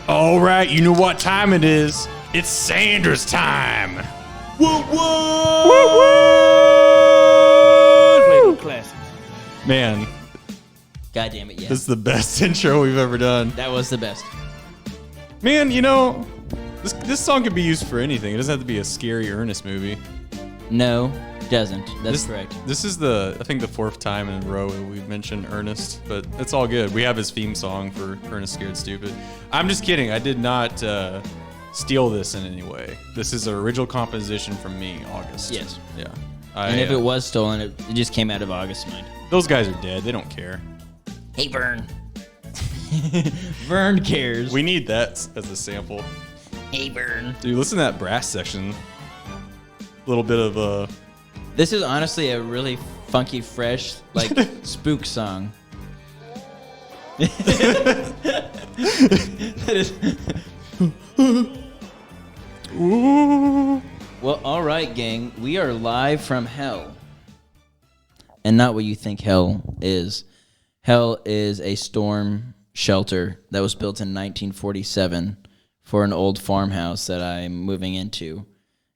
All right, you know what time it is. It's Sandra's time. Woo woo! Classics. Man, God damn it, yeah. this is the best intro we've ever done. That was the best. Man, you know, this song could be used for anything. It doesn't have to be a scary Ernest movie. No, doesn't. That's correct. This is I think the fourth time in a row we've mentioned Ernest, but it's all good. We have his theme song for Ernest Scared Stupid. I'm just kidding. I did not steal this in any way. This is an original composition from me, August. Yes. Yeah. And if it was stolen, it just came out of August's mind. Those guys are dead. They don't care. Hey, Vern. Vern cares. We need that as a sample. Hey, Vern. Dude, listen to that brass section. A little bit of This is honestly a really funky, fresh, like, spook song. That is... Ooh. Well, all right, gang. We are live from hell. And not what you think hell is. Hell is a storm shelter that was built in 1947 for an old farmhouse that I'm moving into.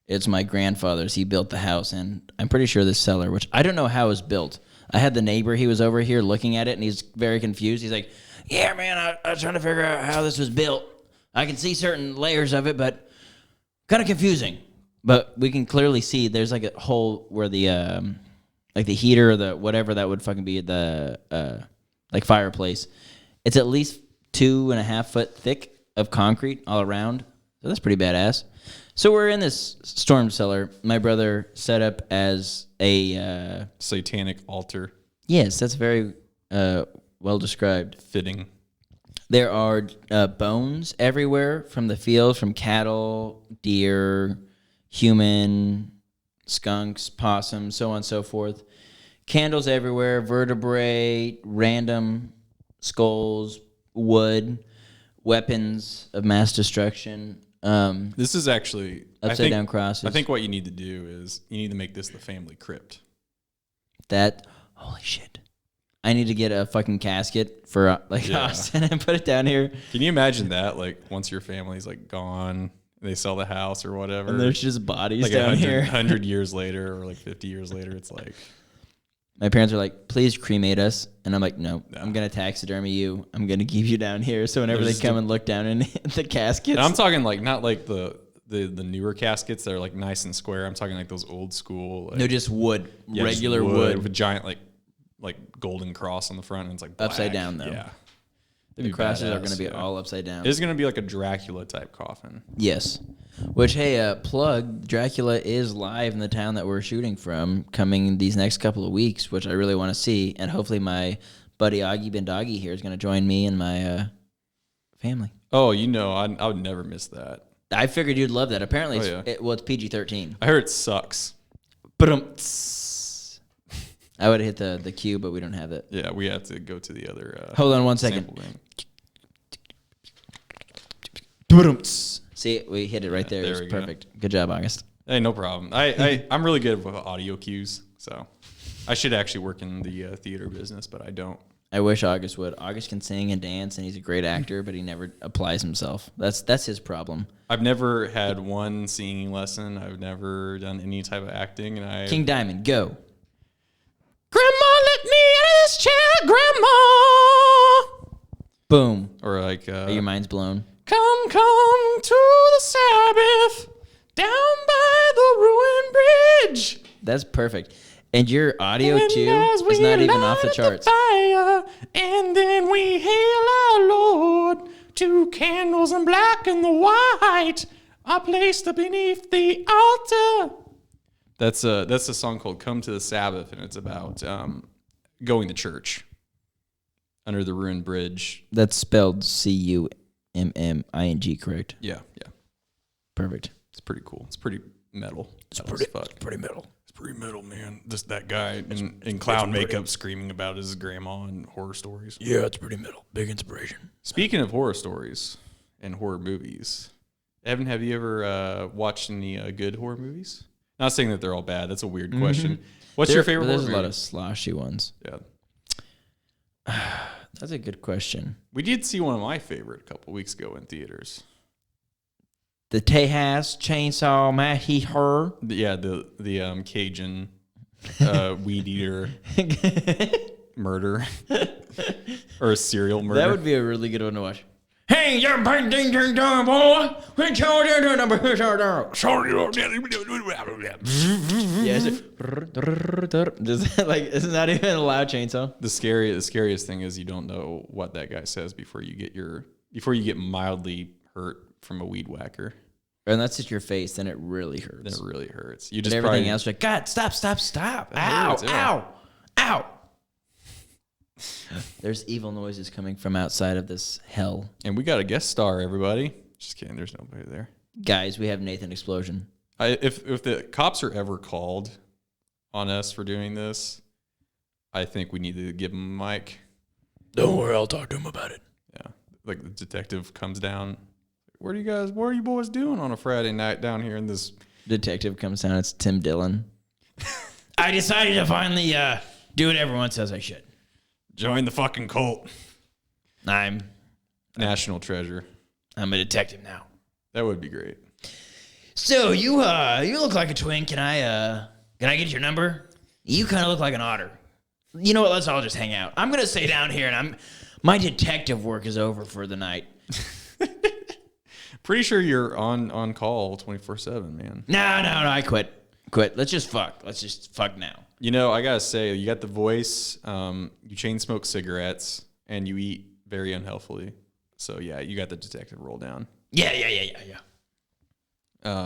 It's my grandfather's. He built the house, and I'm pretty sure this cellar, which I don't know how it was built. I had the neighbor, he was over here looking at it, and he's very confused. He's like, yeah, man, I was trying to figure out how this was built. I can see certain layers of it, but kind of confusing. But we can clearly see there's like a hole where the like the heater or the whatever that would fucking be the like fireplace. It's at least 2.5 foot thick of concrete all around. So that's pretty badass. So we're in this storm cellar. My brother set up as a Satanic altar. Yes, that's very well described. Fitting. There are bones everywhere from the field, from cattle, deer, human, skunks, possums, so on and so forth. Candles everywhere, vertebrae, random skulls, wood, weapons of mass destruction. This is actually Upside down crosses. I think what you need to do is you need to make this the family crypt. Holy shit. I need to get a fucking casket for Austin and put it down here. Can you imagine that? Like once your family's like gone, they sell the house or whatever. And there's just bodies like down 100, here. 100 years later or like 50 years later, it's like... My parents are like, please cremate us. And I'm like, no. I'm going to taxidermy you. I'm going to keep you down here. So whenever they come and look down in the caskets. And I'm talking like not like the newer caskets that are like nice and square. I'm talking like those old school. Like, no, just wood. yeah, regular just wood. With a giant like golden cross on the front. And it's like black. Upside down, though. Yeah. The crosses are going to be all upside down. It's going to be like a Dracula type coffin. Yes. Which, hey, plug, Dracula is live in the town that we're shooting from coming these next couple of weeks, which I really want to see. And hopefully my buddy Augie Bendoggy here is going to join me and my family. Oh, you know, I would never miss that. I figured you'd love that. Apparently, it's PG-13. I heard it sucks. I would have hit the cue, but we don't have it. Yeah, we have to go to the other... Hold on one second. See, we hit it right there. It was perfect. Good job, August. Hey, no problem. I'm really good with audio cues, so I should actually work in the theater business, but I don't. I wish August would. August can sing and dance, and he's a great actor, but he never applies himself. That's his problem. I've never had one singing lesson. I've never done any type of acting, and King Diamond, go. Grandma, let me out of this chair, Grandma. Boom. Or like... your mind's blown. Come to the Sabbath, down by the ruined bridge. That's perfect. And your audio, too, is not even off the charts. Fire, and then we hail our Lord. 2 candles in black and the white are placed beneath the altar. That's a song called Come to the Sabbath, and it's about going to church under the ruined bridge. That's spelled Cumming, correct? Yeah. Perfect. It's pretty cool. It's pretty metal. It's pretty metal. It's pretty metal, man. Just that guy in clown makeup screaming about his grandma and horror stories. Yeah, it's pretty metal. Big inspiration. Speaking of horror stories and horror movies, Evan, have you ever watched any good horror movies? Not saying that they're all bad. That's a weird question. What's your favorite horror movie? There's a lot of sloshy ones. Yeah. That's a good question. We did see one of my favorite a couple weeks ago in theaters. The Tejas Chainsaw Her. Yeah, the Cajun weed eater murder or a serial murder. That would be a really good one to watch. Hey, you're ding ding ding boy. Which number? Yeah, just like it's not even a loud chainsaw. The scariest thing is you don't know what that guy says before you get mildly hurt from a weed whacker. And that's just your face, then it really hurts. Then it really hurts. You but just everything else, like God, stop! Ow! Hurts, yeah. Ow! There's evil noises coming from outside of this hell. And we got a guest star, everybody. Just kidding. There's nobody there. Guys, we have Nathan Explosion. If the cops are ever called on us for doing this, I think we need to give them a mic. Don't worry, I'll talk to him about it. Yeah, like the detective comes down. What are you boys doing on a Friday night down here in this? Detective comes down. It's Tim Dillon. I decided to finally do what everyone says I should. Join the fucking cult. I'm National treasure. a detective now. That would be great. So you look like a twin. Can I get your number? You kind of look like an otter. You know what? Let's all just hang out. I'm gonna stay down here, and my detective work is over for the night. Pretty sure you're on call 24/7, man. No, I quit. Let's just fuck now. You know, I gotta say, you got the voice. You chain smoke cigarettes, and you eat very unhealthily. So yeah, you got the detective roll down. Yeah.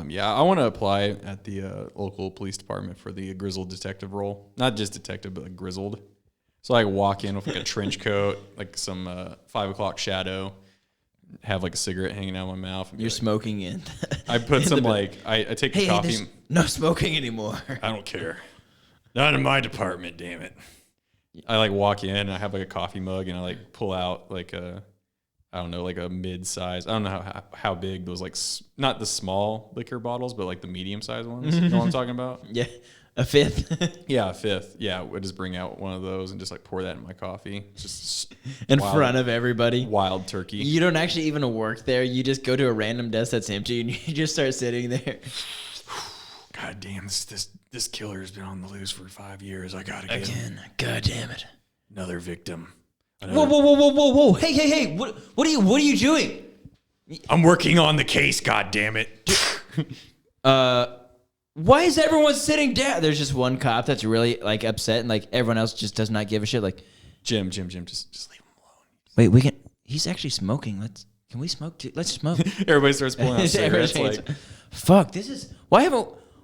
Yeah, I want to apply at the local police department for the grizzled detective role. Not just detective, but like grizzled. So I walk in with like a trench coat, like some 5 o'clock shadow, have like a cigarette hanging out of my mouth. You're like, smoking in. I put some like I take the coffee. There's no smoking anymore. I don't care. Not in my department, damn it. I like walk in and I have like a coffee mug and I like pull out like a, I don't know, like a mid-size. I don't know how big those like, not the small liquor bottles, but like the medium-sized ones. You know what I'm talking about? Yeah, a fifth. Yeah, a fifth. Yeah, I just bring out one of those and just like pour that in my coffee. Just in front of everybody. Wild turkey. You don't actually even work there. You just go to a random desk that's empty and you just start sitting there. God damn, this killer has been on the loose for 5 years. I gotta get him. Again. God damn it. Another victim. Whoa. Hey. What are you doing? I'm working on the case, god damn it. Why is everyone sitting down? There's just one cop that's really like upset and like everyone else just does not give a shit. Like Jim, just leave him alone. Wait, he's actually smoking. Can we smoke too? Let's smoke. Everybody starts pulling out cigarettes like, fuck,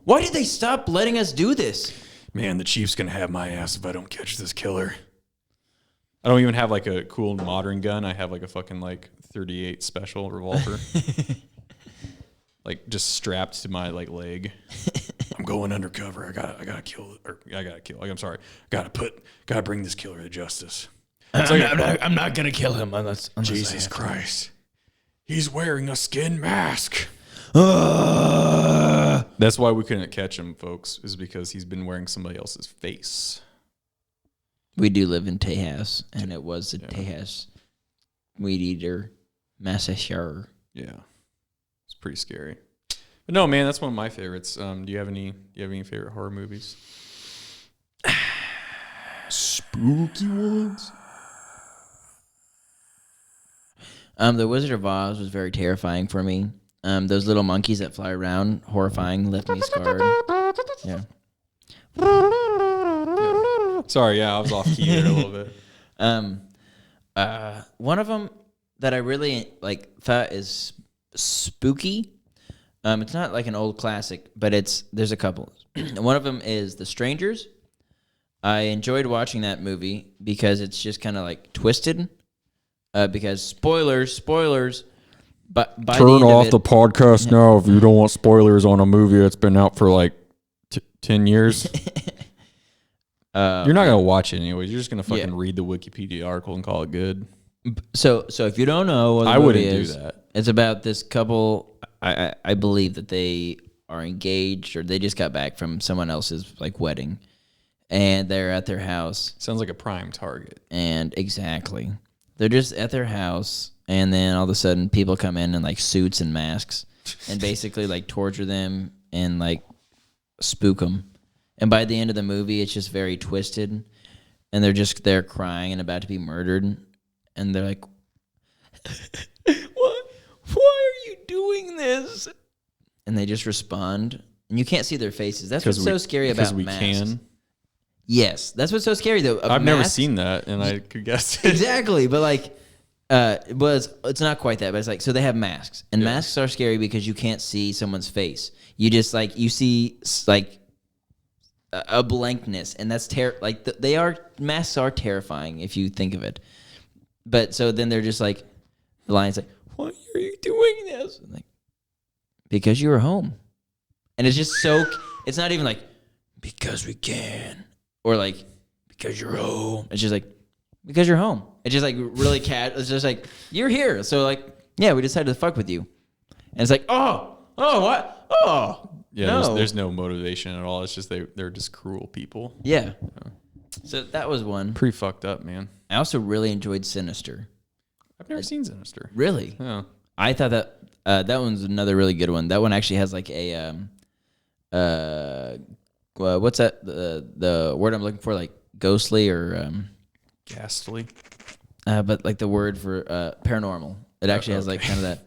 why did they stop letting us do this? Man, the chief's gonna have my ass if I don't catch this killer. I don't even have like a cool modern gun. I have like a fucking like 38 special revolver. Like just strapped to my like leg. I'm going undercover. I gotta kill. Like I'm sorry. Gotta bring this killer to justice. I'm not gonna kill him unless Jesus Christ. He's wearing a skin mask. That's why we couldn't catch him, folks, is because he's been wearing somebody else's face. We do live in Tejas, and it was a Tejas weed eater massacre. Yeah, it's pretty scary. But no, man, that's one of my favorites. Do you have any favorite horror movies? Spooky ones. The Wizard of Oz was very terrifying for me. Those little monkeys that fly around, horrifying, left me scarred. Yeah. Sorry, yeah, I was off key there a little bit. One of them that I really thought is spooky. It's not like an old classic, but there's a couple. One of them is The Strangers. I enjoyed watching that movie because it's just kind of like twisted. Because spoilers. But by turn the end off the podcast now if you don't want spoilers on a movie that's been out for like 10 years. You're not gonna watch it anyways. You're just gonna fucking read the Wikipedia article and call it good. So if you don't know what the I movie wouldn't is, do that. It's about this couple. I believe that they are engaged or they just got back from someone else's like wedding, and they're at their house. Sounds like a prime target. And exactly. they're just at their house, and then all of a sudden people come in like suits and masks and basically like torture them and like spook them. And by the end of the movie, it's just very twisted, and they're just there crying and about to be murdered, and they're like, "What? Why are you doing this?" And they just respond, and you can't see their faces. That's what's so scary about masks. Can. Yes, that's what's so scary though. I've never seen that, and I could guess it. Exactly, but like, it's not quite that. But it's like, so they have masks, and masks are scary because you can't see someone's face. You just like you see like a blankness, and that's masks are terrifying if you think of it. But so then they're just like, the lion's like, "Why are you doing this?" I'm like, because you were home, and it's just so. It's not even like because we can. Or like, because you're home. It's just like, because you're home. It's just like really it's just like, you're here. So like, yeah, we decided to fuck with you. And it's like, what? Yeah, no. There's no motivation at all. It's just they're just cruel people. Yeah. So that was one. Pretty fucked up, man. I also really enjoyed Sinister. I've never seen Sinister. Really? Yeah. I thought that one's another really good one. That one actually has like a what's that? The word I'm looking for, like ghostly or ghastly. But like the word for paranormal. It actually has like kind of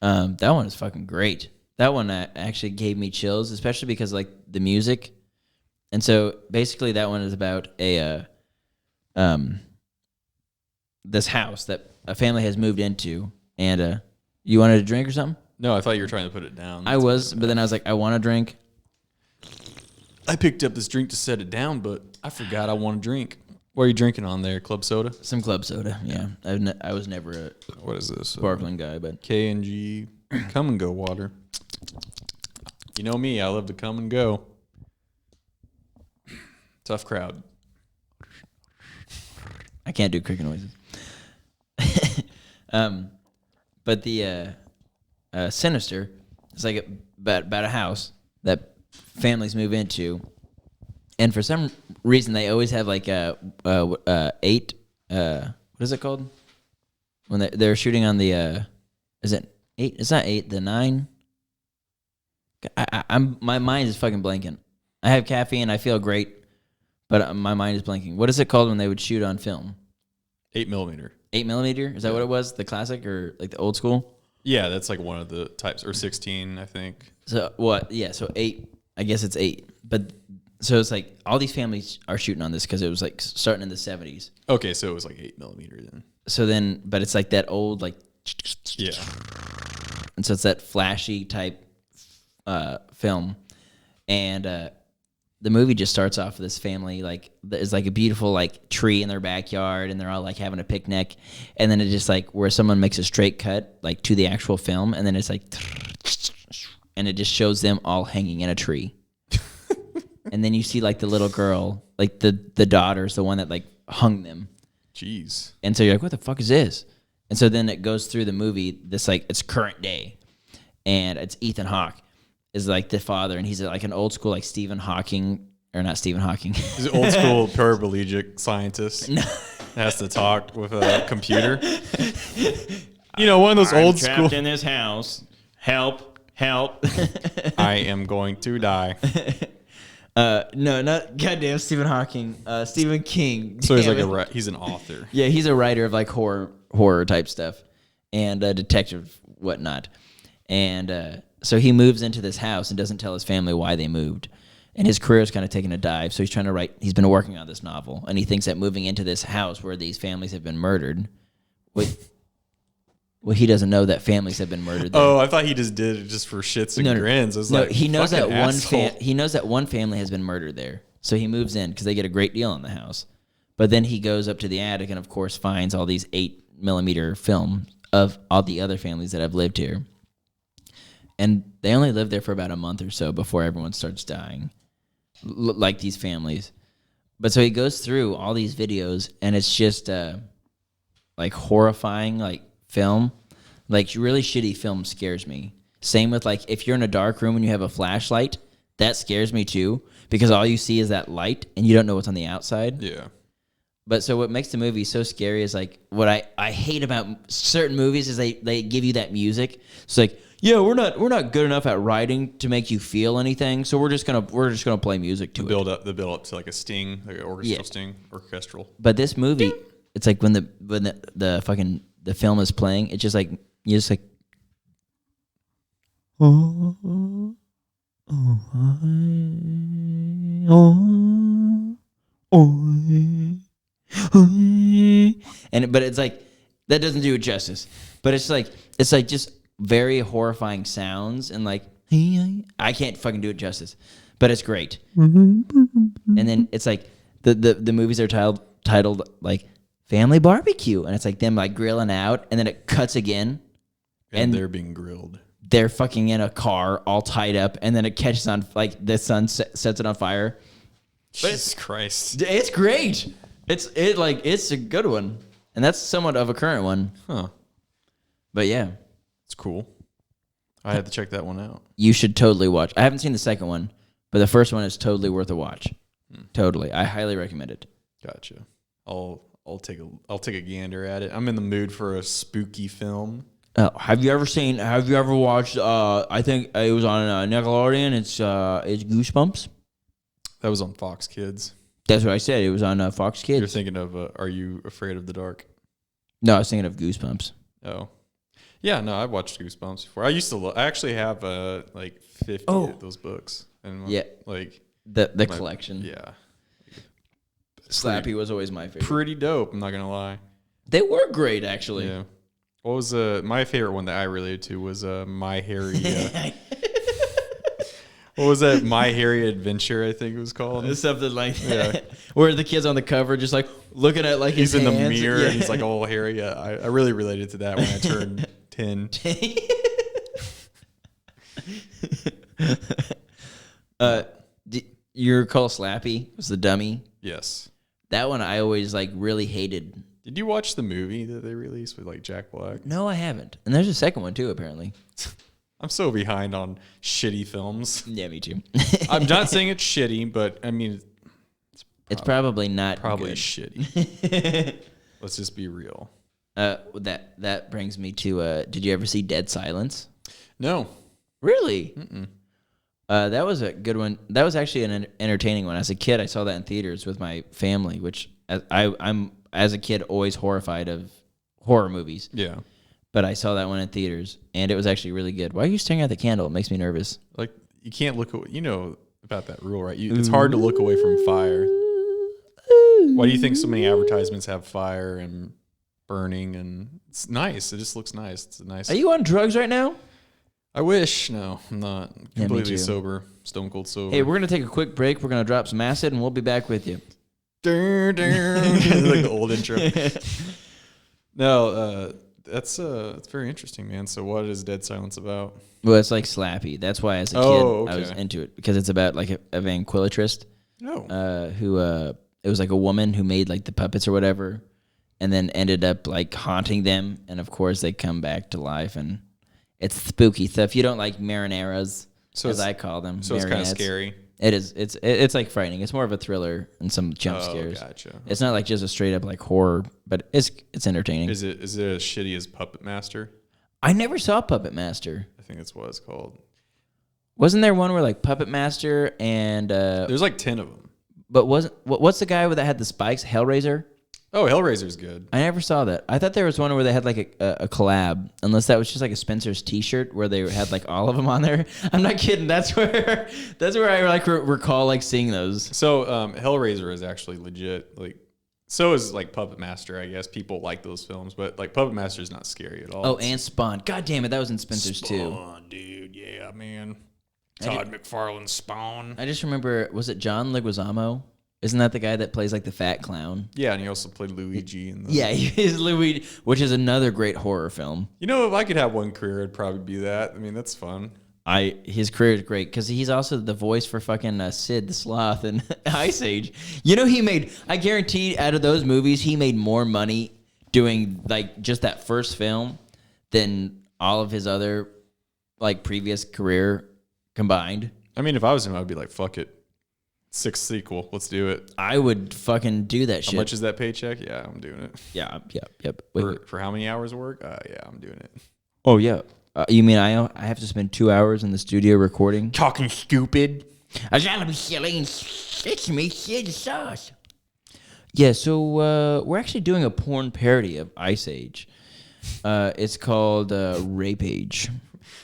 that. That one is fucking great. That one actually gave me chills, especially because like the music. And so basically, that one is about this house that a family has moved into, and you wanted a drink or something? No, I thought you were trying to put it down. I was, but then I was like, I want a drink. I picked up this drink to set it down, but I forgot I want a drink. What are you drinking on there? Club soda? Some club soda, yeah. I was never a what is this? Sparkling guy, but K&G Come and Go water. You know me, I love to come and go. Tough crowd. I can't do cricket noises. But the Sinister is like about a house that families move into, and for some reason they always have like eight. What is it called when they're shooting on the? Is it 8? It's not 8. The 9. My mind is fucking blanking. I have caffeine. I feel great, but my mind is blanking. What is it called when they would shoot on film? 8mm. 8mm? Is that what it was? The classic or like the old school? Yeah, that's like one of the types, or 16, I think. So what? Yeah, so 8. I guess it's 8. But so it's like all these families are shooting on this because it was like starting in the 70s. Okay, so it was like 8mm then. So then, but it's like that old like. Yeah. And so it's that flashy type film, and the movie just starts off with this family like there's like a beautiful like tree in their backyard, and they're all like having a picnic, and then it just like where someone makes a straight cut like to the actual film, and then it's like, and it just shows them all hanging in a tree, and then you see like the little girl, like the daughter's the one that like hung them. Jeez. And so you're like, what the fuck is this? And so then it goes through the movie, this like it's current day, and it's Ethan Hawke is like the father, and he's like an old school like Stephen Hawking, or not Stephen Hawking. He's an old school paraplegic scientist. No. Has to talk with a computer. You know, one of those old school. Trapped in this house. Help! I am going to die. No, not goddamn Stephen Hawking. Stephen King. So he's like he's an author. Yeah, he's a writer of like horror type stuff, and detective whatnot, and so he moves into this house and doesn't tell his family why they moved, and his career is kind of taking a dive. So he's trying to write. He's been working on this novel, and he thinks that moving into this house where these families have been murdered, well, he doesn't know that families have been murdered there. Oh, I thought he just did it just for shits and grins. I was like, he knows that he knows that one family has been murdered there. So he moves in because they get a great deal on the house. But then he goes up to the attic and, of course, finds all these 8mm film of all the other families that have lived here. And they only lived there for about a month or so before everyone starts dying, like these families. But so he goes through all these videos, and it's just like horrifying, like film. Like really shitty film scares me. Same with like if you're in a dark room and you have a flashlight, that scares me too, because all you see is that light and you don't know what's on the outside. Yeah. But so what makes the movie so scary is like what I hate about certain movies is they give you that music. It's like, yeah, we're not good enough at writing to make you feel anything, so we're just gonna play music to The build up to like a sting, like an orchestral sting, orchestral. But this movie, it's like when the fucking the film is playing, it's just like you just like but it's like that doesn't do it justice. But it's like just very horrifying sounds and like I can't fucking do it justice. But it's great. And then it's like the movies are titled like Family Barbecue, and it's like them like grilling out, and then it cuts again, And they're being grilled. They're fucking in a car all tied up, and then it catches on, like the sun sets it on fire. But Jesus Christ. It's great. It's a good one. And that's somewhat of a current one. Huh. But yeah. It's cool. I had to check that one out. You should totally watch. I haven't seen the second one, but the first one is totally worth a watch. Totally. I highly recommend it. Gotcha. I'll take a gander at it. I'm in the mood for a spooky film. Have you ever watched I think it was on Nickelodeon, it's Goosebumps? That was on Fox Kids. That's what I said. It was on Fox Kids. You're thinking of Are You Afraid of the Dark? No, I was thinking of Goosebumps. Oh. Yeah, no, I've watched Goosebumps before. I actually have like 50 of those books. And like the collection. Yeah. Slappy was always my favorite. Pretty dope, I'm not going to lie. They were great, actually. Yeah. What was my favorite one that I related to was My Harry. What was that? My Harry Adventure, I think it was called. It's something like that. Yeah. Where the kid's on the cover just like looking at like he's his in hands. the mirror and he's like all hairy. Yeah, I really related to that when I turned 10. You recall Slappy was the dummy? Yes. That one I always like really hated. Did you watch the movie that they released with like Jack Black? No, I haven't. And there's a second one too, apparently. I'm so behind on shitty films. Yeah, me too. I'm not saying it's shitty, but I mean, it's probably not probably good. shitty. Let's just be real. That brings me to. Did you ever see Dead Silence? No. Really? Mm-mm. That was a good one. That was actually an entertaining one. As a kid, I saw that in theaters with my family, which I'm as a kid always horrified of horror movies. Yeah. But I saw that one in theaters, and it was actually really good. Why are you staring at the candle? It makes me nervous. Like, you can't look away. You know about that rule, right? It's hard to look away from fire. Why do you think so many advertisements have fire and burning? And it's nice. It just looks nice. It's a nice. Are you on drugs right now? I wish. No, I'm not. Yeah, Completely sober. Stone cold sober. Hey, we're going to take a quick break. We're going to drop some acid, and we'll be back with you. Like the old intro. No, that's very interesting, man. So what is Dead Silence about? Well, it's like Slappy. That's why as a kid I was into it, because it's about like a ventriloquist who it was like a woman who made like the puppets or whatever, and then ended up like haunting them, and of course they come back to life, and it's spooky. So if you don't like marineras, as I call them, so it's kind of scary. It is. It's like frightening. It's more of a thriller and some jump scares. Gotcha. It's not like just a straight up like horror, but it's entertaining. Is it as shitty as Puppet Master? I never saw Puppet Master. I think that's what it's called. Wasn't there one where like Puppet Master and there's like 10 of them. But what's the guy that had the spikes? Hellraiser? Oh, Hellraiser's good. I never saw that. I thought there was one where they had like a collab, unless that was just like a Spencer's T-shirt where they had like all of them on there. I'm not kidding. That's where I like recall like seeing those. So Hellraiser is actually legit. Like, so is like Puppet Master. I guess people like those films, but like Puppet Master is not scary at all. Oh, and Spawn. God damn it, that was in Spencer's too. Spawn, dude. Yeah, man. Todd McFarlane's Spawn. I just remember, was it John Leguizamo? Isn't that the guy that plays like the fat clown? Yeah, and he also played Luigi in the. Yeah, he is Luigi, which is another great horror film. You know, if I could have one career, it'd probably be that. I mean, that's fun. His career is great because he's also the voice for fucking Sid the Sloth in Ice Age. You know, I guarantee out of those movies, he made more money doing like just that first film than all of his other like previous career combined. I mean, if I was him, I'd be like, fuck it. 6th sequel. Let's do it. I would fucking do that shit. How much is that paycheck? Yeah, I'm doing it. Yeah, yep. Wait. For how many hours of work? Yeah, I'm doing it. Oh yeah. You mean I have to spend 2 hours in the studio recording? Talking stupid. It's me, Sid Sauce. Yeah, so we're actually doing a porn parody of Ice Age. It's called Rape Age.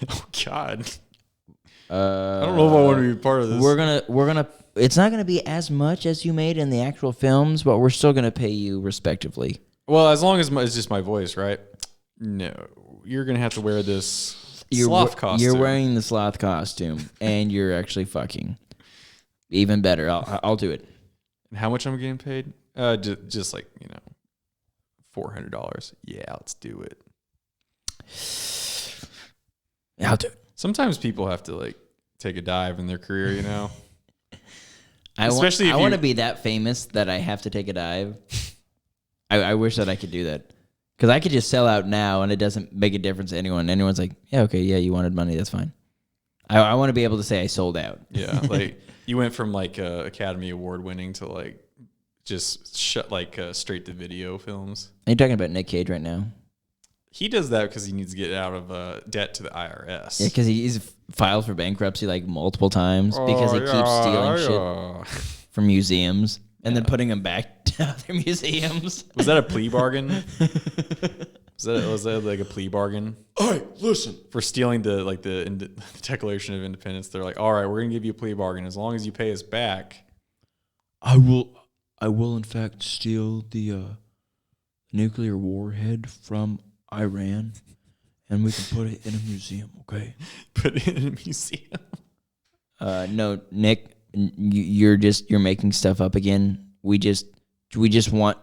Oh God. I don't know if I want to be part of this. We're gonna. It's not gonna be as much as you made in the actual films, but we're still gonna pay you respectively. Well, as long as it's just my voice, right? No, you're gonna have to wear this sloth costume. You're wearing the sloth costume, and you're actually fucking. Even better. I'll do it. And how much I'm getting paid? Just like $400. Yeah, let's do it. I'll do it. Sometimes people have to like take a dive in their career, I want to be that famous that I have to take a dive. I wish that I could do that. Because I could just sell out now and it doesn't make a difference to anyone. Anyone's like, yeah, okay, yeah, you wanted money, that's fine. I want to be able to say I sold out. Yeah, like you went from like Academy Award winning to like just straight to video films. Are you talking about Nick Cage right now? He does that because he needs to get out of debt to the IRS. Yeah, because he's filed for bankruptcy like multiple times because he keeps stealing shit from museums and then putting them back to other museums. Was that a plea bargain? Was that like a plea bargain? Hey, listen. For stealing the Declaration of Independence, they're like, all right, we're gonna give you a plea bargain as long as you pay us back. I will in fact steal the nuclear warhead from Iran, and we can put it in a museum, okay? Put it in a museum. No, Nick, you're making stuff up again. We just want,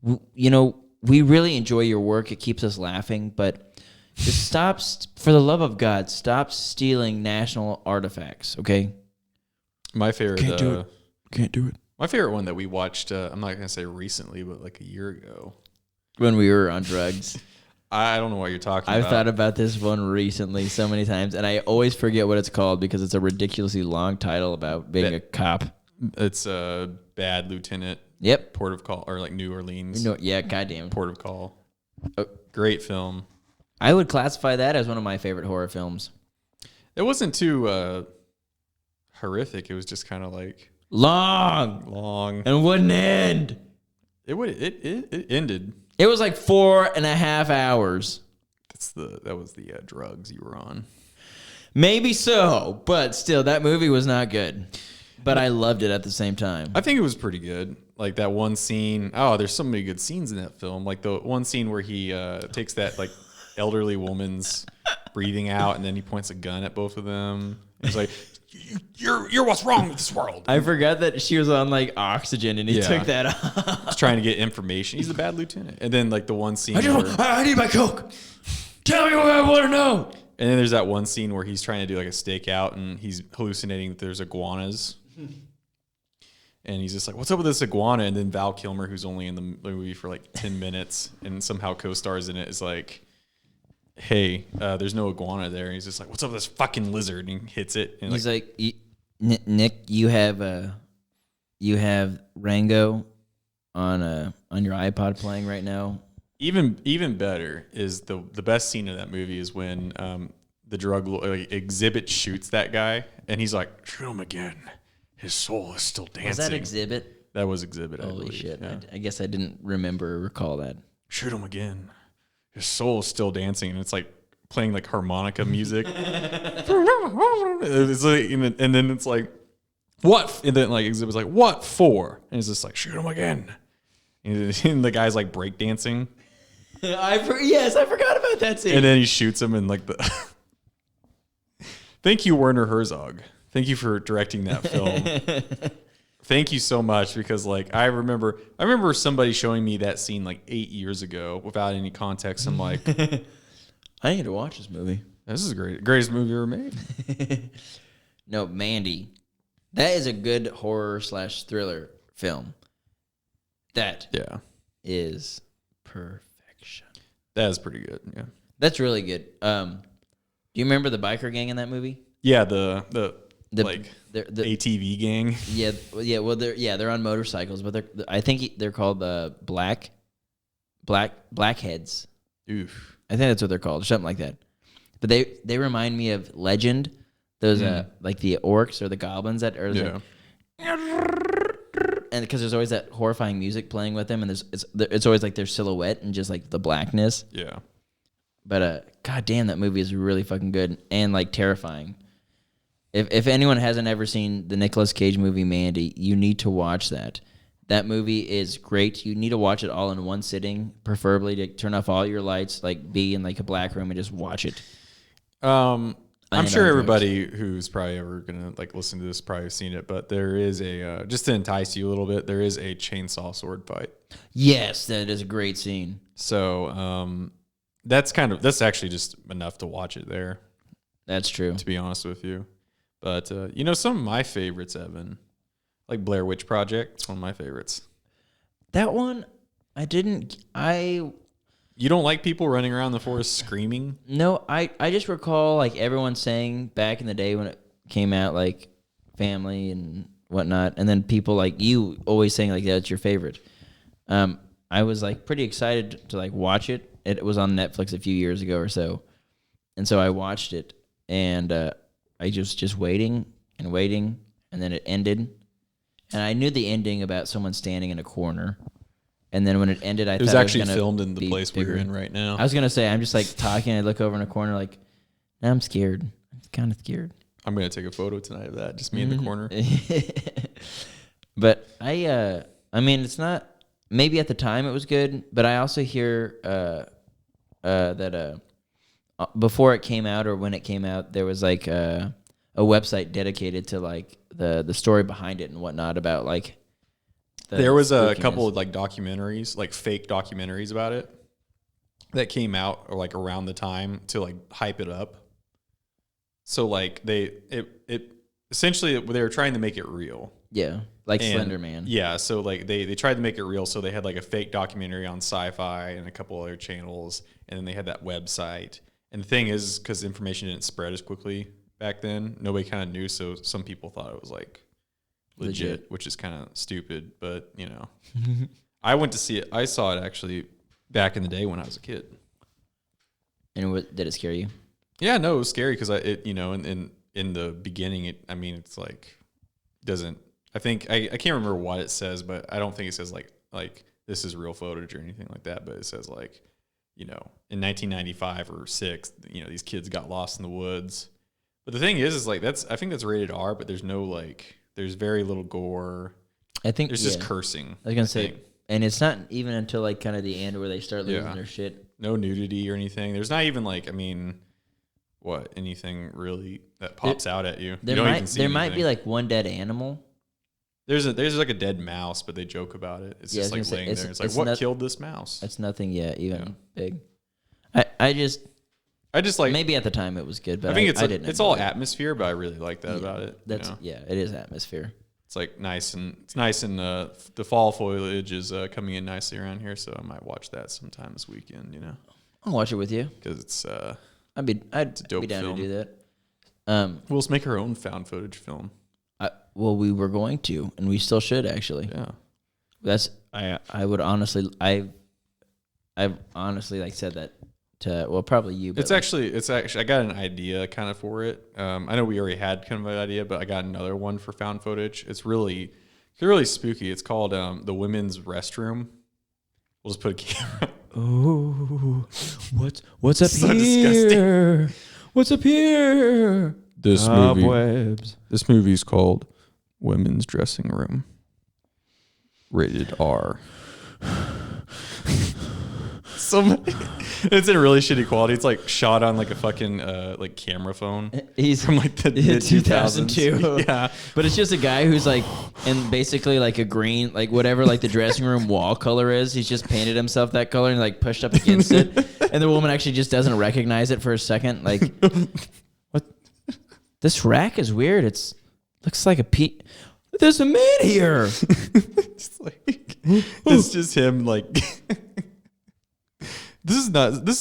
we really enjoy your work. It keeps us laughing, but just stop, for the love of God, stop stealing national artifacts, okay? My favorite. Can't do it. My favorite one that we watched. I'm not gonna say recently, but like a year ago. When we were on drugs. I don't know what you're talking about. I've thought about this one recently so many times, and I always forget what it's called because it's a ridiculously long title about being a cop. It's a Bad Lieutenant. Yep. Port of Call, or like New Orleans. Yeah, goddamn. Port of Call. Great film. I would classify that as one of my favorite horror films. It wasn't too horrific. It was just kind of like long, and wouldn't end. It ended. It was like 4.5 hours. That was the drugs you were on. Maybe so, but still, that movie was not good. But I loved it at the same time. I think it was pretty good. Like that one scene. Oh, there's so many good scenes in that film. Like the one scene where he takes that like elderly woman's breathing out, and then he points a gun at both of them. He's like, "You're what's wrong with this world." I forgot that she was on like oxygen, and he took that off. He's trying to get information. He's a bad lieutenant. And then like the one scene, I need my Coke. Tell me what I want to know. And then there's that one scene where he's trying to do like a stakeout, and he's hallucinating that there's iguanas. And he's just like, "What's up with this iguana?" And then Val Kilmer, who's only in the movie for like 10 minutes and somehow co-stars in it, is like, "Hey, there's no iguana there." And he's just like, "What's up with this fucking lizard?" And he hits it. And he's like, "Nick, you have Rango on your iPod playing right now." Even better is the best scene of that movie is when the drug Exhibit shoots that guy, and he's like, "Shoot him again. His soul is still dancing." Was that Exhibit? That was Exhibit. Holy shit! Yeah. I guess I didn't recall that. Shoot him again. His soul is still dancing, and it's like playing like harmonica music. It's like, and then it's like, what? And then like Exhibit's like, "What for?" And it's just like, "Shoot him again." And the guy's like breakdancing. Yes, I forgot about that scene. And then he shoots him, and like the. Thank you, Werner Herzog. Thank you for directing that film. Thank you so much, because like I remember somebody showing me that scene like 8 years ago without any context. I'm like, I need to watch this movie. This is great. Greatest movie ever made. No, Mandy. That is a good horror/thriller film. That is perfection. That is pretty good. Yeah. That's really good. Do you remember the biker gang in that movie? Yeah, the The, like the ATV gang. yeah. Well, they're on motorcycles, but I think they're called blackheads. Oof. I think that's what they're called, or something like that. But they remind me of Legend. Those like the orcs or the goblins that are and because there's always that horrifying music playing with them, and it's always like their silhouette and just like the blackness. Yeah. But god damn, that movie is really fucking good and like terrifying. If anyone hasn't ever seen the Nicolas Cage movie Mandy, you need to watch that. That movie is great. You need to watch it all in one sitting, preferably to turn off all your lights, like be in like a black room and just watch it. I'm sure everybody who's probably ever gonna like listen to this probably has seen it, but there is a just to entice you a little bit, there is a chainsaw sword fight. Yes, that is a great scene. So that's actually just enough to watch it there. That's true. To be honest with you, but some of my favorites, Evan, like Blair Witch Project. It's one of my favorites. That one, You don't like people running around the forest screaming? No, I just recall like everyone saying back in the day when it came out, like family and whatnot, and then people like you always saying like that's your favorite. I was like pretty excited to like watch it. It was on Netflix a few years ago or so, and so I watched it, and I just waiting, and then it ended, and I knew the ending about someone standing in a corner. And then when it ended, I thought it was actually gonna filmed in the place bigger. we're in right now. I was going to say, I'm just like talking. I look over in a corner like, now I'm scared. I'm kind of scared. I'm going to take a photo tonight of that. Just me in the corner. But I mean, it's not, maybe at the time it was good, but I also hear that before it came out or when it came out, there was like a website dedicated to like the story behind it and whatnot about like, there was a couple of like documentaries, like fake documentaries about it that came out or like around the time to like hype it up. So like essentially they were trying to make it real. Yeah. Like Slender Man. Yeah. So like they tried to make it real. So they had like a fake documentary on Sci-Fi and a couple other channels. And then they had that website. And the thing is, because information didn't spread as quickly back then, nobody kind of knew. So some people thought it was like legit, which is kind of stupid, but I went to see it. I saw it actually back in the day when I was a kid. And did it scare you? Yeah, no, it was scary because in the beginning, it's like doesn't. I think I can't remember what it says, but I don't think it says like this is real footage or anything like that. But it says like in 1995 or 6, these kids got lost in the woods. But the thing is like I think that's rated R, but there's no like. There's very little gore. I think there's just cursing. I was gonna say, and it's not even until like kind of the end where they start losing their shit. No nudity or anything. There's not even like anything really that pops out at you. There might be like one dead animal. There's like a dead mouse, but they joke about it. It's just like laying there. It's like what killed this mouse? That's nothing yet even big. I just like maybe at the time it was good, but I think it's all atmosphere, but I really like that about it. It is atmosphere. It's like nice and the fall foliage is coming in nicely around here, so I might watch that sometime this weekend. I'll watch it with you because it's I'd be down to do that. We'll just make our own found footage film. Well, we were going to, and we still should actually. Yeah, I would honestly I've honestly like said that. Probably you. But it's actually I got an idea kind of for it. I know we already had kind of an idea, but I got another one for found footage. It's really spooky. It's called the women's restroom. We'll just put a camera. Oh, what's up here? Disgusting. What's up here? This movie's called Women's Dressing Room. Rated R. It's in really shitty quality. It's like shot on like a fucking like camera phone. He's from like the mid 2002. Yeah, but it's just a guy who's like in basically like a green, like whatever like the dressing room wall color is. He's just painted himself that color and like pushed up against it. And the woman actually just doesn't recognize it for a second. Like, what? This rack is weird. Looks like a There's a man here. It's just him like. This is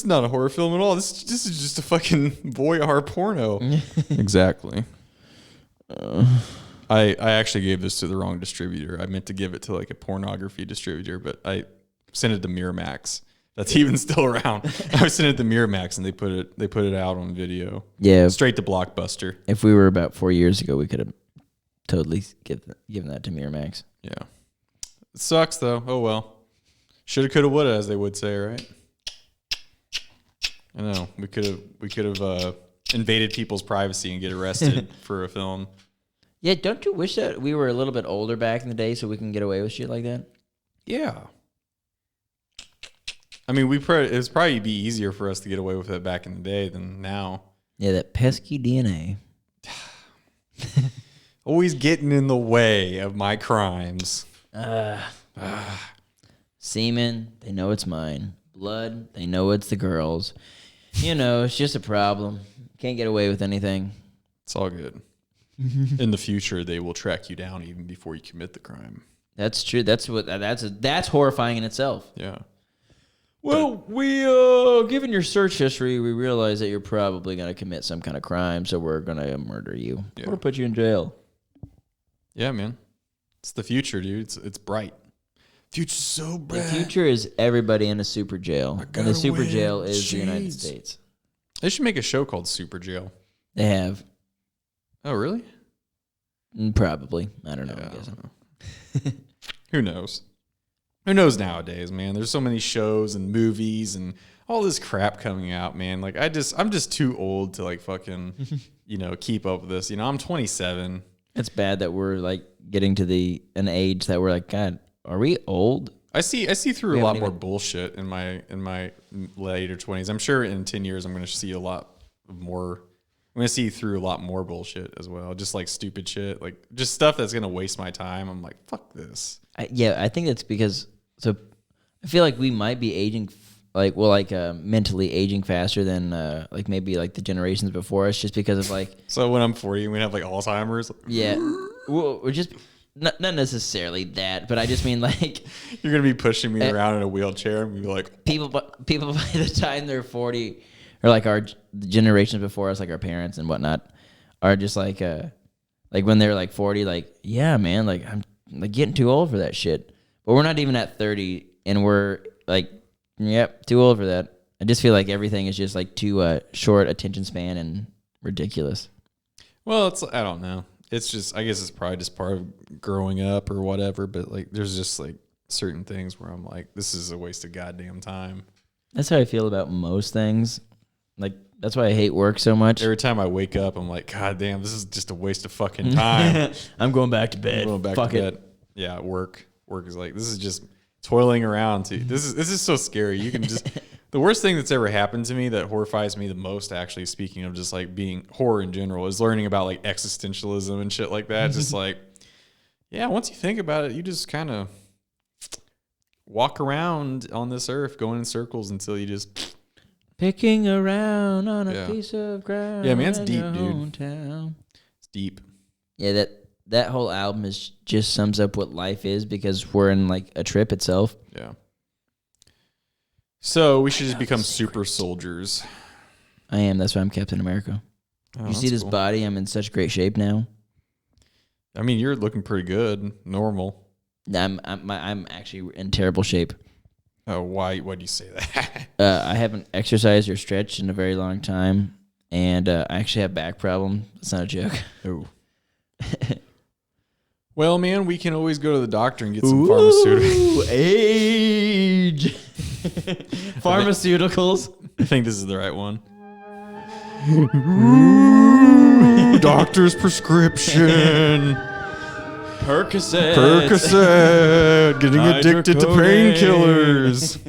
not a horror film at all. This is just a fucking voyeur porno. Exactly. I actually gave this to the wrong distributor. I meant to give it to like a pornography distributor, but I sent it to Miramax. That's even still around. I sent it to Miramax, and they put it out on video. Yeah. Straight to Blockbuster. If we were about 4 years ago, we could have totally given that to Miramax. Yeah. It sucks though. Oh well. Shoulda, coulda, woulda, as they would say, right? I know. We could have invaded people's privacy and get arrested for a film. Yeah, don't you wish that we were a little bit older back in the day so we can get away with shit like that? Yeah. I mean, it would probably be easier for us to get away with it back in the day than now. Yeah, that pesky DNA. Always getting in the way of my crimes. Semen, they know it's mine. Blood, they know it's the girls. You know, it's just a problem. Can't get away with anything. It's all good. In the future, they will track you down even before you commit the crime. That's true. That's horrifying in itself. Yeah. Well, given your search history, we realize that you're probably going to commit some kind of crime, so we're going to murder you or put you in jail. Yeah, man. It's the future, dude. It's bright. Future's so bright. The future is everybody in a super jail, and the super jail is the United States. They should make a show called Super Jail. They have. Oh, really? Probably. I don't know. Yeah, I don't know. Who knows? Who knows nowadays, man? There's so many shows and movies and all this crap coming out, man. Like I'm just too old to like fucking, keep up with this. I'm 27. It's bad that we're like getting to an age that we're like, God, are we old? I see through a lot more bullshit in my later 20s. I'm sure in 10 years I'm going to see a lot more. I'm going to see through a lot more bullshit as well. Just like stupid shit, like just stuff that's going to waste my time. I'm like, fuck this. I think that's because, so I feel like we might be aging, mentally aging faster than like maybe like the generations before us, just because of like. So when I'm 40, we have like Alzheimer's. Yeah, we're just not necessarily that, but I just mean like you're gonna be pushing me around in a wheelchair and be like people by the time they're 40, or like the generations before us, like our parents and whatnot, are just like when they're like 40, like yeah, man, like I'm like getting too old for that shit. But we're not even at 30, and we're like, yep, too old for that. I just feel like everything is just like too short attention span and ridiculous. Well, I don't know. It's just, I guess it's probably just part of growing up or whatever. But like, there's just like certain things where I'm like, this is a waste of goddamn time. That's how I feel about most things. Like, that's why I hate work so much. Every time I wake up, I'm like, God damn, this is just a waste of fucking time. I'm going back to bed. Fuck it. Yeah, work is like, this is just toiling around. This is so scary. You can just, the worst thing that's ever happened to me that horrifies me the most, actually, speaking of just like being horror in general, is learning about like existentialism and shit like that. Just like, yeah, once you think about it, you just kind of walk around on this earth going in circles until you just... Picking around on a piece of ground. Yeah, man, it's deep, dude. Hometown. It's deep. Yeah, that whole album just sums up what life is, because we're in like a trip itself. Yeah. So we should just become super soldiers. I am. That's why I'm Captain America. Oh, you see this body? I'm in such great shape now. I mean, you're looking pretty good. Normal. I'm actually in terrible shape. Oh, why do you say that? I haven't exercised or stretched in a very long time, and I actually have back problem. That's not a joke. Oh. Well, man, we can always go to the doctor and get some pharmaceuticals. Age. Pharmaceuticals. I think this is the right one. Doctor's prescription. Percocet. Getting addicted to painkillers.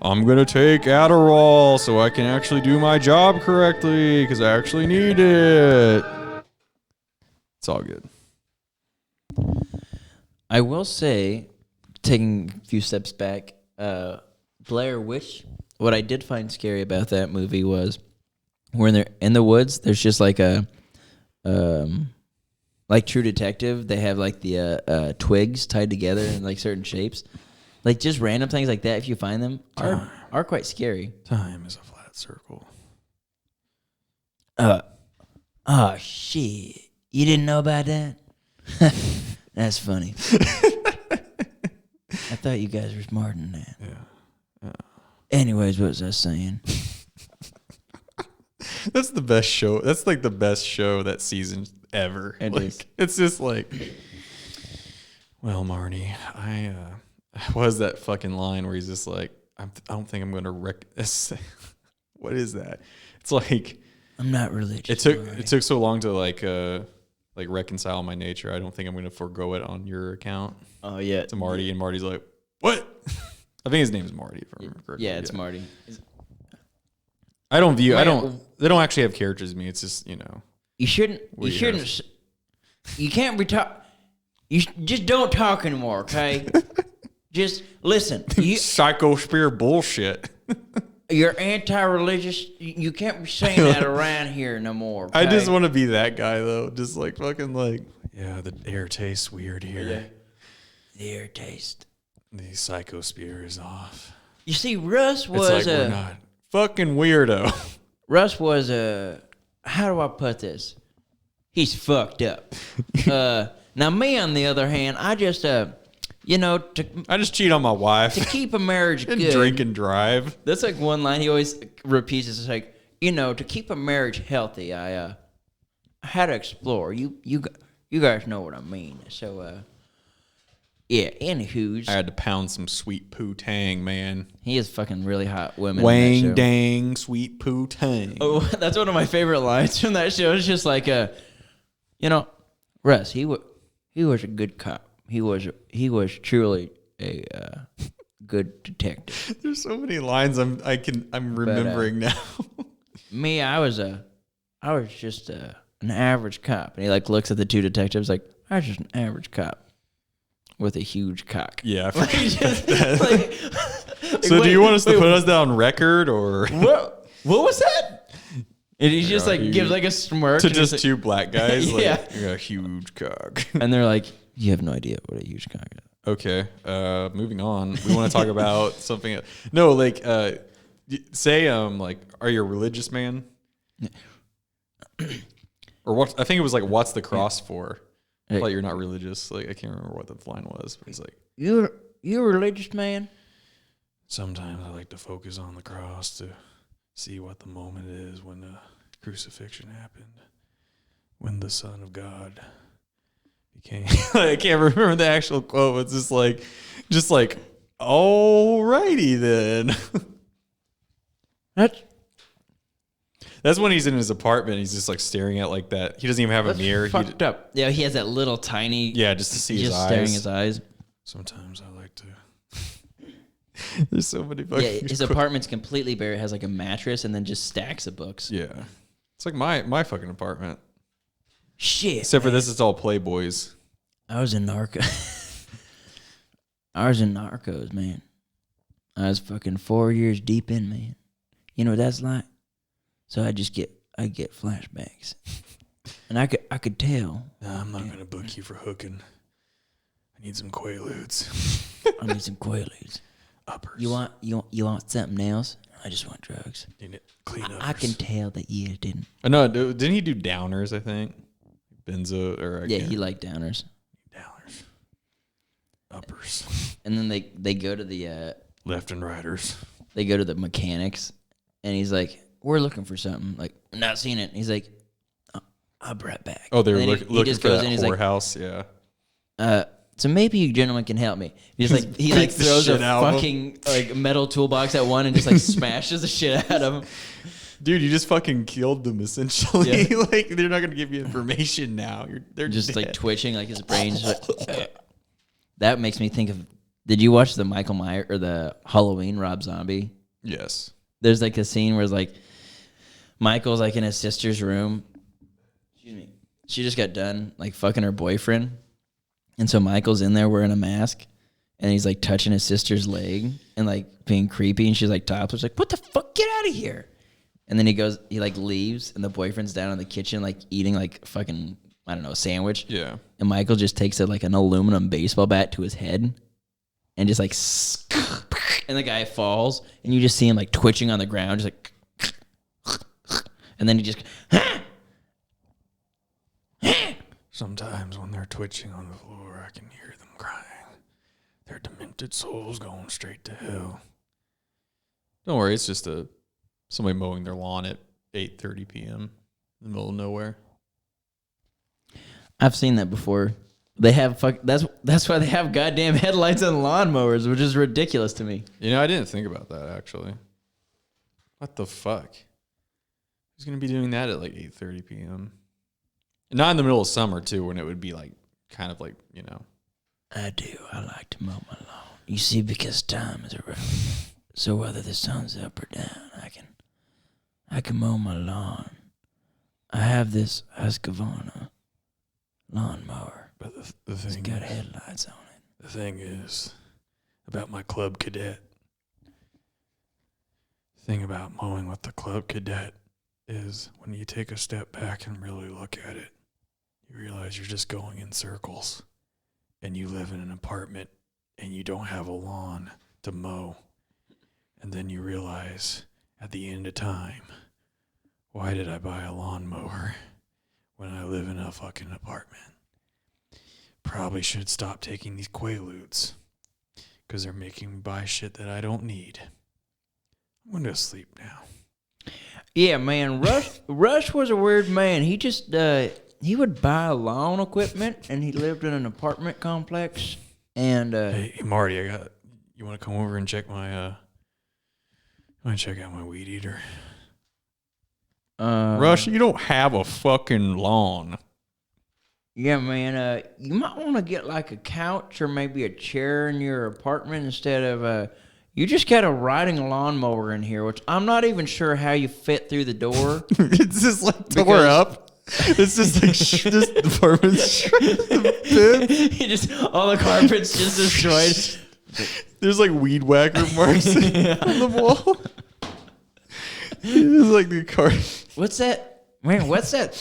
I'm going to take Adderall so I can actually do my job correctly because I actually need it. It's all good. I will say, taking a few steps back, Blair Witch, what I did find scary about that movie was when they're in the woods, there's just like a... like True Detective, they have like the twigs tied together in like certain shapes. Like just random things like that, if you find them, are quite scary. Time is a flat circle. Shit. You didn't know about that? That's funny. I thought you guys were smarter than that. Yeah. Anyways, what was I saying? That's the best show. That's like the best show that season ever. It like, is. It's just like, well, Marnie, what is that fucking line where he's just like, I don't think I'm gonna what is that? It's like, I'm not religious. it took so long to like reconcile my nature. I don't think I'm gonna forego it on your account. Oh yeah, To Marty, and Marty's like, what? I think his name is Marty. If I remember correctly. yeah, it's Marty. I don't actually have characters in me. It's just, You shouldn't. You can't be talk. You just don't talk anymore, okay? Just listen. Psychosphere bullshit. You're anti-religious. You can't be saying that around here no more. Okay? I just want to be that guy though. Just like fucking like, yeah, the air tastes weird here. The air taste. The psychosphere is off. You see, Russ was it's like we're not fucking weirdo. Russ was a. How do I put this? He's fucked up. Now me, on the other hand, I just I just cheat on my wife. to keep a marriage and good. drink and drive. That's like one line he always repeats. It's like, to keep a marriage healthy, I had to explore. You guys know what I mean. So yeah. Anywho's, I had to pound some sweet poo tang, man. he is fucking really hot women. Wang in that show. dang sweet poo tang. Oh, that's one of my favorite lines from that show. It's just like Russ, he was a good cop. He was truly a good detective. There's so many lines I'm remembering now. Me, I was just an average cop, and he like looks at the two detectives like, I was just an average cop with a huge cock. Yeah, I forgot Just, that. So do you want us to put us down on record or what was that? And he just like gives like a smirk to and just he's two black guys? Yeah. Like, you got a huge cock. like, and they're like, you have no idea what a huge cock is. Okay, moving on. We want to talk about something. No, like, say, like, are you a religious man? Or what? I think it was like, what's the cross for? Hey. Like, you're not religious. Like, I can't remember what the line was, but it's like, You a religious man? sometimes I like to focus on the cross to see what the moment is when the crucifixion happened, when the Son of God became. I can't remember the actual quote. It's just like, alrighty then. That's when he's in his apartment. He's just like staring at like that. He doesn't even have a mirror. Fucked up. Yeah, he has that little tiny. Yeah, just to see He's his just eyes. staring his eyes. Sometimes I like to. There's so many fucking. Yeah, his apartment's completely bare. It has like a mattress and then just stacks of books. Yeah, it's like my fucking apartment. Shit. Except for this, it's all Playboys. I was in Narcos, man. I was fucking 4 years deep in, man. You know what that's like? So I get flashbacks. And I could tell. Nah, I'm not gonna book you for hooking. I need some Quaaludes. I need some Quaaludes. Uppers. You want something else? I just want drugs. Need it clean uppers. I can tell that you didn't. No, didn't he do downers? I think benzo or He liked downers. Downers. Uppers. And then they go to the Left and righters. they go to the mechanics, and he's like, "We're looking for something. Like, I'm not seeing it." And he's like, "I'll be right back." Oh, they're And then looking just for goes that in, he's like, whorehouse. Yeah. so maybe you gentlemen can help me. He like beats the throws a shit out of him. fucking like metal toolbox at one and just like smashes the shit out of him. Dude, you just fucking killed them essentially. Yeah. Like they're not gonna give you information now. They're Just dead. like twitching, like his brain's like, That makes me think of. Did you watch the Michael Myers or the Halloween Rob Zombie? Yes. There's like a scene where it's like Michael's like in his sister's room. Excuse me. She just got done like fucking her boyfriend. And so Michael's in there wearing a mask and he's like touching his sister's leg and like being creepy. And she's like topless, like, what the fuck? Get out of here. And then he like leaves and the boyfriend's down in the kitchen, like eating like fucking, I don't know, a sandwich. Yeah. And Michael just takes like an aluminum baseball bat to his head and just like, and the guy falls and you just see him like twitching on the ground, just like, and then he just, Sometimes when they're twitching on the floor, I can hear them crying. Their demented souls going straight to hell. Don't worry, it's just somebody mowing their lawn at 8:30 p.m. in the middle of nowhere. I've seen that before. They have that's why they have goddamn headlights on lawnmowers, which is ridiculous to me. You know, I didn't think about that actually. What the fuck? Who's gonna be doing that at like 8:30 p.m.? Not in the middle of summer too, when it would be like kind of like, you know. I do. I like to mow my lawn. You see, because time is irrelevant. So whether the sun's up or down, I can mow my lawn. I have this Husqvarna lawnmower. But the thing it's got headlights on it. The thing is about my Club Cadet. The thing about mowing with the Club Cadet is when you take a step back and really look at it, you realize you're just going in circles. And you live in an apartment and you don't have a lawn to mow. And then you realize at the end of time, why did I buy a lawnmower when I live in a fucking apartment? Probably should stop taking these Quaaludes because they're making me buy shit that I don't need. I'm going to sleep now. Yeah, man. Rush was a weird man. He just he would buy lawn equipment, and he lived in an apartment complex. And hey Marty, you want to come over and check my check out my weed eater? Rush, you don't have a fucking lawn. Yeah, man. You might want to get like a couch or maybe a chair in your apartment instead of you just got a riding lawnmower in here, which I'm not even sure how you fit through the door. It's just like tore up. It's just like this apartment's You just all the carpets just destroyed. There's like weed whacker marks on the wall. It's like the car. What's that? Man, what's that?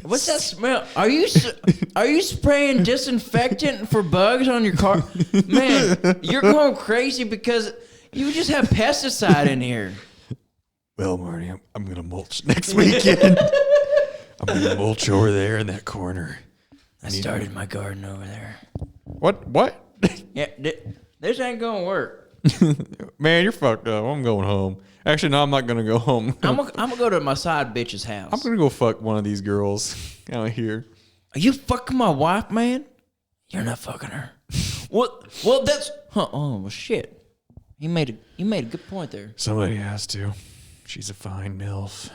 What's that smell? Are you spraying disinfectant for bugs on your car? Man, you're going crazy because you just have pesticide in here. Well, Marty, I'm gonna mulch next weekend. I'm gonna mulch over there in that corner. I started my garden over there. What? Yeah, this ain't gonna work. Man, you're fucked up. I'm going home. Actually, no, I'm not gonna go home. I'm gonna go to my side bitch's house. I'm gonna go fuck one of these girls out here. Are you fucking my wife, man? You're not fucking her. What? Well, that's. Oh, well, shit. You made a good point there. Somebody has to. She's a fine MILF.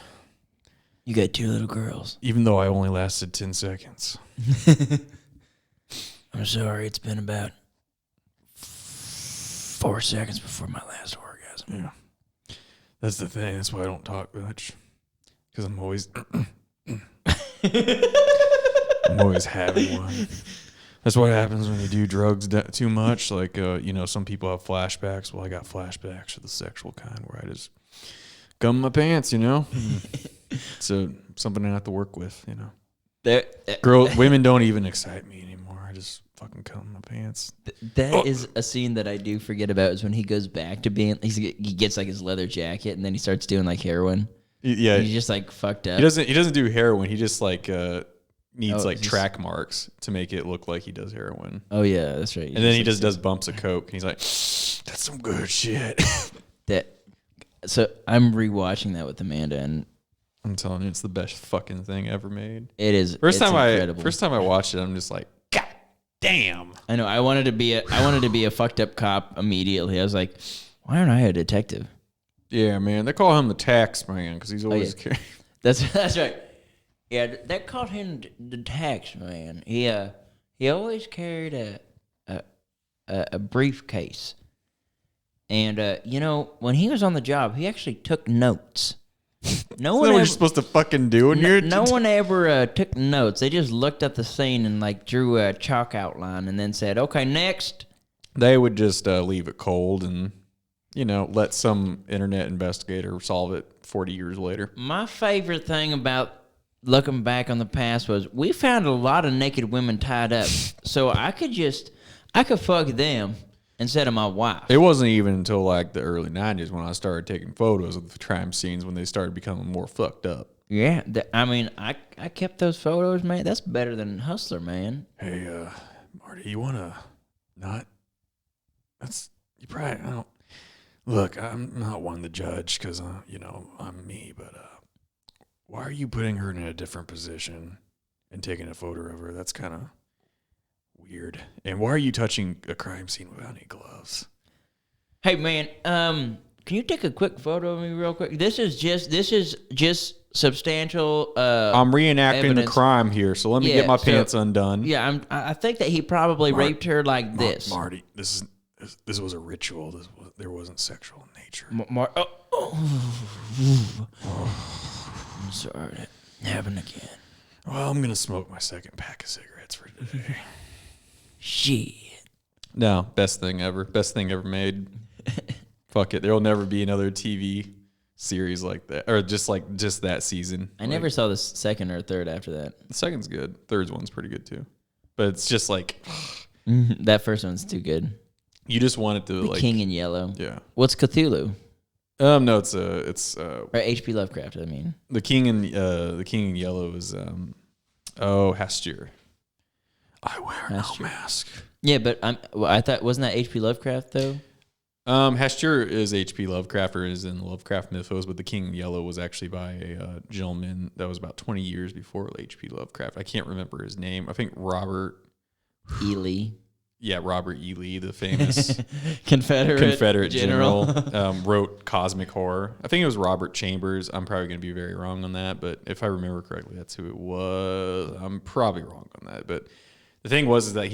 You got 2 little girls. Even though I only lasted 10 seconds. I'm sorry. It's been about 4 seconds before my last orgasm. Yeah. That's the thing. That's why I don't talk much. Because I'm always... I'm always having one. That's what happens when you do drugs too much. Like, some people have flashbacks. Well, I got flashbacks of the sexual kind where I just gum my pants, It's something I have to work with, Women don't even excite me anymore. I just fucking cum my pants. That is a scene that I do forget about is when he goes back to being, he gets like his leather jacket and then he starts doing like heroin. Yeah. He's just like fucked up. He doesn't do heroin. He just needs track marks to make it look like he does heroin. Oh yeah, that's right. And then he just does bumps of coke. And he's like, that's some good shit. So I'm rewatching that with Amanda, and I'm telling you, it's the best fucking thing ever made. It is. First time I watched it, I'm just like, God damn. I know. I wanted to be a fucked up cop immediately. I was like, why aren't I a detective? Yeah, man. They call him the tax man because he's always carrying. That's right. Yeah, they called him the tax man. He always carried a briefcase. And, when he was on the job, he actually took notes. No one. What you're supposed to fucking do when you're. No one ever took notes. They just looked at the scene and drew a chalk outline and then said, "Okay, next." They would just leave it cold and, let some internet investigator solve it 40 years later. My favorite thing about looking back on the past was we found a lot of naked women tied up, so I could fuck them instead of my wife. It wasn't even until the early 90s when I started taking photos of the crime scenes when they started becoming more fucked up. Yeah, I mean, I kept those photos, man. That's better than Hustler, man. Hey, Marty, you wanna not? That's you probably. I don't. Look, I'm not one to judge because I'm me. But why are you putting her in a different position and taking a photo of her? That's kind of weird. And why are you touching a crime scene without any gloves? Hey, man, can you take a quick photo of me real quick? This is just substantial. I'm reenacting evidence. the crime here, so let me get my pants undone. Yeah, I think that he probably raped her like this. Marty, this was a ritual. There wasn't sexual in nature. I'm sorry, that happened again. Well, I'm gonna smoke my second pack of cigarettes for today. Shit. No, best thing ever. Best thing ever made. Fuck it. There will never be another TV series like that, or just that season. I never saw the second or third after that. The second's good. Third one's pretty good too, but it's just like that first one's too good. You just want it to The like King in Yellow. Yeah. What's Cthulhu? No, it's or H.P. Lovecraft. I mean, the King in Yellow is Hastur. I wear no mask. Yeah, but I thought wasn't that H.P. Lovecraft though? Hastur is H.P. Lovecraft, or is in the Lovecraft mythos, but the King in Yellow was actually by a gentleman that was about 20 years before H.P. Lovecraft. I can't remember his name. I think Robert E. Lee. Yeah, Robert E. Lee, the famous Confederate general, wrote Cosmic Horror. I think it was Robert Chambers. I'm probably going to be very wrong on that, but if I remember correctly, that's who it was. I'm probably wrong on that, but the thing was that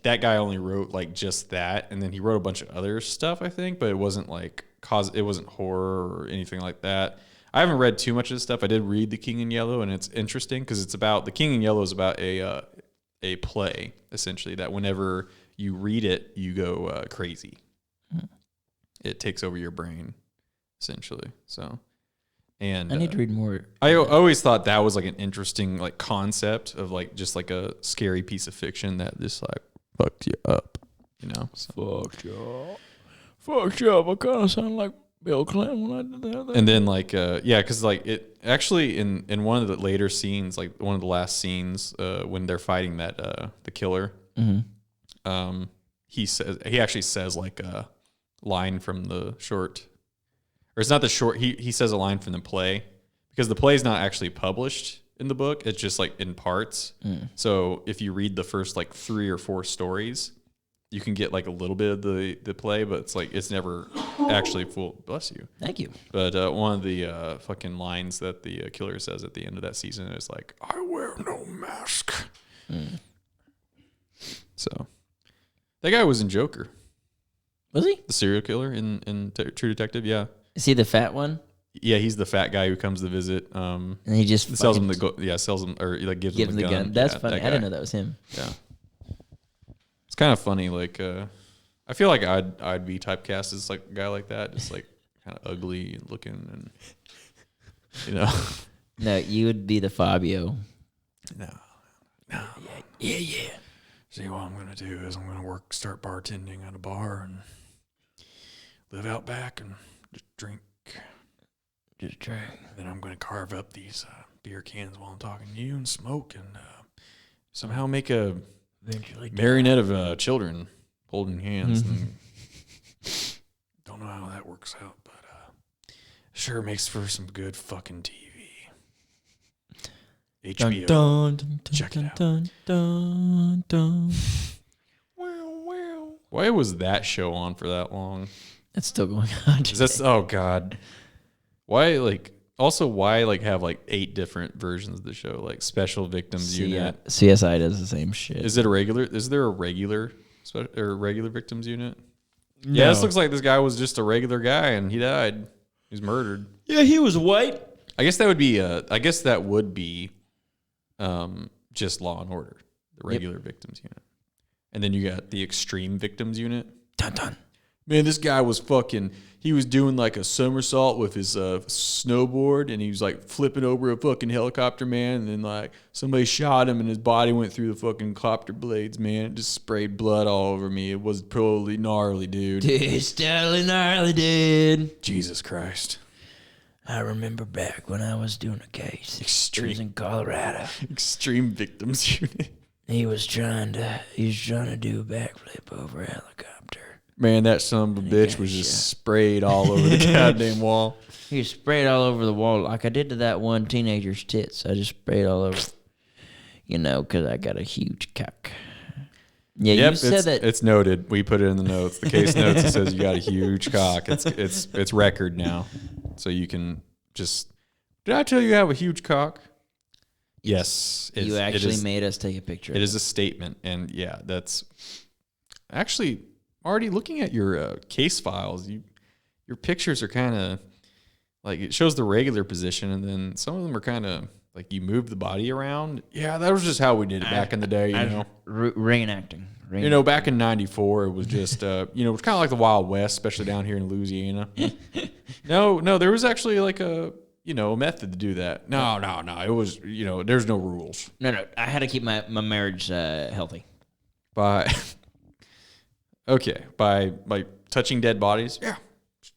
that guy only wrote like just that, and then he wrote a bunch of other stuff, I think, but it wasn't like it wasn't horror or anything like that. I haven't read too much of this stuff. I did read The King in Yellow, and it's interesting because The King in Yellow is about a play, essentially, that whenever you read it, you go crazy. It takes over your brain, essentially. So, and I need to read more. I always thought that was like an interesting like concept of like just like a scary piece of fiction that just like fucked you up, you know? So. Fucked you up. I kind of sound like Bill Clinton when I did that. And then like because like it actually in one of the later scenes, like one of the last scenes when they're fighting that the killer, he actually says like a line from the short, or it's not the short, he says a line from the play, because the play is not actually published in the book, it's just like in parts. So if you read the first like 3 or 4 stories, you can get like a little bit of the play, but it's like it's never actually full. Bless you. Thank you. But one of the fucking lines that the killer says at the end of that season is like, "I wear no mask." So that guy was in Joker. Was he The serial killer in True Detective? Yeah. Is he the fat one? Yeah, he's the fat guy who comes to visit. And he just sells him sells him, or like gives him the gun. That's yeah, funny. I didn't know that was him. Yeah. It's kind of funny. Like, I feel like I'd be typecast as like a guy like that, just like kind of ugly looking, and you know. No, you would be the Fabio. No. Yeah. See, what I'm gonna do is I'm gonna start bartending at a bar and live out back and just drink. Just drink. Then I'm gonna carve up these beer cans while I'm talking to you and smoke and somehow make a marionette of children holding hands. And don't know how that works out, but sure makes for some good fucking TV. HBO. Check it out. Why was that show on for that long? It's still going on. Oh God. Why have like 8 different versions of the show, like Special Victims Unit? CSI does the same shit. Is there a regular victims unit? No. Yeah, this looks like this guy was just a regular guy and he died. He was murdered. Yeah, he was white. I guess that would be just Law and Order, the regular victims unit. And then you got the Extreme Victims Unit. Dun dun. Man, this guy was he was doing like a somersault with his snowboard, and he was like flipping over a fucking helicopter, man. And then like somebody shot him and his body went through the fucking copter blades, man. It just sprayed blood all over me. It was totally gnarly, dude. It's totally gnarly, dude. Jesus Christ. I remember back when I was doing a case. It was in Colorado. Extreme Victims Unit. He was trying to do a backflip over a helicopter. Man, that son of a bitch was just sprayed all over the goddamn wall. He sprayed all over the wall like I did to that one teenager's tits. I just sprayed all over, because I got a huge cock. Yeah, Yep, you said that. It's noted. We put it in the notes. The case notes, it says you got a huge cock. It's record now. So you can just... Did I tell you I have a huge cock? Yes. You actually made us take a picture. It is a statement. And yeah, that's... Actually, already looking at your case files, your pictures are kind of... Like, it shows the regular position, and then some of them are kind of... Like, you move the body around. Yeah, that was just how we did it back in the day, Reenacting. Back in 94, it was just, it was kind of like the Wild West, especially down here in Louisiana. No, there was actually like a method to do that. No. It was, there's no rules. No. I had to keep my marriage healthy. By touching dead bodies. Yeah.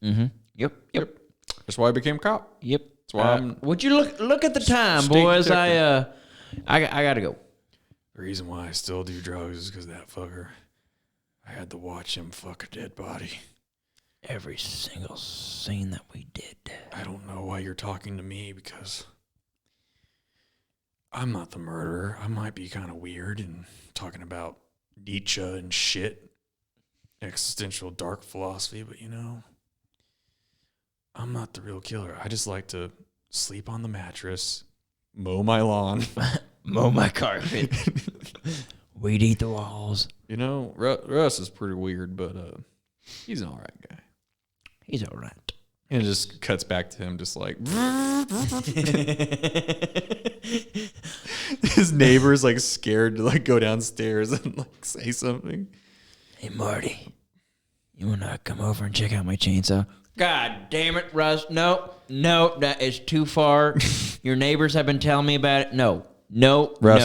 Mm-hmm. Yep. That's why I became a cop. Yep. That's why would you look at the time, boys? I gotta go. The reason why I still do drugs is because that fucker. I had to watch him fuck a dead body. Every single scene that we did. I don't know why you're talking to me, because I'm not the murderer. I might be kind of weird and talking about Nietzsche and shit. Existential dark philosophy, but I'm not the real killer. I just like to sleep on the mattress, mow my lawn. Mow my carpet. We'd eat the walls. Russ is pretty weird, but he's an all right guy. He's all right. And it just cuts back to him just like... His neighbor's like scared to like go downstairs and like say something. Hey, Marty, you want to come over and check out my chainsaw? God damn it, Russ. No, that is too far. Your neighbors have been telling me about it. No, Russ,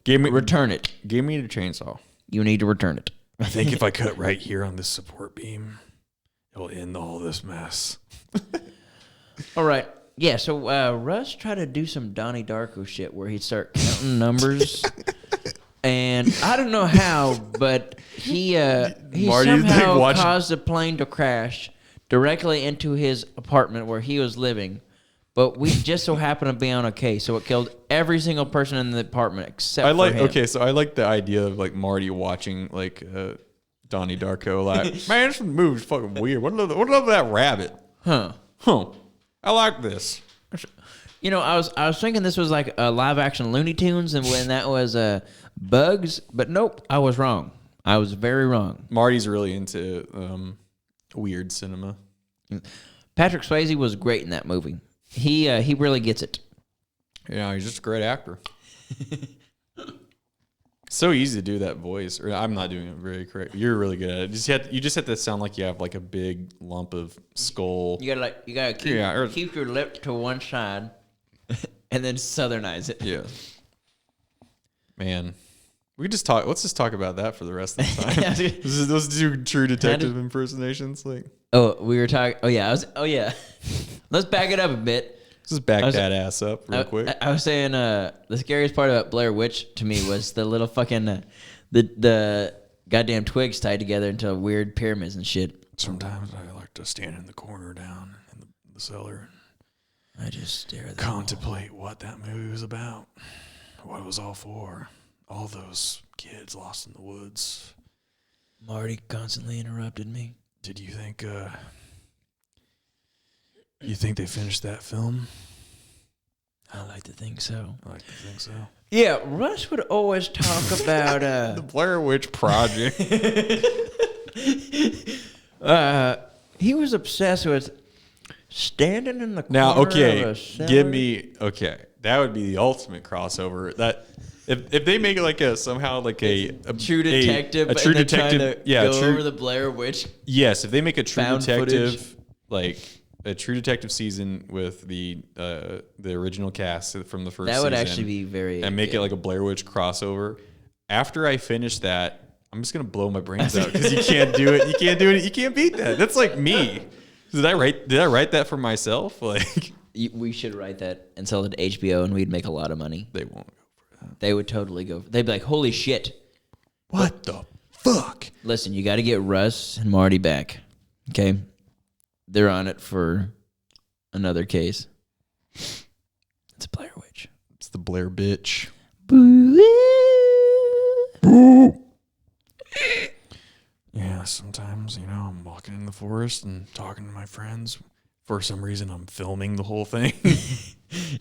return it. Give me the chainsaw. You need to return it. I think if I cut right here on this support beam, it'll end all this mess. All right. Yeah, so Russ tried to do some Donnie Darko shit where he'd start counting numbers. And I don't know how, but he somehow caused a plane to crash directly into his apartment where he was living. But we just so happened to be on a case, so it killed every single person in the apartment except for him. Okay, so I like the idea of like Marty watching like Donnie Darko. Like, man, this movie's fucking weird. What about that rabbit? Huh. I like this. I was thinking this was like a live action Looney Tunes, and when that was Bugs, but nope, I was wrong. I was very wrong. Marty's really into weird cinema. Patrick Swayze was great in that movie. He really gets it. Yeah, he's just a great actor. So easy to do that voice. Or I'm not doing it very correct. You're really good at it. You just have to sound like you have like a big lump of skull. You gotta keep your lip to one side, and then southernize it. Yeah. Man, let's just talk about that for the rest of the time. Those two True Detective impersonations, like. Oh, we were talking. Oh yeah. Let's back it up a bit. Just back that ass up real quick. I was saying the scariest part about Blair Witch to me was the little fucking the goddamn twigs tied together into weird pyramids and shit. Sometimes I like to stand in the corner down in the cellar. I just stare at contemplate what that movie was about, what it was all for. All those kids lost in the woods. Marty constantly interrupted me. Did you think? You think they finished that film? I like to think so. Yeah, Russ would always talk about the Blair Witch Project. He was obsessed with standing in the corner. Now, okay, of a cellar. That would be the ultimate crossover. That if they make it like a True Detective, a True Detective, over the Blair Witch. Yes, if they make a True Detective footage. like a True Detective season with the original cast from the first season. That would actually be very and make good. it like a Blair Witch crossover. After I finish that, I'm just gonna blow my brains out because you can't do it. You can't beat that. That's like me. Did I write that for myself? Like, We should write that and sell it to HBO, and we'd make a lot of money. They won't go for that. They would totally go. They'd be like, "Holy shit! What the fuck?" Listen, you got to get Russ and Marty back. Okay, they're on it for another case. It's a Blair Witch. It's the Blair bitch. Yeah, sometimes, I'm walking in the forest and talking to my friends. For some reason, I'm filming the whole thing.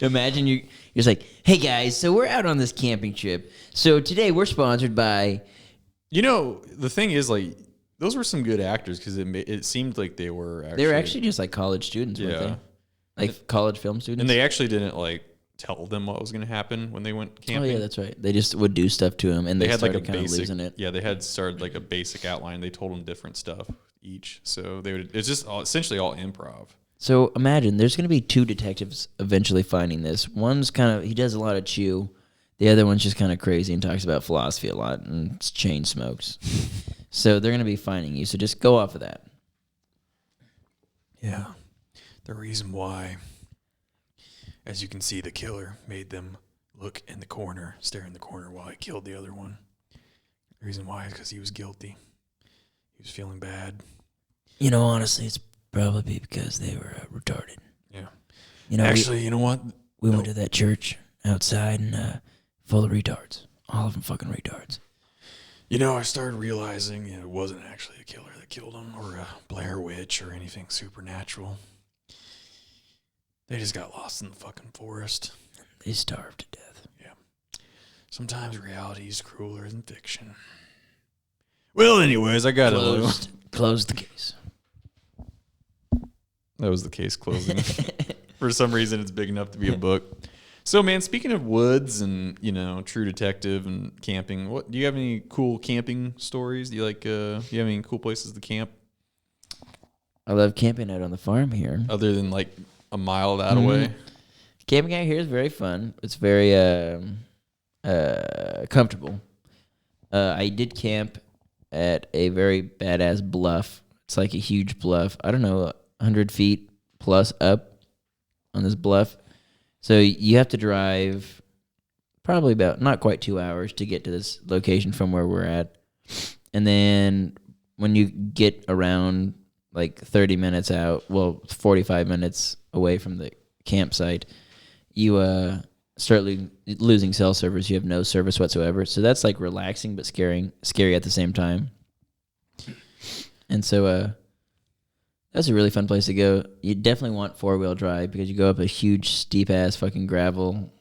Imagine you're just like, "Hey guys, so we're out on this camping trip. So today we're sponsored by." The thing is, like, those were some good actors because it seemed like they were actually... They were actually just like college students, weren't Yeah. they? Like college film students. And they actually didn't, like, tell them what was going to happen when they went camping. Oh yeah, that's right. They just would do stuff to him, and They they had, like, started a kind of basic... losing it. Yeah, they had started, like, a basic outline. They told them different stuff each. So it's just essentially all improv. So imagine there's going to be two detectives eventually finding this. One's he does a lot of chew. The other one's just kind of crazy and talks about philosophy a lot and chain smokes. So they're going to be finding you. So just go off of that. Yeah. The reason why, as you can see, the killer made them look in the corner, stare in the corner while he killed the other one. The reason why is because he was guilty. He was feeling bad. Honestly, it's probably because they were retarded. Yeah. Actually, you know what? We went to that church outside and full of retards. All of them fucking retards. I started realizing it wasn't actually a killer that killed him or a Blair Witch or anything supernatural. They just got lost in the fucking forest. They starved to death. Yeah. Sometimes reality is crueler than fiction. Well, anyways, I got it. Close the case. That was the case closing. For some reason, it's big enough to be a book. So, man, speaking of woods and, True Detective and camping, do you have any cool camping stories? Do you have any cool places to camp? I love camping out on the farm here. Other than, like, a mile that away? Camping out here is very fun. It's very comfortable. I did camp at a very badass bluff. It's like a huge bluff. I don't know, 100 feet plus up on this bluff. So you have to drive probably about not quite 2 hours to get to this location from where we're at. And then when you get around like 30 minutes out, 45 minutes away from the campsite, you start losing cell service. You have no service whatsoever. So that's like relaxing but scary at the same time. And so that's a really fun place to go. You definitely want 4-wheel drive because you go up a huge, steep-ass fucking gravel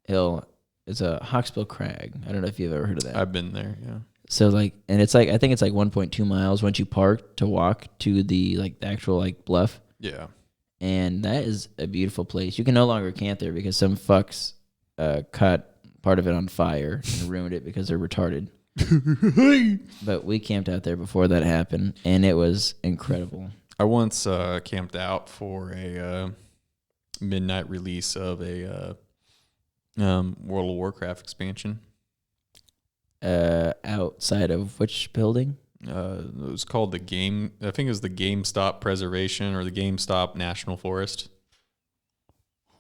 hill. It's a Hawksbill Crag. I don't know if you've ever heard of that. I've been there, yeah. So, and it's I think it's 1.2 miles once you park to walk to the actual bluff. Yeah. And that is a beautiful place. You can no longer camp there because some fucks caught part of it on fire and ruined it because they're retarded. But we camped out there before that happened, and it was incredible. I once camped out for a midnight release of a World of Warcraft expansion. Outside of which building? It was called the Game... I think it was the GameStop Preservation or the GameStop National Forest.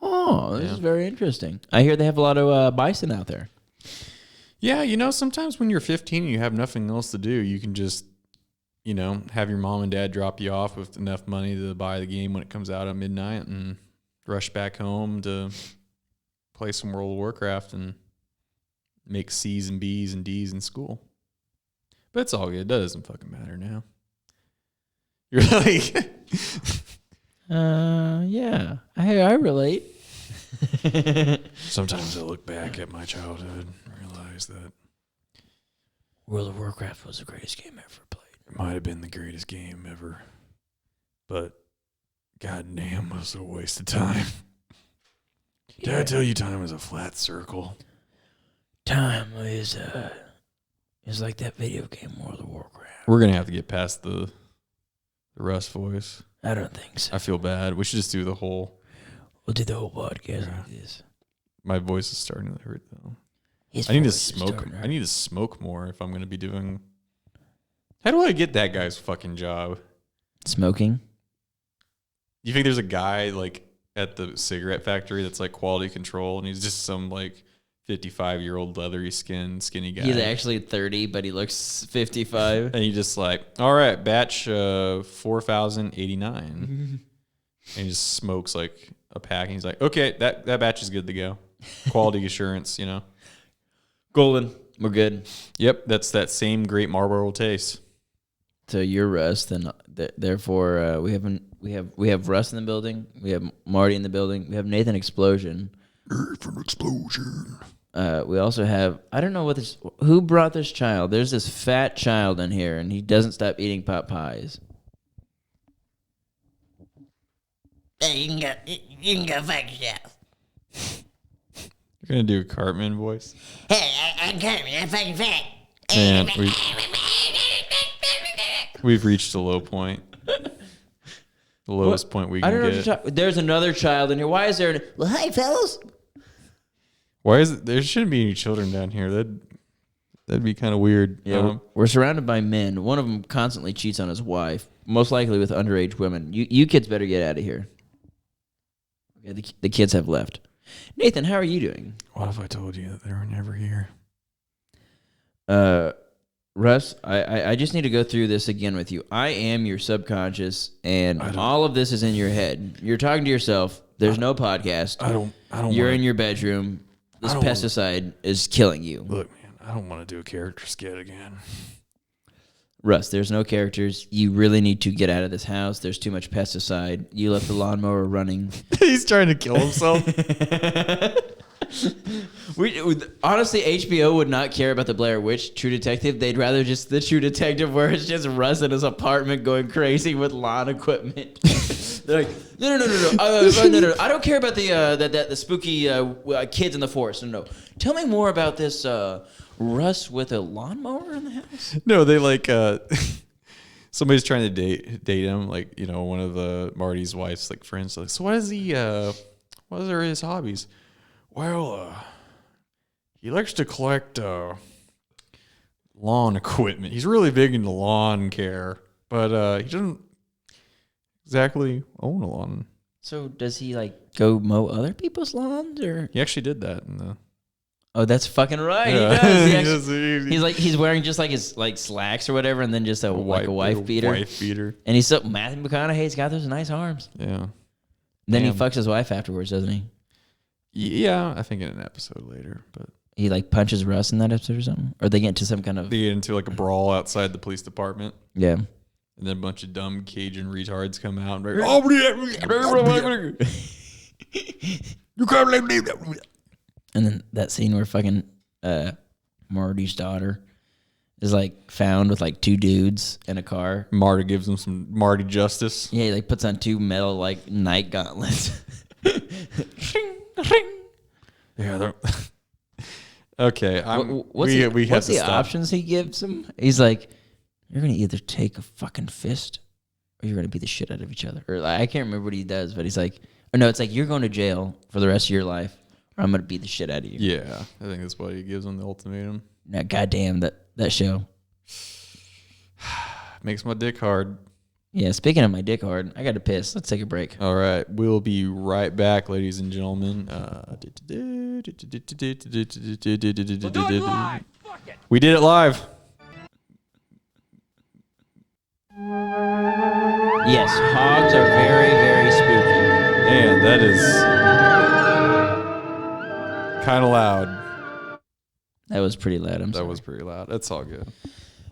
Oh, this is very interesting. I hear they have a lot of bison out there. Yeah, sometimes when you're 15 and you have nothing else to do, you can just... have your mom and dad drop you off with enough money to buy the game when it comes out at midnight and rush back home to play some World of Warcraft and make C's and B's and D's in school. But it's all good. That doesn't fucking matter now. You're like... yeah. I relate. Sometimes I look back at my childhood and realize that World of Warcraft was the greatest game ever played. it might have been the greatest game ever, but goddamn, was it a waste of time. Did I tell you time is a flat circle? Time is like that video game World of Warcraft. We're gonna have to get past the Russ voice. I don't think so. I feel bad. We should just do the whole... We'll do the whole podcast like this. My voice is starting to hurt though. His I need to voice is smoke. starting to hurt. I need to smoke more if I'm gonna be doing... How do I get that guy's fucking job? Smoking? You think there's a guy like at the cigarette factory that's like quality control, and he's just some like 55-year-old leathery skinny guy. He's actually 30, but he looks 55. And he just like, all right, batch 4089. And he just smokes like a pack. And he's like, okay, that batch is good to go. Quality assurance, you know. Golden. We're good. Yep, that's that same great Marlboro taste. So you're Russ, then therefore we have Russ in the building. We have Marty in the building. We have Nathan Explosion. Nathan Explosion. We also have, I don't know who brought this child. There's this fat child in here, and he doesn't stop eating pot pies. Hey, you can go fuck yourself. You're going to do a Cartman voice? Hey, I'm coming. I'm fucking fat. And we've reached a low point. The lowest point we I can don't know get. what you're talking. There's another child in here. Why is there? Well, hi, fellas. Why is it? There shouldn't be any children down here. That'd be kind of weird. Yeah, we're surrounded by men. One of them constantly cheats on his wife, most likely with underage women. You kids better get out of here. Okay, the kids have left. Nathan, how are you doing? What if I told you that they were never here? Russ, I just need to go through this again with you. I am your subconscious, and all of this is in your head. You're talking to yourself. There's no podcast. I don't. You're in your bedroom. This pesticide is killing you. Look, man, I don't want to do a character skit again. Russ, there's no characters. You really need to get out of this house. There's too much pesticide. You left the lawnmower running. He's trying to kill himself. Honestly, HBO would not care about the Blair Witch True Detective. They'd rather just the True Detective where it's just Russ in his apartment going crazy with lawn equipment. They're like, no. No. I don't care about the spooky kids in the forest. No. Tell me more about this Russ with a lawnmower in the house. No, they like somebody's trying to date him. Like, you know, one of Marty's wife's like friends. Like, so what is what are his hobbies? Well, he likes to collect lawn equipment. He's really big into lawn care, but he doesn't exactly own a lawn. So does he like go mow other people's lawns, or He actually did that in the. Oh, that's fucking right. Yeah. He does. He's wearing just like his like slacks or whatever, and then just a wife beater. Wife beater. And he's Matthew McConaughey's got those nice arms. Yeah. Then he Damn. fucks his wife afterwards, doesn't he? Yeah, I think in an episode later, but He like punches Russ in that episode or something, or they get into some kind of they get into like a brawl outside the police department. yeah. And then a bunch of dumb Cajun retards come out and you can't let me. And then that scene where fucking Marty's daughter is like found with like two dudes in a car. Marty gives him some Marty justice. Yeah, he like puts on two metal like night gauntlets. Yeah, they're okay. What's we have what's to the stop. options he gives him? He's like, you're gonna either take a fucking fist or you're gonna beat the shit out of each other. Or like, I can't remember what he does, but he's like, or no, it's like you're going to jail for the rest of your life, or I'm gonna beat the shit out of you. Yeah, I think that's what he gives him the ultimatum. Now, goddamn that show. Makes my dick hard. Yeah, speaking of my dick hard, I got to piss. Let's take a break. All right, we'll be right back, ladies and gentlemen. We did it live. Yes, hogs are very, very spooky. Man, that is kind of loud. That was pretty loud. That was pretty loud. That's all good.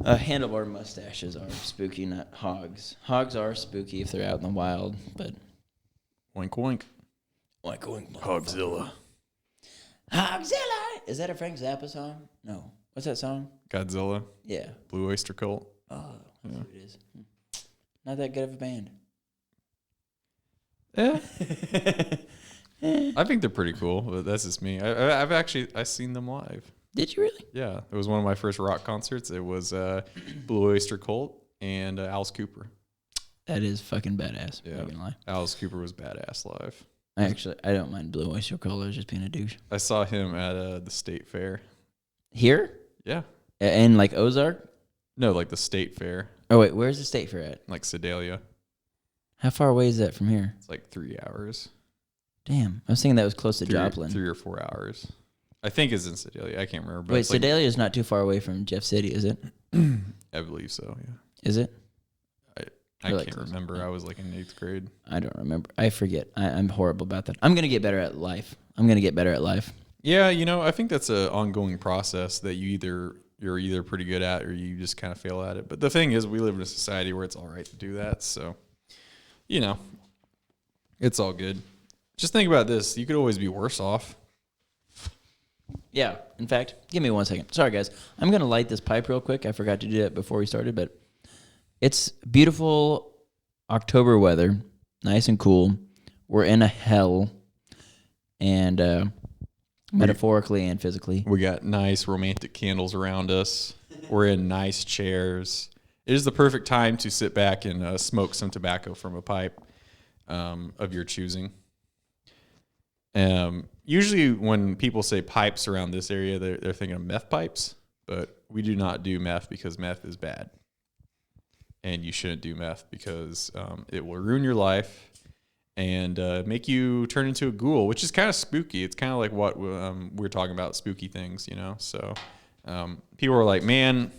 Handlebar mustaches are spooky, not hogs. Hogs are spooky if they're out in the wild, but Wink, wink. like going Hogzilla. Hogzilla. Is that a Frank Zappa song? No. What's that song? Godzilla. Yeah. Blue Oyster Cult. Oh, that's what it is. Not that good of a band. Yeah. I think they're pretty cool, but that's just me. I've seen them live. Did you really? Yeah, it was one of my first rock concerts. It was Blue Oyster Cult and Alice Cooper. That is fucking badass. Yeah. Not gonna lie. Alice Cooper was badass live. I don't mind Blue Oyster Cult. I was just being a douche. I saw him at the state fair. Here? Yeah. In like Ozark? No, like the state fair, Oh wait, where's the state fair at? like Sedalia. How far away is that from here? It's like 3 hours. Damn, I was thinking that was close to Joplin. 3 or 4 hours. I think it's in Sedalia. I can't remember. But Wait, it's like, Sedalia is not too far away from Jeff City, is it? I believe so, yeah. Is it? I Or like can't close. remember. I was like in 8th grade. I don't remember. I forget. I'm horrible about that. I'm going to get better at life. Yeah, I think that's an ongoing process that you're either pretty good at or you just kind of fail at it. But the thing is, we live in a society where it's all right to do that. So, it's all good. Just think about this. You could always be worse off. Yeah. In fact, give me 1 second. Sorry, guys. I'm going to light this pipe real quick. I forgot to do that before we started, but it's beautiful October weather, nice and cool. We're in a hell, and metaphorically and physically. We got nice romantic candles around us. We're in nice chairs. It is the perfect time to sit back and smoke some tobacco from a pipe of your choosing. Usually when people say pipes around this area, they're thinking of meth pipes, but we do not do meth because meth is bad. And you shouldn't do meth because it will ruin your life and make you turn into a ghoul, which is kind of spooky. It's kind of like what we're talking about, spooky things, So people are like, man,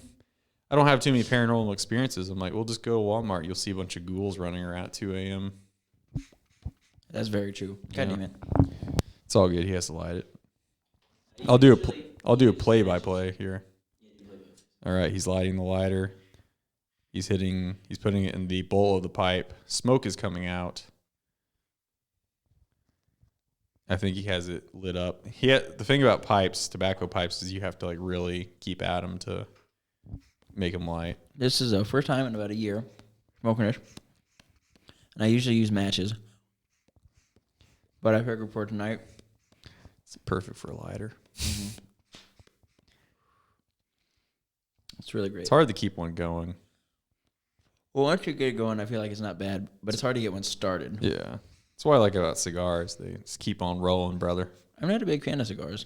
I don't have too many paranormal experiences. I'm like, well, just go to Walmart. You'll see a bunch of ghouls running around at 2 a.m. That's very true. God damn it. It's all good. He has to light it. I'll do a play-by-play here. All right, he's lighting the lighter. He's putting it in the bowl of the pipe. Smoke is coming out. I think he has it lit up. The thing about pipes, tobacco pipes, is you have to like really keep at them to make them light. This is the first time in about a year smoking it. And I usually use matches. But I figured for tonight. It's perfect for a lighter. Mm-hmm. It's really great. It's hard to keep one going. Well, once you get it going, I feel like it's not bad, but it's hard to get one started. Yeah. That's what I like about cigars. They just keep on rolling, brother. I'm not a big fan of cigars.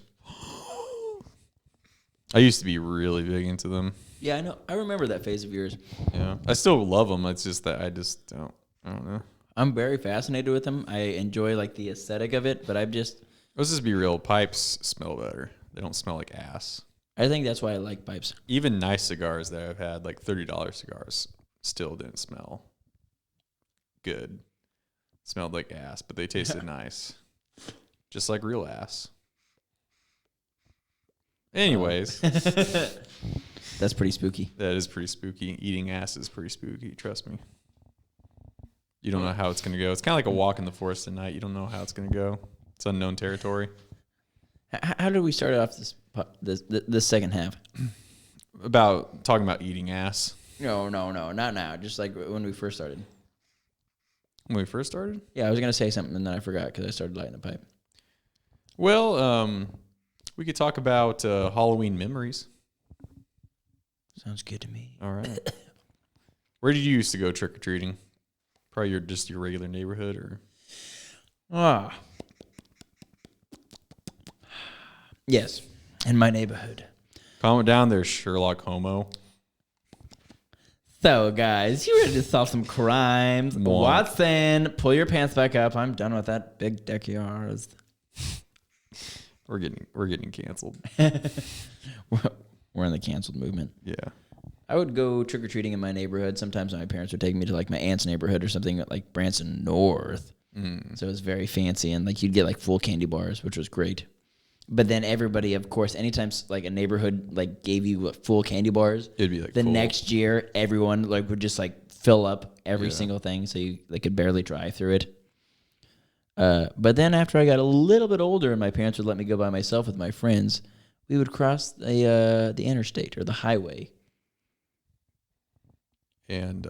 I used to be really big into them. Yeah, I know. I remember that phase of yours. Yeah. I still love them. It's just that I don't know. I'm very fascinated with them. I enjoy like the aesthetic of it, but let's just be real. Pipes smell better. They don't smell like ass. I think that's why I like pipes. Even nice cigars that I've had, like $30 cigars, still didn't smell good. Smelled like ass, but they tasted nice. Just like real ass. Anyways. That's pretty spooky. That is pretty spooky. Eating ass is pretty spooky, trust me. You don't know how it's going to go. It's kind of like a walk in the forest at night. You don't know how it's going to go. It's unknown territory. How did we start off this second half? About talking about eating ass. No, not now. Just like when we first started. When we first started? Yeah, I was going to say something and then I forgot because I started lighting a pipe. Well, we could talk about Halloween memories. Sounds good to me. All right. Where did you used to go trick-or-treating? Probably your regular neighborhood or? Yes, in my neighborhood. Comment down there, Sherlock Homo. So, guys, you ready to solve some crimes? Watson, pull your pants back up. I'm done with that big deck of yours. We're getting canceled. We're in the canceled movement. Yeah. I would go trick-or-treating in my neighborhood. Sometimes my parents would take me to like my aunt's neighborhood or something like Branson North. So it was very fancy and like you'd get like full candy bars, which was great. But then everybody, of course, anytime like a neighborhood like gave you full candy bars, it'd be like the full. Next year everyone like would just like fill up every single thing so they could barely drive through it. But then after I got a little bit older and my parents would let me go by myself with my friends, we would cross the interstate or the highway. And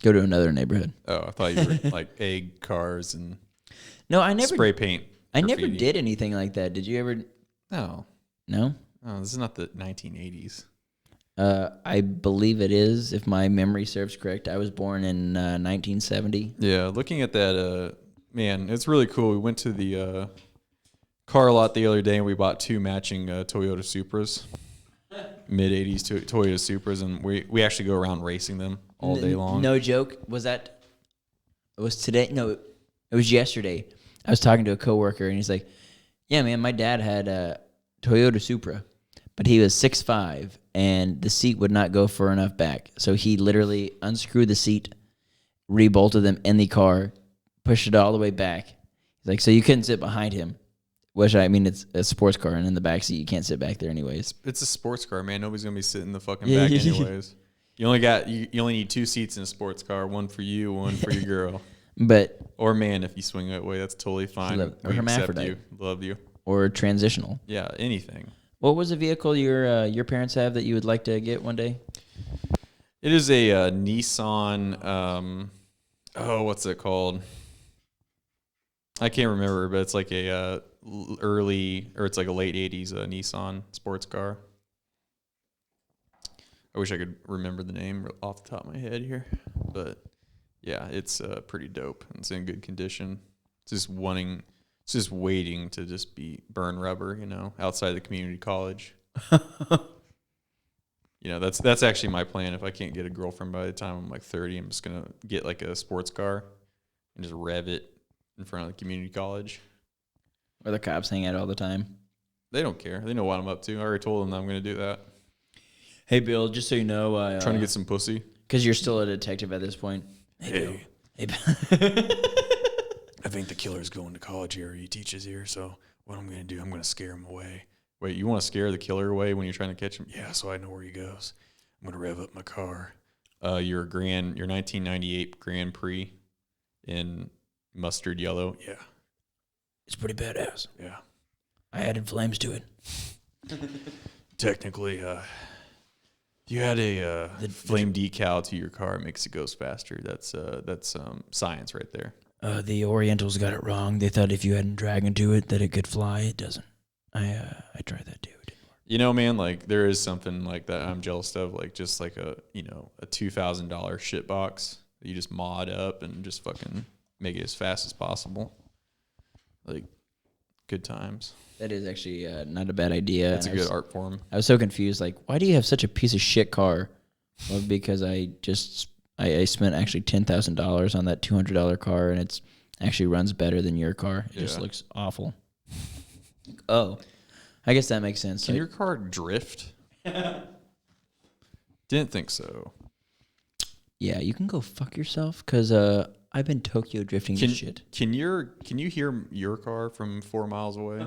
go to another neighborhood. Oh, I thought you were like egg cars and no, I never spray paint. I graffiti. never did anything like that. Did you ever? No. No? Oh, this is not the 1980s. I believe it is, if my memory serves correct. I was born in 1970. Yeah, looking at that, man, it's really cool. We went to the car lot the other day and we bought 2 matching Toyota Supras. Mid-80s Toyota Supras, and we actually go around racing them all day long. No joke. It was today? No, it was yesterday. I was talking to a coworker, and he's like, "Yeah, man, my dad had a Toyota Supra, but he was 6'5", and the seat would not go far enough back. So he literally unscrewed the seat, rebolted them in the car, pushed it all the way back. He's like, so you couldn't sit behind him, which I mean, it's a sports car, and in the back seat, you can't sit back there anyways. It's a sports car, man. Nobody's gonna be sitting in the fucking back anyways. You only need 2 seats in a sports car, one for you, one for your girl. But Or man, if you swing that way, that's totally fine. Or We accept hermaphrodite. you, love you. or transitional. Yeah, anything. What was the vehicle your parents have that you would like to get one day? It is a Nissan. What's it called? I can't remember, but it's like a it's like a late '80s Nissan sports car. I wish I could remember the name off the top of my head here, but yeah, it's pretty dope. It's in good condition. It's just waiting to just be burn rubber, outside the community college. That's actually my plan. If I can't get a girlfriend by the time I'm like 30, I'm just gonna get like a sports car and just rev it in front of the community college. Where the cops hang out all the time. They don't care. They know what I'm up to. I already told them that I'm gonna do that. Hey, Bill, just so you know, Trying to get some pussy. because you're still a detective at this point. Hey. Hey, Bill. I think the killer's going to college here. He teaches here, so what I'm going to do, I'm going to scare him away. Wait, you want to scare the killer away when you're trying to catch him? Yeah, so I know where he goes. I'm going to rev up my car. Your 1998 Grand Prix in mustard yellow. Yeah, It's pretty badass. yeah. I added flames to it. Technically, if you add a flame decal to your car, it makes it goes faster. That's science right there. The Orientals got it wrong. They thought if you had a dragon to it that it could fly. It doesn't. I tried that too. It didn't work. Man, like there is something like that I'm jealous of, like just like a $2,000 shit box that you just mod up and just fucking make it as fast as possible. Like good times. That is actually not a bad idea. That's a good art form. I was so confused. Like, why do you have such a piece of shit car? Well, because I spent actually $10,000 on that $200 car, and it's actually runs better than your car. It just looks awful. Oh, I guess that makes sense. Can your car drift? Didn't think so. Yeah, you can go fuck yourself because I've been Tokyo drifting this shit. Can you hear your car from 4 miles away?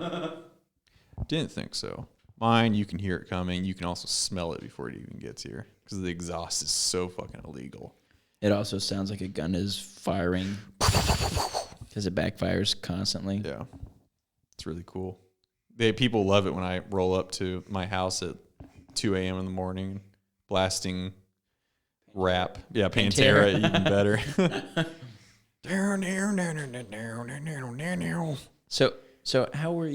Didn't think so. Mine, you can hear it coming. You can also smell it before it even gets here because the exhaust is so fucking illegal. It also sounds like a gun is firing because it backfires constantly. Yeah, it's really cool. People love it when I roll up to my house at 2 a.m. in the morning, blasting rap. Yeah, Pantera, even better. So how were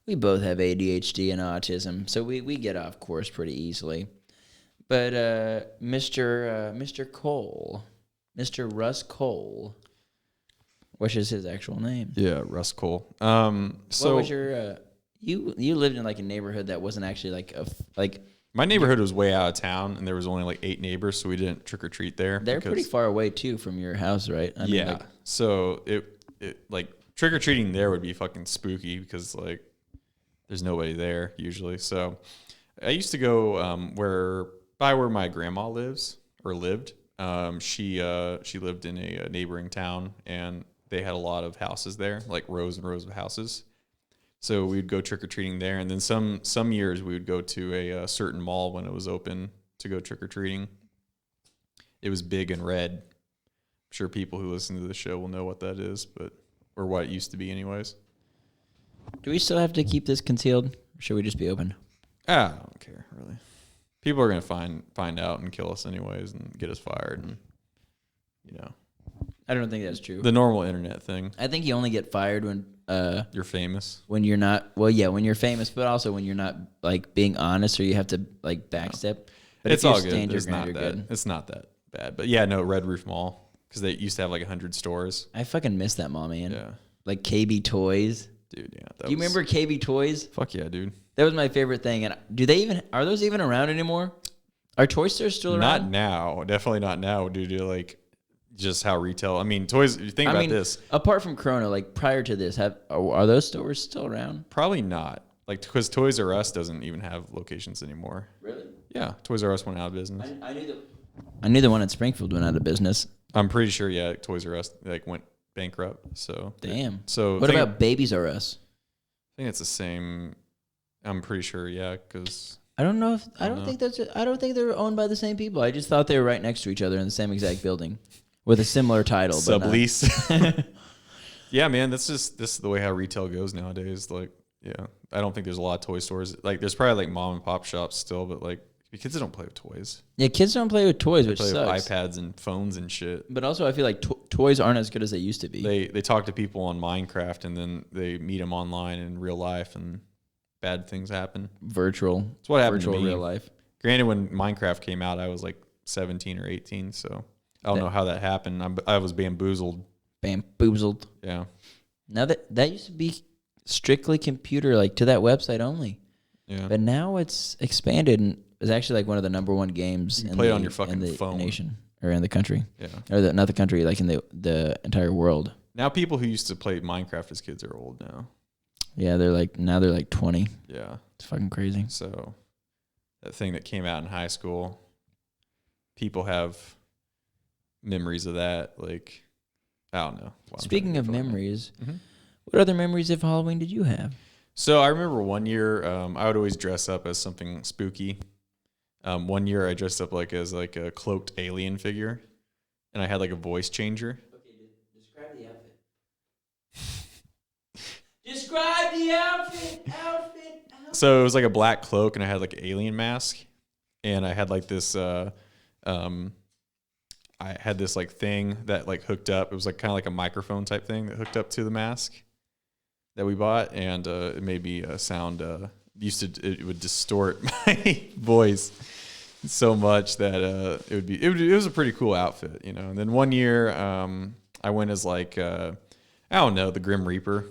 we both have ADHD and autism, so we get off course pretty easily. But Mr. Cole, Mr. Russ Cole, which is his actual name. Yeah, Russ Cole. So what was your you lived in like a neighborhood that wasn't actually like my neighborhood was way out of town, and there was only like 8 neighbors, so we didn't trick or treat there. They're pretty far away too from your house, right? I mean, yeah. So it like trick or treating there would be fucking spooky because like there's nobody there usually. So I used to go where my grandma lived. She lived in a neighboring town, and they had a lot of houses there, like rows and rows of houses. So we'd go trick or treating there, and then some years we would go to a certain mall when it was open to go trick or treating. It was big and red. I'm sure people who listen to the show will know what that is, or what it used to be, anyways. Do we still have to keep this concealed, or should we just be open? I don't care really. People are gonna find out and kill us anyways, and get us fired, and I don't think that's true. the normal internet thing. I think you only get fired when You're famous. when you're not when you're famous, but also when you're not like being honest, or you have to like backstep. But It's if you're all good. stand your It's ground, not you're that. good. It's not that bad. But yeah, no, Red Roof Mall, because they used to have like 100 stores. I fucking miss that mall, man. Yeah, Like KB Toys. dude. Yeah. Do you remember KB Toys? Fuck yeah, dude. That was my favorite thing. And are those even around anymore? Are toy stores still Not around? now. Definitely not now, dude. just how retail. I mean, toys. You think about this. Apart from Corona, like prior to this, are those stores still around? Probably not. Like, because Toys R Us doesn't even have locations anymore. Really? Yeah, Toys R Us went out of business. I knew the one in Springfield went out of business. I'm pretty sure. Yeah, Toys R Us like went bankrupt. So Damn. So what about Babies R Us? I think it's the same. I'm pretty sure. Yeah, because I don't know if I don't think they're owned by the same people. I just thought they were right next to each other in the same exact building with a similar title. Sublease. Yeah, man, this is the way how retail goes nowadays. Like, yeah, I don't think there's a lot of toy stores. Like, there's probably like mom and pop shops still, but like kids don't play with toys. Yeah, kids don't play with toys, which play sucks. With iPads and phones and shit. But also, I feel like toys aren't as good as they used to be. They talk to people on Minecraft and then they meet them online in real life and bad things happen. Virtual. It's what happened virtual to me. Real life. Granted, when Minecraft came out, I was like 17 or 18, so I don't know how that happened. I was bamboozled. Bamboozled. Yeah. Now that used to be strictly computer, like to that website only. Yeah. But now it's expanded and it's actually like one of the number one games you can play it on your fucking phone. Nation or in the country. Yeah. Or not the country, like in the entire world. Now people who used to play Minecraft as kids are old now. Yeah, they're like 20. Yeah. It's fucking crazy. So that thing that came out in high school, people have memories of that. Like, I don't know. Speaking of memories, what other memories of Halloween did you have? So I remember one year, I would always dress up as something spooky. One year I dressed up as a cloaked alien figure, and I had like a voice changer. Okay, describe the outfit. Describe the outfit. So it was like a black cloak, and I had like an alien mask, and I had like this. I had this like thing that like hooked up. It was like kind of like a microphone type thing that hooked up to the mask that we bought, and it made me sound. It would distort my voice so much that it was a pretty cool outfit, you know. And then one year, I went as like I don't know, the Grim Reaper.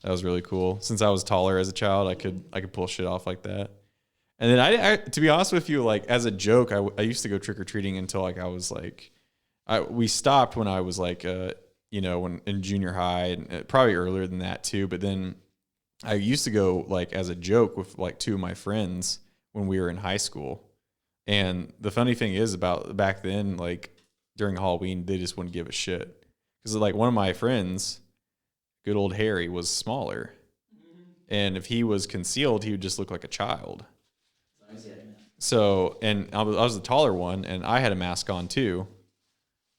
That was really cool. Since I was taller as a child, I could pull shit off like that. And then I to be honest with you, like as a joke, I used to go trick or treating until like I was like, we stopped when I was like, when in junior high, and probably earlier than that too. But then I used to go like as a joke with like two of my friends when we were in high school. And the funny thing is about back then, like during Halloween, they just wouldn't give a shit because like one of my friends, good old Harry, was smaller, and if he was concealed, he would just look like a child. So, and I was the taller one, and I had a mask on too.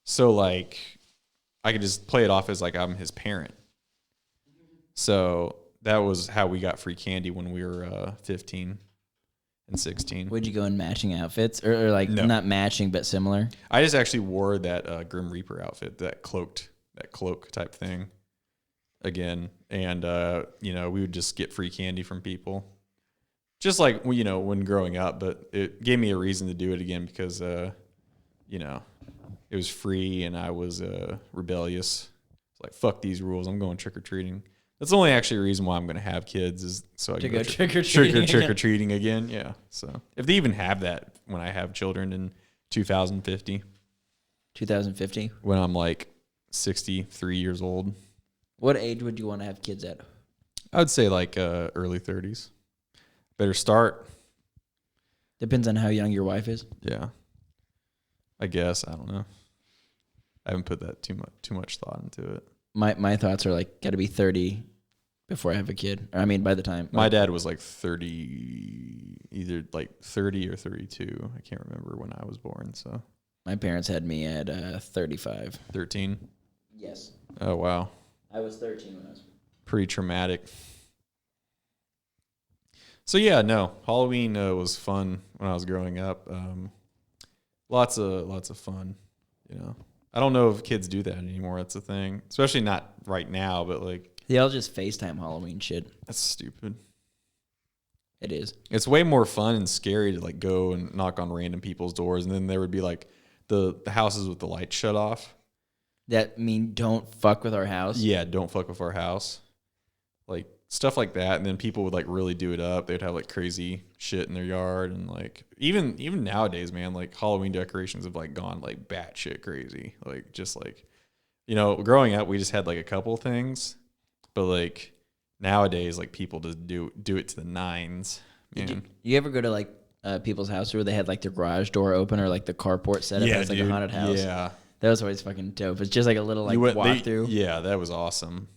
So, like, I could just play it off as like I'm his parent. So that was how we got free candy when we were 15 and 16. Would you go in matching outfits, or like No. not matching but similar? I just actually wore that Grim Reaper outfit, that cloak type thing, again, and we would just get free candy from people. Just like, when growing up, but it gave me a reason to do it again because, it was free and I was rebellious. It's like, fuck these rules. I'm going trick-or-treating. That's the only actually reason why I'm going to have kids is so I can go trick-or-treating. Trick-or-treating again. Yeah. So if they even have that when I have children in 2050. 2050? When I'm like 63 years old. What age would you want to have kids at? I would say like early 30s. Better start. Depends on how young your wife is. Yeah. I guess. I don't know. I haven't put that too much thought into it. My thoughts are like, got to be 30 before I have a kid. Or I mean, by the time. My dad was like 30, either like 30 or 32. I can't remember when I was born. So my parents had me at 35. 13. Yes. Oh, wow. I was 13 when I was. Pretty traumatic. So yeah, no, Halloween was fun when I was growing up. Lots of fun, I don't know if kids do that anymore. That's the thing, especially not right now. But like, They all just FaceTime Halloween shit. that's stupid. It is. It's way more fun and scary to like go and knock on random people's doors, and then there would be like the houses with the lights shut off. That mean don't fuck with our house? Yeah, don't fuck with our house. Like stuff like that. And then people would like really do it up. They'd have like crazy shit in their yard, and like even nowadays, man, like Halloween decorations have like gone like batshit crazy. Like just like, you know, growing up we just had like a couple things, but like nowadays like people just do it to the nines. Man. You ever go to like people's house where they had like their garage door open or like the carport set up as like a haunted house? Yeah, that was always fucking dope. It's just like a little like walkthrough. Yeah, that was awesome.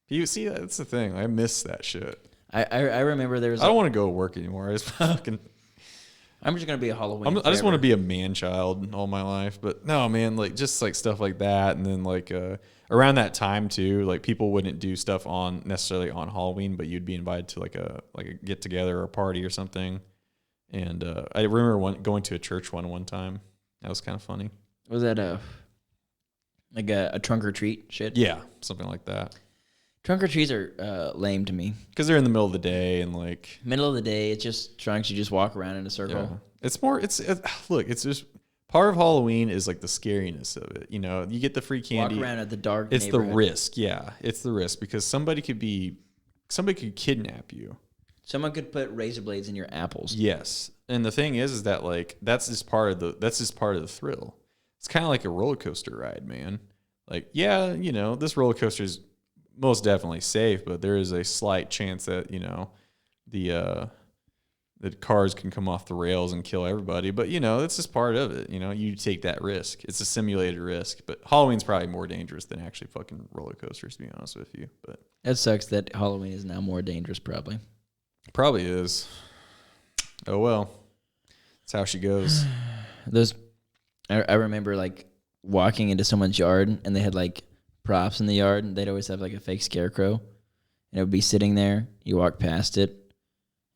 You see, that's the thing. I miss that shit. I remember there was. I don't want to go to work anymore. I'm just gonna be a Halloween. I just want to be a man child all my life. But no, man, like just like stuff like that, and then like around that time too, like people wouldn't do stuff necessarily on Halloween, but you'd be invited to like a get together or a party or something. And I remember going to a church one time. That was kind of funny. Was that a trunk or treat shit? Yeah, something like that. Trunk or treats are lame to me. Because they're in the middle of the day and like... Middle of the day, it's just trunks. You just walk around in a circle. Yeah. It's just... Part of Halloween is like the scariness of it. You know, you get the free candy. Walk around at the dark It's neighborhood. the risk. Yeah, it's the risk because somebody could kidnap you. Someone could put razor blades in your apples. Yes. And the thing is that like that's just part of the thrill. It's kind of like a roller coaster ride, man. Like, yeah, you know, this roller coaster is most definitely safe, but there is a slight chance that, you know, the cars can come off the rails and kill everybody. But, you know, it's just part of it. You know, you take that risk. It's a simulated risk. But Halloween's probably more dangerous than actually fucking roller coasters, to be honest with you. But it sucks that Halloween is now more dangerous, probably. Probably is. Oh, well. That's how she goes. I remember, like, walking into someone's yard, and they had, like, props in the yard, and they'd always have, like, a fake scarecrow. And it would be sitting there. You walk past it.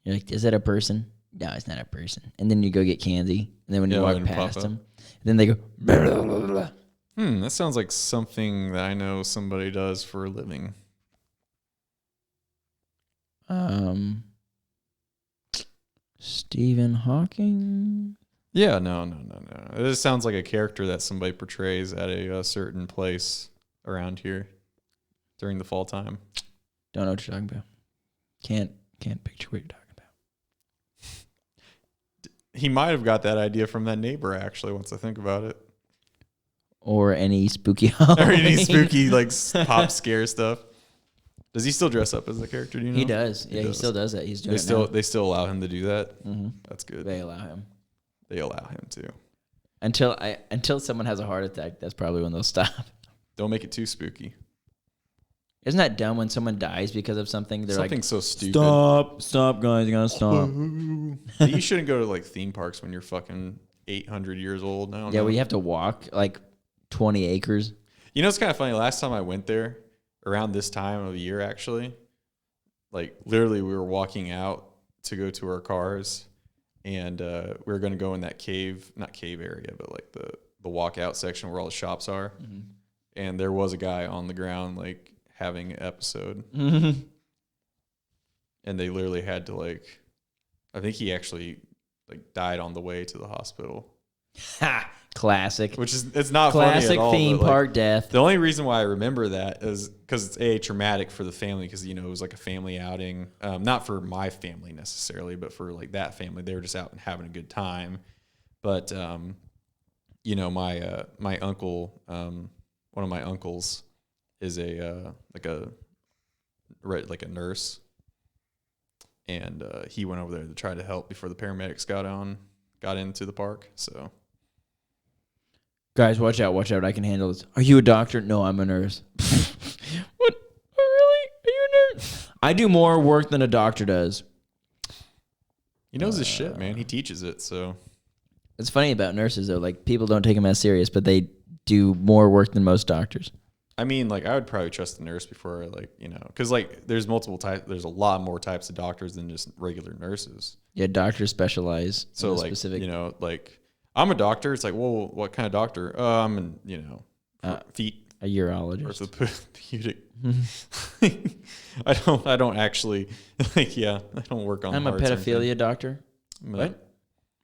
You're like, is that a person? No, it's not a person. And then you go get candy. And then when you walk past them, then they go, blah, blah, blah, blah. That sounds like something that I know somebody does for a living. Stephen Hawking? Yeah, no. It just sounds like a character that somebody portrays at a certain place around here during the fall time. Don't know what you're talking about. Can't picture what you're talking about. He might have got that idea from that neighbor, actually, once I think about it. Or any spooky Halloween. Or any spooky, like, pop scare stuff. Does he still dress up as the character? Do you know? He does. He still does that. He's doing it now. They still allow him to do that? Mm-hmm. That's good. They allow him. They allow him to. Until someone has a heart attack, that's probably when they'll stop. Don't make it too spooky. Isn't that dumb when someone dies because of something? They're Something like, so stupid. Stop, guys, you gotta stop. You shouldn't go to like theme parks when you're fucking 800 years old. I don't know. Well, you have to walk like 20 acres. You know, it's kind of funny. Last time I went there, around this time of the year, actually, like literally we were walking out to go to our cars, and we were going to go in that not cave area, but like the walkout section where all the shops are. Mm-hmm. And there was a guy on the ground, like having an episode. Mm-hmm. And they literally had to like, I think he actually like died on the way to the hospital. Ha! Classic. Which is, it's not classic funny at all. Theme but, park like, death. The only reason why I remember that is because it's traumatic for the family, because, you know, it was like a family outing. Not for my family necessarily, but for like that family. They were just out and having a good time. But, you know, my uncle, one of my uncles is a nurse. And he went over there to try to help before the paramedics got into the park. So, guys, watch out! I can handle this. Are you a doctor? No, I'm a nurse. What? Oh, really? Are you a nurse? I do more work than a doctor does. He knows his shit, man. He teaches it. So it's funny about nurses though. Like, people don't take them as serious, but they do more work than most doctors. I mean, like, I would probably trust the nurse before, like, you know, because, like, there's multiple types. There's a lot more types of doctors than just regular nurses. Yeah, doctors specialize. So, like, specific. You know, like, I'm a doctor. It's like, well, what kind of doctor? I'm an, you know, feet. A urologist. Orthopedic. I don't actually, like, yeah, I don't work on. I'm a pedophilia doctor. What?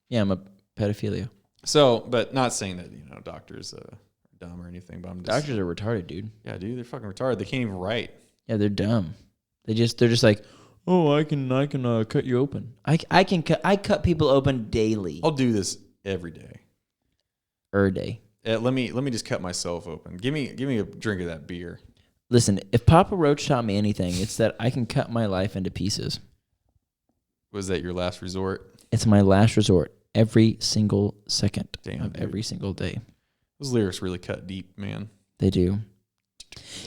Yeah, I'm a pedophilia. So, but not saying that, you know, doctors are dumb or anything, but I'm just. Doctors are retarded, dude. Yeah, dude, they're fucking retarded. They can't even write. Yeah, they're dumb. They're just like, oh, I can cut you open. I cut people open daily. I'll do this every day. Day. Let me just cut myself open. Give me a drink of that beer. Listen, if Papa Roach taught me anything, it's that I can cut my life into pieces. Was that your last resort? It's my last resort every single second of dude. every single day. Those lyrics really cut deep, man. They do.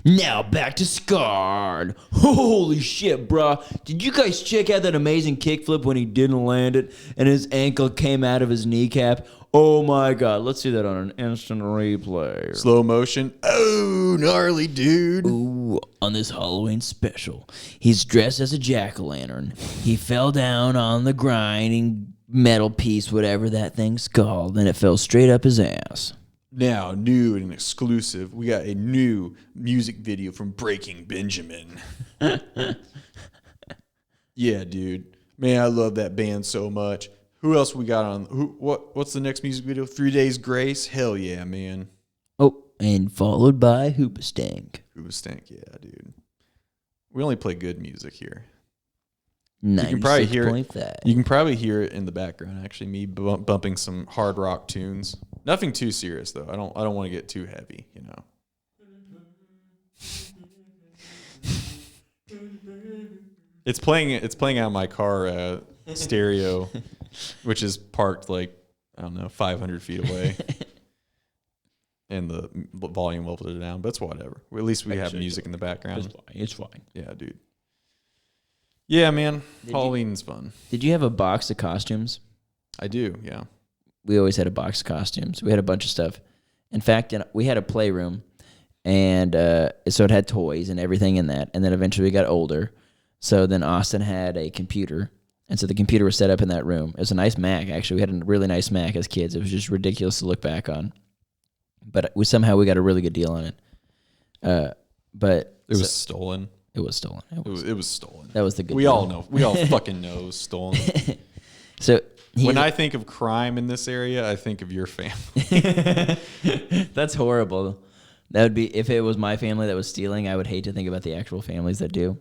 Now back to Scarred. Holy shit, bro. Did you guys check out that amazing kickflip when he didn't land it and his ankle came out of his kneecap? Oh my god, let's see that on an instant replay. Slow motion. Oh, gnarly, dude. Ooh, on this Halloween special, he's dressed as a jack-o'-lantern. He fell down on the grinding metal piece, whatever that thing's called, and it fell straight up his ass. Now, new and exclusive, we got a new music video from Breaking Benjamin. Yeah, dude. Man, I love that band so much. Who else we got on? What's the next music video? 3 Days Grace? Hell yeah, man. Oh, and followed by Hoobastank. Hoobastank, yeah, dude. We only play good music here. You can probably hear it. You can probably hear it in the background. Actually, me bumping some hard rock tunes. Nothing too serious though. I don't want to get too heavy. You know. It's playing out my car stereo, which is parked like I don't know 500 feet away, and the volume will put it down. But it's whatever. At least we have music in the background. It's fine. Yeah, dude. Yeah, man. Halloween's fun. Did you have a box of costumes? I do, yeah. We always had a box of costumes. We had a bunch of stuff. In fact, we had a playroom, and so it had toys and everything in that. And then eventually we got older. So then Austin had a computer, and so the computer was set up in that room. It was a nice Mac, actually. We had a really nice Mac as kids. It was just ridiculous to look back on. But we got a really good deal on it. But it was stolen. It was stolen. It was stolen. That was the good We deal. all know. We all fucking know it was stolen. So when I think of crime in this area, I think of your family. That's horrible. That would be if it was my family that was stealing. I would hate to think about the actual families that do.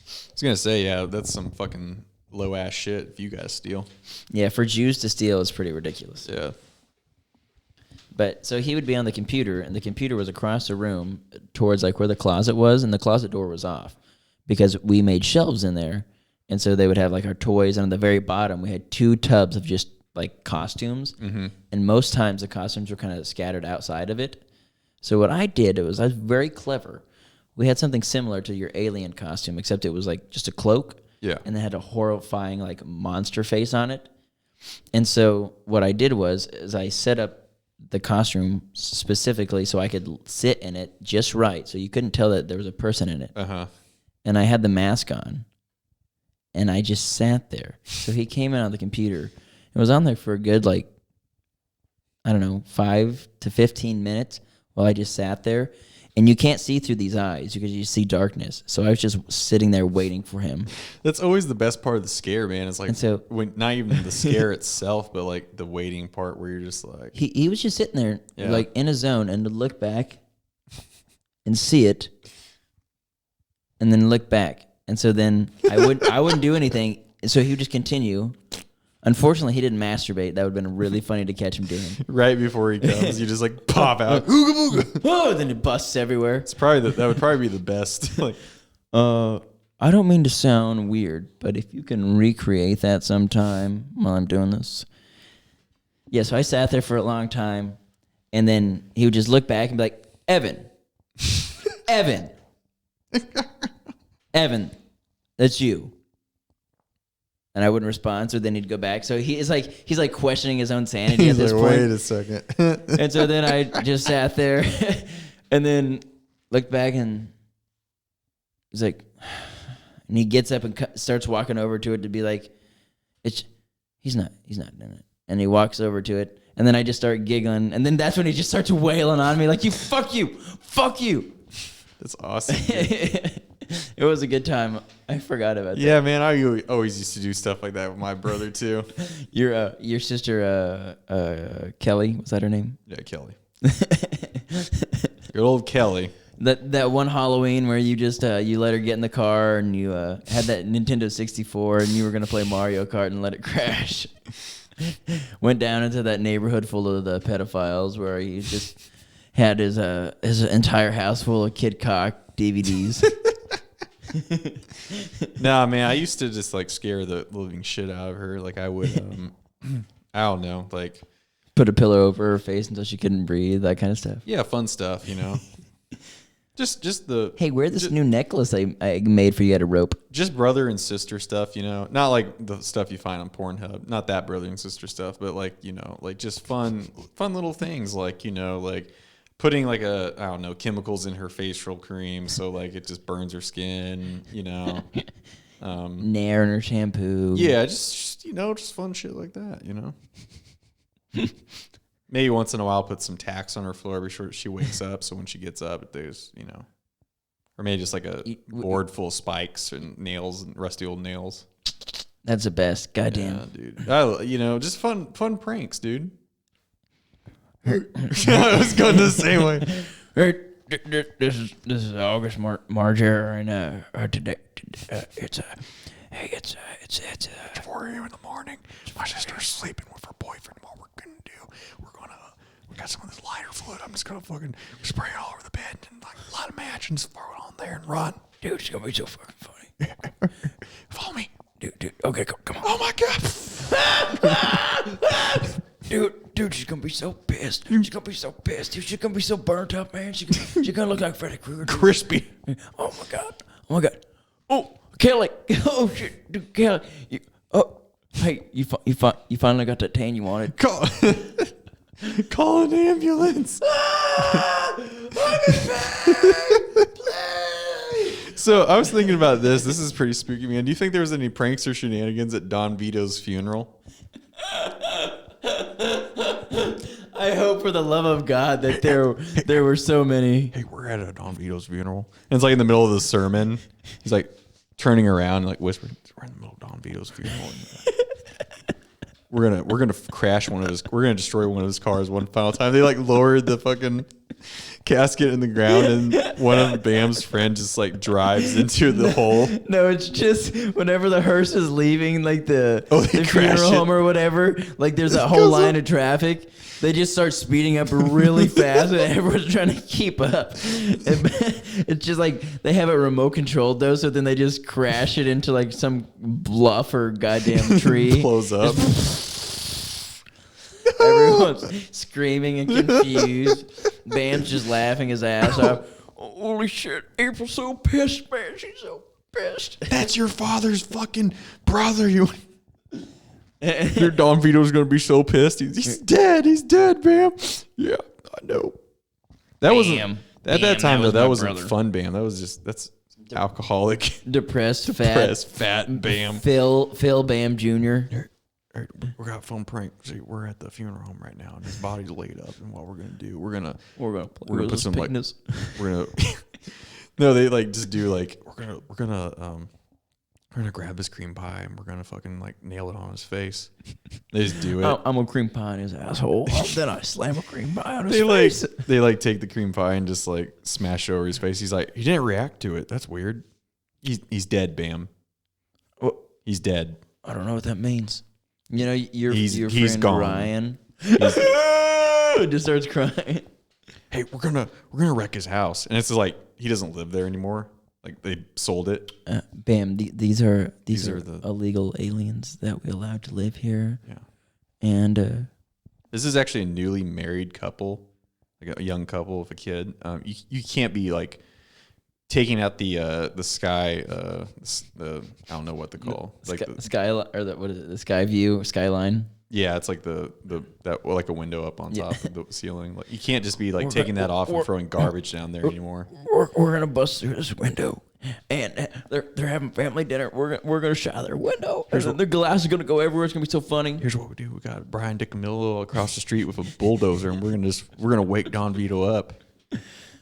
I was gonna say, yeah, that's some fucking low ass shit if you guys steal. Yeah, for Jews to steal is pretty ridiculous. Yeah. But so he would be on the computer, and the computer was across the room towards like where the closet was, and the closet door was off because we made shelves in there. And so they would have like our toys, and on the very bottom we had 2 tubs of just like costumes. Mm-hmm. And most times the costumes were kind of scattered outside of it. So what I did I was very clever. We had something similar to your alien costume, except it was like just a cloak. Yeah. And it had a horrifying like monster face on it. And so what I did was I set up the costume specifically so I could sit in it just right, so you couldn't tell that there was a person in it. Uh-huh. And I had the mask on, and I just sat there. So he came in on the computer. It was on there for a good, 5 to 15 minutes while I just sat there. And you can't see through these eyes because you see darkness. So I was just sitting there waiting for him. That's always the best part of the scare, man. It's like when not even the scare itself, but like the waiting part where you're just like he was just sitting there like in a zone, and to look back and see it, and then look back. And so then I wouldn't do anything. So he would just continue. Unfortunately, he didn't masturbate. That would have been really funny to catch him doing. Right before he comes, you just like pop out. Ooga booga. Oh, then it busts everywhere. It's probably that would probably be the best. Like, I don't mean to sound weird, but if you can recreate that sometime while I'm doing this. Yeah, so I sat there for a long time, and then he would just look back and be like, Evan, Evan, that's you. And I wouldn't respond, so then he'd go back. So he's like questioning his own sanity at this point. Wait a second. And so then I just sat there and then looked back, and he's like, and he gets up and starts walking over to it to be like, he's not doing it. And he walks over to it, and then I just start giggling, and then that's when he just starts wailing on me like, fuck you. That's awesome. It was a good time. I forgot about that. Yeah, man. I always used to do stuff like that with my brother too. Your sister Kelly, was that her name? Yeah, Kelly. Good old Kelly. That one Halloween where you just you let her get in the car and you had that Nintendo 64 and you were gonna play Mario Kart and let it crash. Went down into that neighborhood full of the pedophiles where he just had his entire house full of Kid Cock DVDs. Nah, man, I used to just like scare the living shit out of her. Like I would, I don't know, like Put a pillow over her face until she couldn't breathe, that kind of stuff. yeah, fun stuff, you know. just the Hey, wear this new necklace I made for you at a rope. just brother and sister stuff, you know. Not like the stuff you find on Pornhub, not that brother and sister stuff, but like you know, like just fun little things, like you know, like putting like I don't know, chemicals in her facial cream so like it just burns her skin, you know. Nair in her shampoo. Yeah, just you know, just fun shit like that, you know. Maybe once in a while put some tacks on her floor before she wakes up, so when she gets up, there's you know, or maybe just like a board full of spikes and nails and rusty old nails. That's the best. Goddamn. Yeah, dude. You know, just fun pranks, dude. I was going the same way. Hey, this is August Marger, and today it's 4 a.m. in the morning. My sister's sleeping with her boyfriend. What we're gonna do? We got some of this lighter fluid. I'm just gonna fucking spray it all over the bed and like light a match and just throw it on there and run. dude, it's gonna be so fucking funny. Follow me, Dude, okay, come on. oh my god. Dude, she's gonna be so pissed. She's gonna be so pissed. Dude, she's gonna be so burnt up, man. She's gonna look like Freddy Krueger. Crispy. Oh my god. Oh, Kelly. Oh shit, dude, Kelly. Hey, you finally got that tan you wanted. Call an ambulance. So I was thinking about this. This is pretty spooky, man. Do you think there was any pranks or shenanigans at Don Vito's funeral? I hope for the love of God that there were so many. Hey, we're at a Don Vito's funeral. And it's like in the middle of the sermon. He's like turning around and like whispering, we're in the middle of Don Vito's funeral. We're gonna crash we're gonna destroy one of his cars one final time. They like lowered the fucking casket in the ground and one of Bam's friends just like drives into the hole. No, it's just whenever the hearse is leaving, like the they crash funeral it. home or whatever, like there's a whole line of traffic. They just start speeding up really fast, and everyone's trying to keep up. It's just like they have it remote controlled though, so then they just crash it into like some bluff or goddamn tree. Blows up. Everyone's screaming and confused. Bam's just laughing his ass off. Holy shit, April's so pissed, man. She's so pissed. That's your father's fucking brother. Your Don Vito's gonna be so pissed. He's dead. He's dead, Bam. Yeah, I know. That wasn't at that time though. That wasn't fun, Bam. That's alcoholic, Depressed, fat Bam. Phil Bam Jr. All right, we got a fun prank. See, we're at the funeral home right now, and his body's laid up. And what we're gonna do? We're gonna put some like we're gonna. No, they like just do like we're gonna grab his cream pie and we're gonna fucking like nail it on his face. They just do it. I'm gonna cream pie in his asshole. Then I slam a cream pie on his face. They like take the cream pie and just like smash it over his face. He's like, he didn't react to it. That's weird. He's dead, Bam. What? He's dead. I don't know what that means. You know, your he's friend gone. Ryan just starts crying. Hey, we're gonna wreck his house, and it's just like he doesn't live there anymore. Like they sold it. Bam, these are the illegal aliens that we allowed to live here. Yeah. And this is actually a newly married couple, like a young couple with a kid. You can't be like taking out the sky, the I don't know what to call the skyline or what is it? The sky view, skyline. Yeah, it's like that like a window up on top of the ceiling. Like you can't just be like taking that off and throwing garbage down there anymore. We're gonna bust through this window, and they're having family dinner. We're gonna shatter their window. The glass is gonna go everywhere. It's gonna be so funny. Here's what we do: we got Brian DiCamillo across the street with a bulldozer, and we're gonna wake Don Vito up.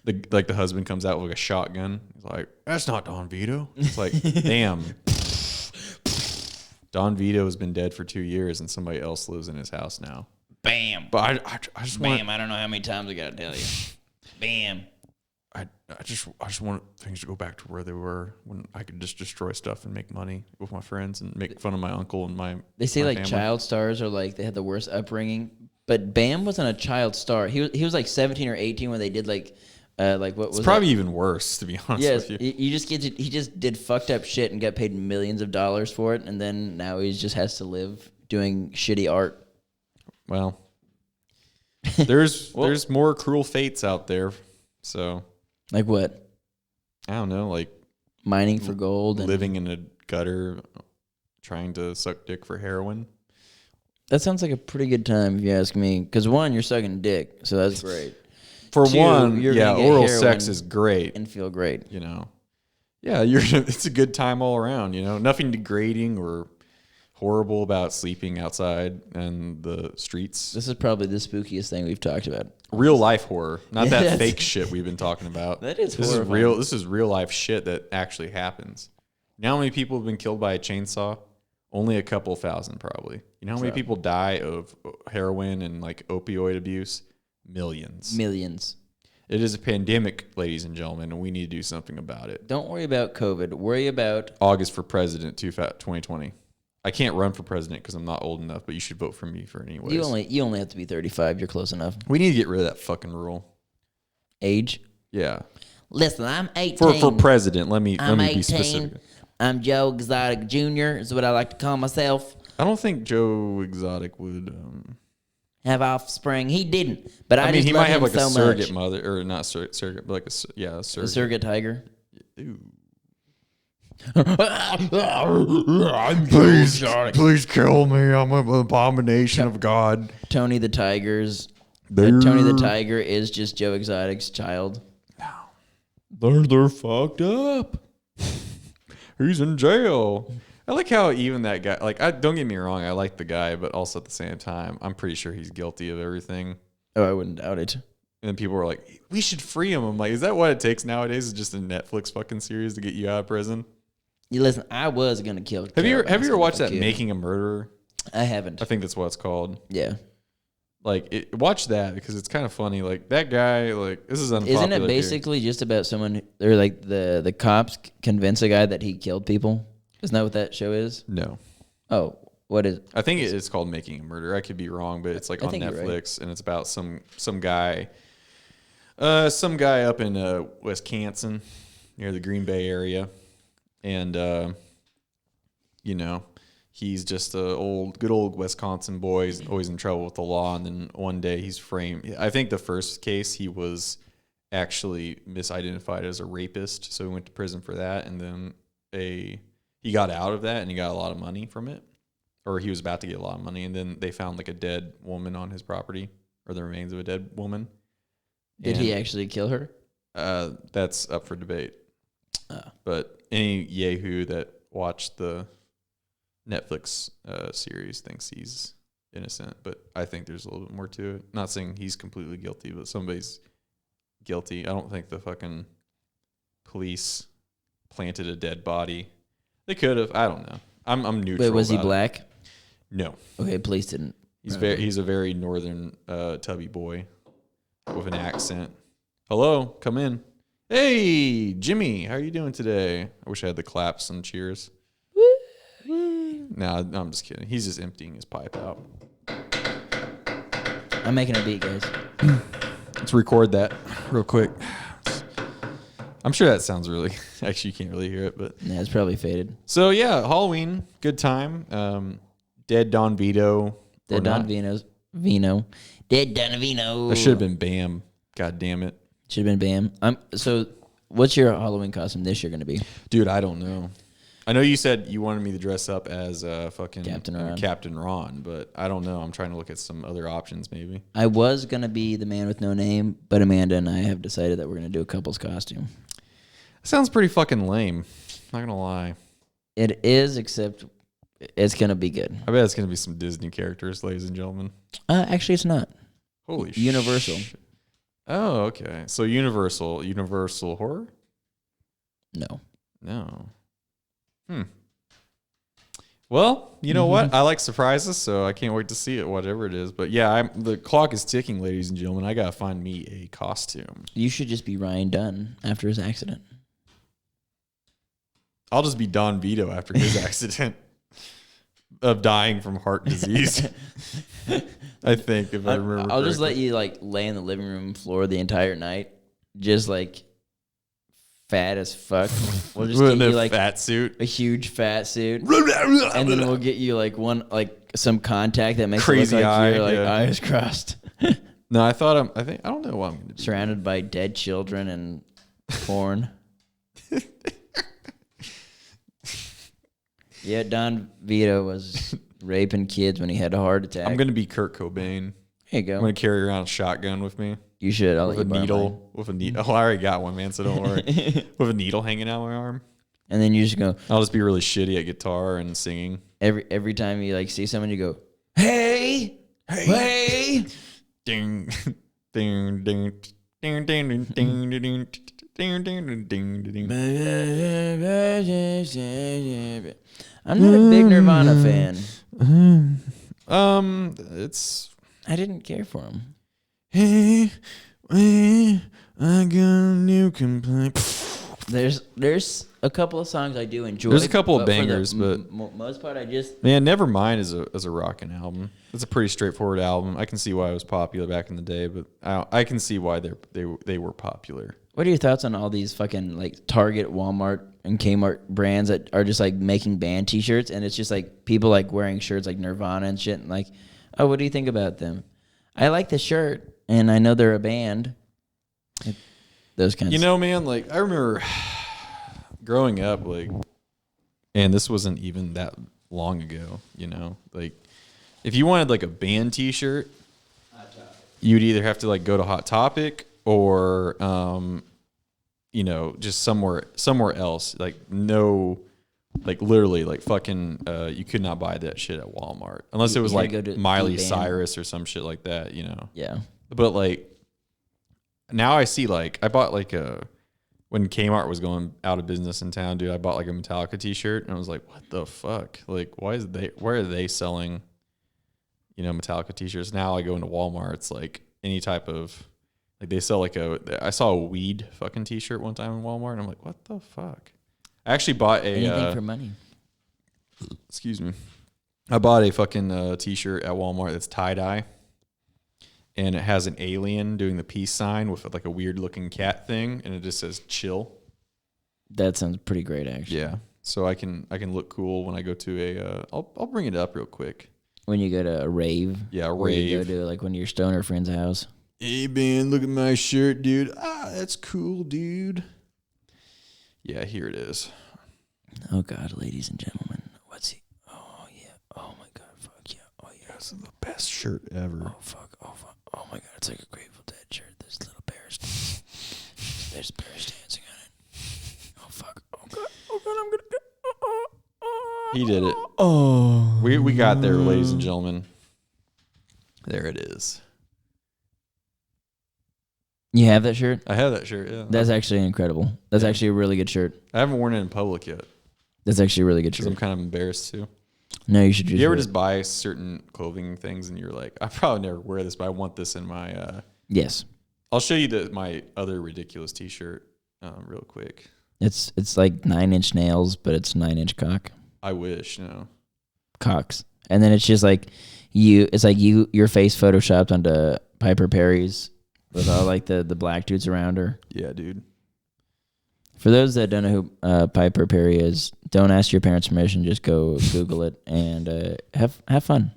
The husband comes out with a shotgun. He's like, "That's not Don Vito." It's like, damn. Don Vito has been dead for 2 years, and somebody else lives in his house now. Bam. But I just Bam. I don't know how many times I got to tell you. Bam. I just want things to go back to where they were when I could just destroy stuff and make money with my friends and make fun of my uncle and my. They say my like family. child stars are like they had the worst upbringing, but Bam wasn't a child star. He was like 17 or 18 when they did like what was It's probably even worse, to be honest Yes, with you. he just did fucked up shit and got paid millions of dollars for it, and then now he just has to live doing shitty art. Well, there's more cruel fates out there, so Like what? I don't know, like Mining for gold and living in a gutter, trying to suck dick for heroin. that sounds like a pretty good time if you ask me. Because one, you're sucking dick, so that's great. For Two, one, you're yeah, gonna get oral heroin sex is great. and feel great. You know, yeah, it's a good time all around. You know, nothing degrading or horrible about sleeping outside and the streets. This is probably the spookiest thing we've talked about. Real life horror, not Yeah, that that's- fake shit we've been talking about. That is this is horrifying. real. This is real life shit that actually happens. You know how many people have been killed by a chainsaw? Only a couple thousand, probably. You know how many people die of heroin and like opioid abuse? Millions. Millions. It is a pandemic, ladies and gentlemen, and we need to do something about it. Don't worry about COVID. Worry about August for president, 2020. I can't run for president because I'm not old enough, but you should vote for me for anyways. you only have to be 35. You're close enough. We need to get rid of that fucking rule. Age. Yeah. Listen, I'm 18. For president, let me I'm be 18. specific. I'm Joe Exotic Jr. is what I like to call myself. I don't think Joe Exotic would. Have offspring. He didn't, but I I mean, just he love might have him like so a surrogate much. mother, or not surrogate, but like a A surrogate. surrogate tiger. Ew. I'm Please kill me. I'm an abomination of God. Tony the Tiger's. They're- Tony the Tiger is just Joe Exotic's child. They're fucked up. He's in jail. I like how even that guy, like, don't get me wrong, I like the guy, but also at the same time, I'm pretty sure he's guilty of everything. Oh, I wouldn't doubt it. And then people were like, we should free him. I'm like, is that what it takes nowadays? Is just a Netflix fucking series to get you out of prison? You listen, I was gonna kill. Have you Carol ever watched that Baskin. Making a Murderer? I haven't. I think that's what it's called. Yeah. Like, watch that because it's kind of funny. Like, that guy, like, this is unpopular. Isn't it here. basically just about someone, or like the cops convince a guy that he killed people? Isn't that what that show is? No. Oh, what is? I think it is called Making a Murder. I could be wrong, but it's like I on think you're right. Netflix, and it's about some guy up in Wisconsin, near the Green Bay area, and you know, he's just a good old Wisconsin boy. He's always in trouble with the law, and then one day he's framed. I think the first case he was actually misidentified as a rapist, so he went to prison for that, and then he got out of that, and he got a lot of money from it. Or he was about to get a lot of money, and then they found like a dead woman on his property, or the remains of a dead woman. Did he actually kill her? That's up for debate. Oh. But any yahoo that watched the Netflix series thinks he's innocent, but I think there's a little bit more to it. Not saying he's completely guilty, but somebody's guilty. I don't think the fucking police planted a dead body. They could have. I don't know. I'm neutral. Wait, was he about it. black? No. Okay, police didn't. He's a very northern tubby boy with an accent. Hello, come in. Hey, Jimmy, how are you doing today? I wish I had the claps and cheers. No, I'm just kidding. He's just emptying his pipe out. I'm making a beat, guys. Let's record that real quick. I'm sure that sounds really. Actually, you can't really hear it, but Yeah, it's probably faded. so yeah, Halloween, good time. Dead Don Vito. Dead Don Vino. Dead Donavino. That should have been Bam. God damn it. Should have been Bam. So, what's your Halloween costume this year going to be? Dude, I don't know. I know you said you wanted me to dress up as fucking Captain Ron. but I don't know. I'm trying to look at some other options maybe. I was going to be the man with no name, but Amanda and I have decided that we're going to do a couple's costume. Sounds pretty fucking lame. Not gonna lie. It is, except it's going to be good. I bet it's gonna be some Disney characters, ladies and gentlemen. Actually, it's not. Holy Universal. Oh, okay. So Universal horror? No. No. Well, you know what? I like surprises, so I can't wait to see it, whatever it is. But yeah, the clock is ticking, ladies and gentlemen. I gotta find me a costume. You should just be Ryan Dunn after his accident. I'll just be Don Vito after his accident of dying from heart disease. I think, if I remember. I'll just let correctly. you like lay in the living room floor the entire night, just like fat as fuck. We'll just in get a you like fat suit. a huge fat suit, and then we'll get you like some contact that makes Crazy it look like eye, you're like yeah. eyes crossed, No, I don't know what I'm gonna do. surrounded by dead children and porn. Yeah, Don Vito was raping kids when he had a heart attack. I'm gonna be Kurt Cobain. Here you go. I'm gonna carry around a shotgun with me. You should. I'll let With you a borrow needle. mine. With a needle. Oh, I already got one, man, so don't worry. With a needle hanging out my arm. And then you just go I'll just be really shitty at guitar and singing. every time you like see someone, you go, hey, hey. Ding, ding, ding, ding, ding, ding, ding, ding, ding, ding, ding, ding. I'm not a big Nirvana fan. It's I didn't care for him. hey, I got a new complaint. There's a couple of songs I do enjoy. There's a couple of for the bangers, but most part I just man, Nevermind is a rocking album. It's a pretty straightforward album. I can see why it was popular back in the day, but I can see why they were popular. What are your thoughts on all these fucking like Target, Walmart, and Kmart brands that are just like making band T-shirts, and it's just like people like wearing shirts like Nirvana and shit, and like, oh, what do you think about them? I like the shirt, and I know they're a band. Those kinds. You know, man, like I remember growing up, like, and this wasn't even that long ago. You know, like if you wanted like a band T-shirt, you'd either have to like go to Hot Topic or you know, just somewhere else. Like no, like literally, like fucking, you could not buy that shit at Walmart unless it was You had like to go to Miley eBay. Cyrus or some shit like that. You know, Yeah. but like now I see like I bought like when Kmart was going out of business in town, dude. I bought like a Metallica T-shirt and I was like, what the fuck? Like, why are they selling, you know, Metallica T-shirts? Now I go into Walmart, it's like any type of. Like they sell like I saw a weed fucking T-shirt one time in Walmart, and I'm like, what the fuck? I actually bought Anything for money. excuse me. I bought a fucking T-shirt at Walmart that's tie-dye, and it has an alien doing the peace sign with like a weird looking cat thing, and it just says chill. That sounds pretty great, actually. Yeah, so I can look cool when I go to a. I'll bring it up real quick. When you go to a rave. Yeah, a Or you go rave. to like one of your stoner friends' house. Hey man, look at my shirt, dude. Ah, that's cool, dude. Yeah, here it is. Oh God, ladies and gentlemen, what's he? Oh yeah. Oh my God, fuck yeah. Oh yeah. This is the best shirt ever. Oh fuck. Oh fuck. Oh my God, it's like a Grateful Dead shirt. There's little bears. There's bears dancing on it. Oh fuck. Oh God. Oh God, I'm gonna go. He did it. Oh. We got there, ladies and gentlemen. There it is. You have that shirt? I have that shirt, yeah. That's actually incredible. That's actually a really good shirt. I haven't worn it in public yet That's actually a really good because I'm shirt. kind of embarrassed too. No, you should just. You ever wear it. just buy certain clothing things and you're like, I probably never wear this, but I want this in my. Yes. I'll show you my other ridiculous T-shirt real quick. It's like 9-inch nails, but it's 9-inch cock. I wish, no. Cocks. And then it's just like it's like your face photoshopped onto Piper Perry's with all like the black dudes around her. Yeah, dude. For those that don't know who Piper Perry is, don't ask your parents' permission. Just go Google it and have fun.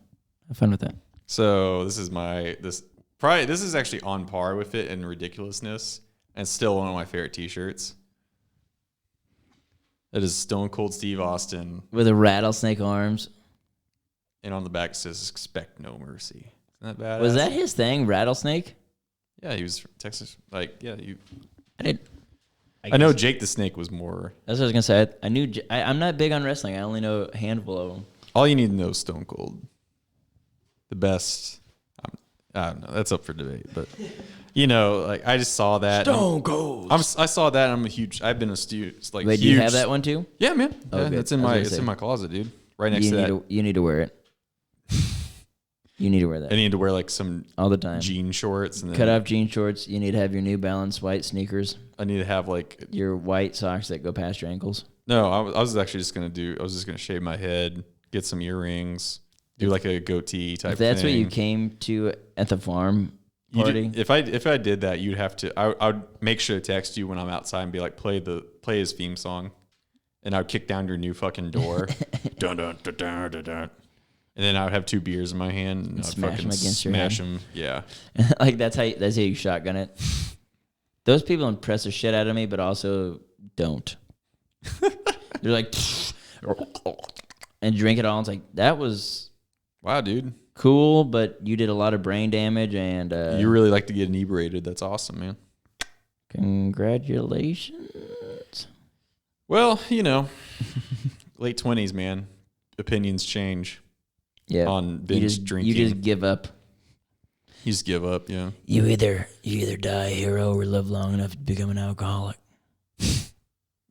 Have fun with that. So this is this is actually on par with it in ridiculousness and still one of my favorite T-shirts. That is Stone Cold Steve Austin. With the rattlesnake arms. And on the back it says "Expect no mercy." Isn't that badass? Was that his thing, rattlesnake? Yeah, he was from Texas. Like, yeah, I didn't. I know Jake the Snake was more. That's what I was gonna say. I knew. I'm not big on wrestling. I only know a handful of them. All you need to know is Stone Cold. The best. I don't know. That's up for debate, but you know, like I just saw that. Stone Cold. I saw that. And I'm a huge. I've been a student. Like, Wait, do huge, you have that one too? Yeah, man. Oh, Yeah, good. it's in I was my gonna it's say. in my closet, dude. right next to that. You need to wear it. You need to wear that. I need to wear like some all the time. jean shorts and then Cut off jean shorts. You need to have your New Balance white sneakers. I need to have like your white socks that go past your ankles. No, I was actually just gonna shave my head, get some earrings, do like a goatee type. If that's thing. what you came to at the farm party. If I did that, you'd have to. I would make sure to text you when I'm outside and be like, play his theme song, and I'd kick down your new fucking door, dun, dun, dun, dun, dun, dun. And then I would have 2 beers in my hand and I'd smash fucking them against your head. them. Yeah, like that's how you shotgun it. Those people impress the shit out of me, but also don't. They're like, and drink it all. It's like that was wow, dude, cool, but you did a lot of brain damage, and you really like to get inebriated. That's awesome, man. Congratulations. Well, late 20s, man. Opinions change. Yeah, on binge drinking. You just give up. You just give up, yeah. You either die a hero or live long enough to become an alcoholic.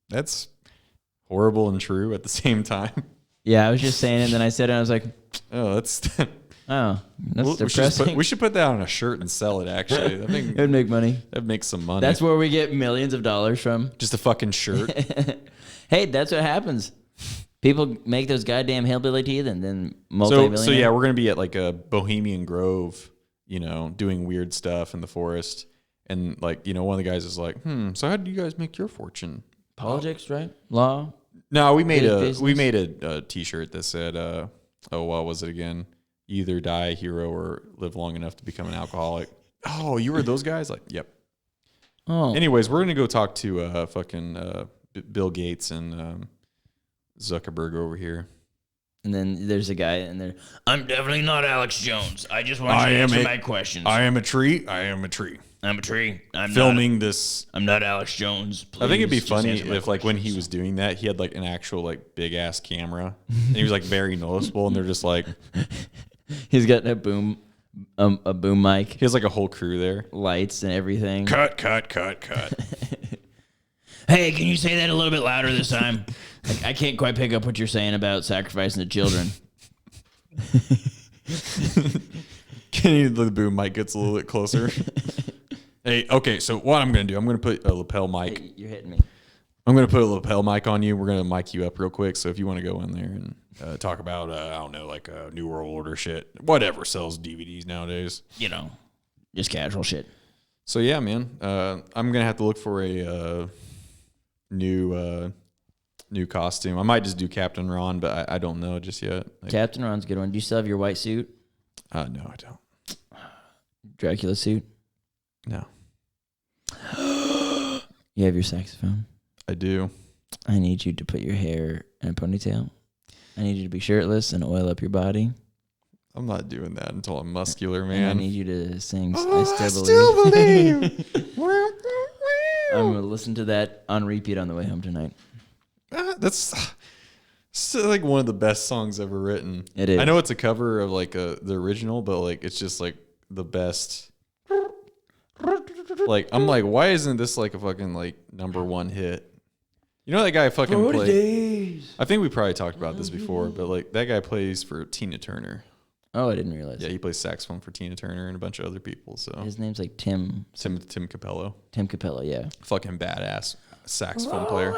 That's horrible and true at the same time. Yeah, I was just saying it, and then I said it, and I was like, oh, that's depressing. We should put that on a shirt and sell it, actually. It would make money. That'd make some money. That's where we get millions of dollars from. Just a fucking shirt. Hey, that's what happens. People make those goddamn hillbilly teeth and then multi-millionaire. So yeah, we're going to be at like a Bohemian Grove, doing weird stuff in the forest. And like, one of the guys is like, so how did you guys make your fortune? Politics, right? Law? No, we made a t-shirt that said, what was it again? You either die a hero or live long enough to become an alcoholic. Oh, you were those guys? Like, yep. Oh. Anyways, we're going to go talk to Bill Gates and Zuckerberg over here. And then there's a guy in there. I'm definitely not Alex Jones. I just want you to answer my questions. I am a tree. I am a tree. I'm a tree. I'm not Alex Jones. Please, I think it'd be funny if like when he was doing that, he had like an actual like big ass camera and he was like very noticeable and they're just like he's got a boom mic. He has like a whole crew there. Lights and everything. Cut. Hey, can you say that a little bit louder this time? I can't quite pick up what you're saying about sacrificing the children. The boom mic gets a little bit closer. Hey, okay, so what I'm going to do, I'm going to put a lapel mic. Hey, you're hitting me. I'm going to put a lapel mic on you. We're going to mic you up real quick. So if you want to go in there and talk about, I don't know, like New World Order shit, whatever sells DVDs nowadays. Just casual shit. So yeah, man, I'm going to have to look for a new costume. I might just do Captain Ron, but I don't know just yet. Captain Ron's a good one. Do you still have your white suit? No, I don't. Dracula suit? No. You have your saxophone? I do. I need you to put your hair in a ponytail. I need you to be shirtless and oil up your body. I'm not doing that until I'm muscular, man. And I need you to sing I Still Believe. I'm going to listen to that on repeat on the way home tonight. That's still like one of the best songs ever written. It is. I know it's a cover of like the original, but like it's just like the best. Like I'm like, why isn't this like a fucking like #1 hit? You know that guy fucking played. I think we probably talked about this before, but like that guy plays for Tina Turner. Oh, I didn't realize. Yeah, he plays saxophone for Tina Turner and a bunch of other people. So his name's like Tim Capello. Tim Capello, yeah. Fucking badass saxophone player.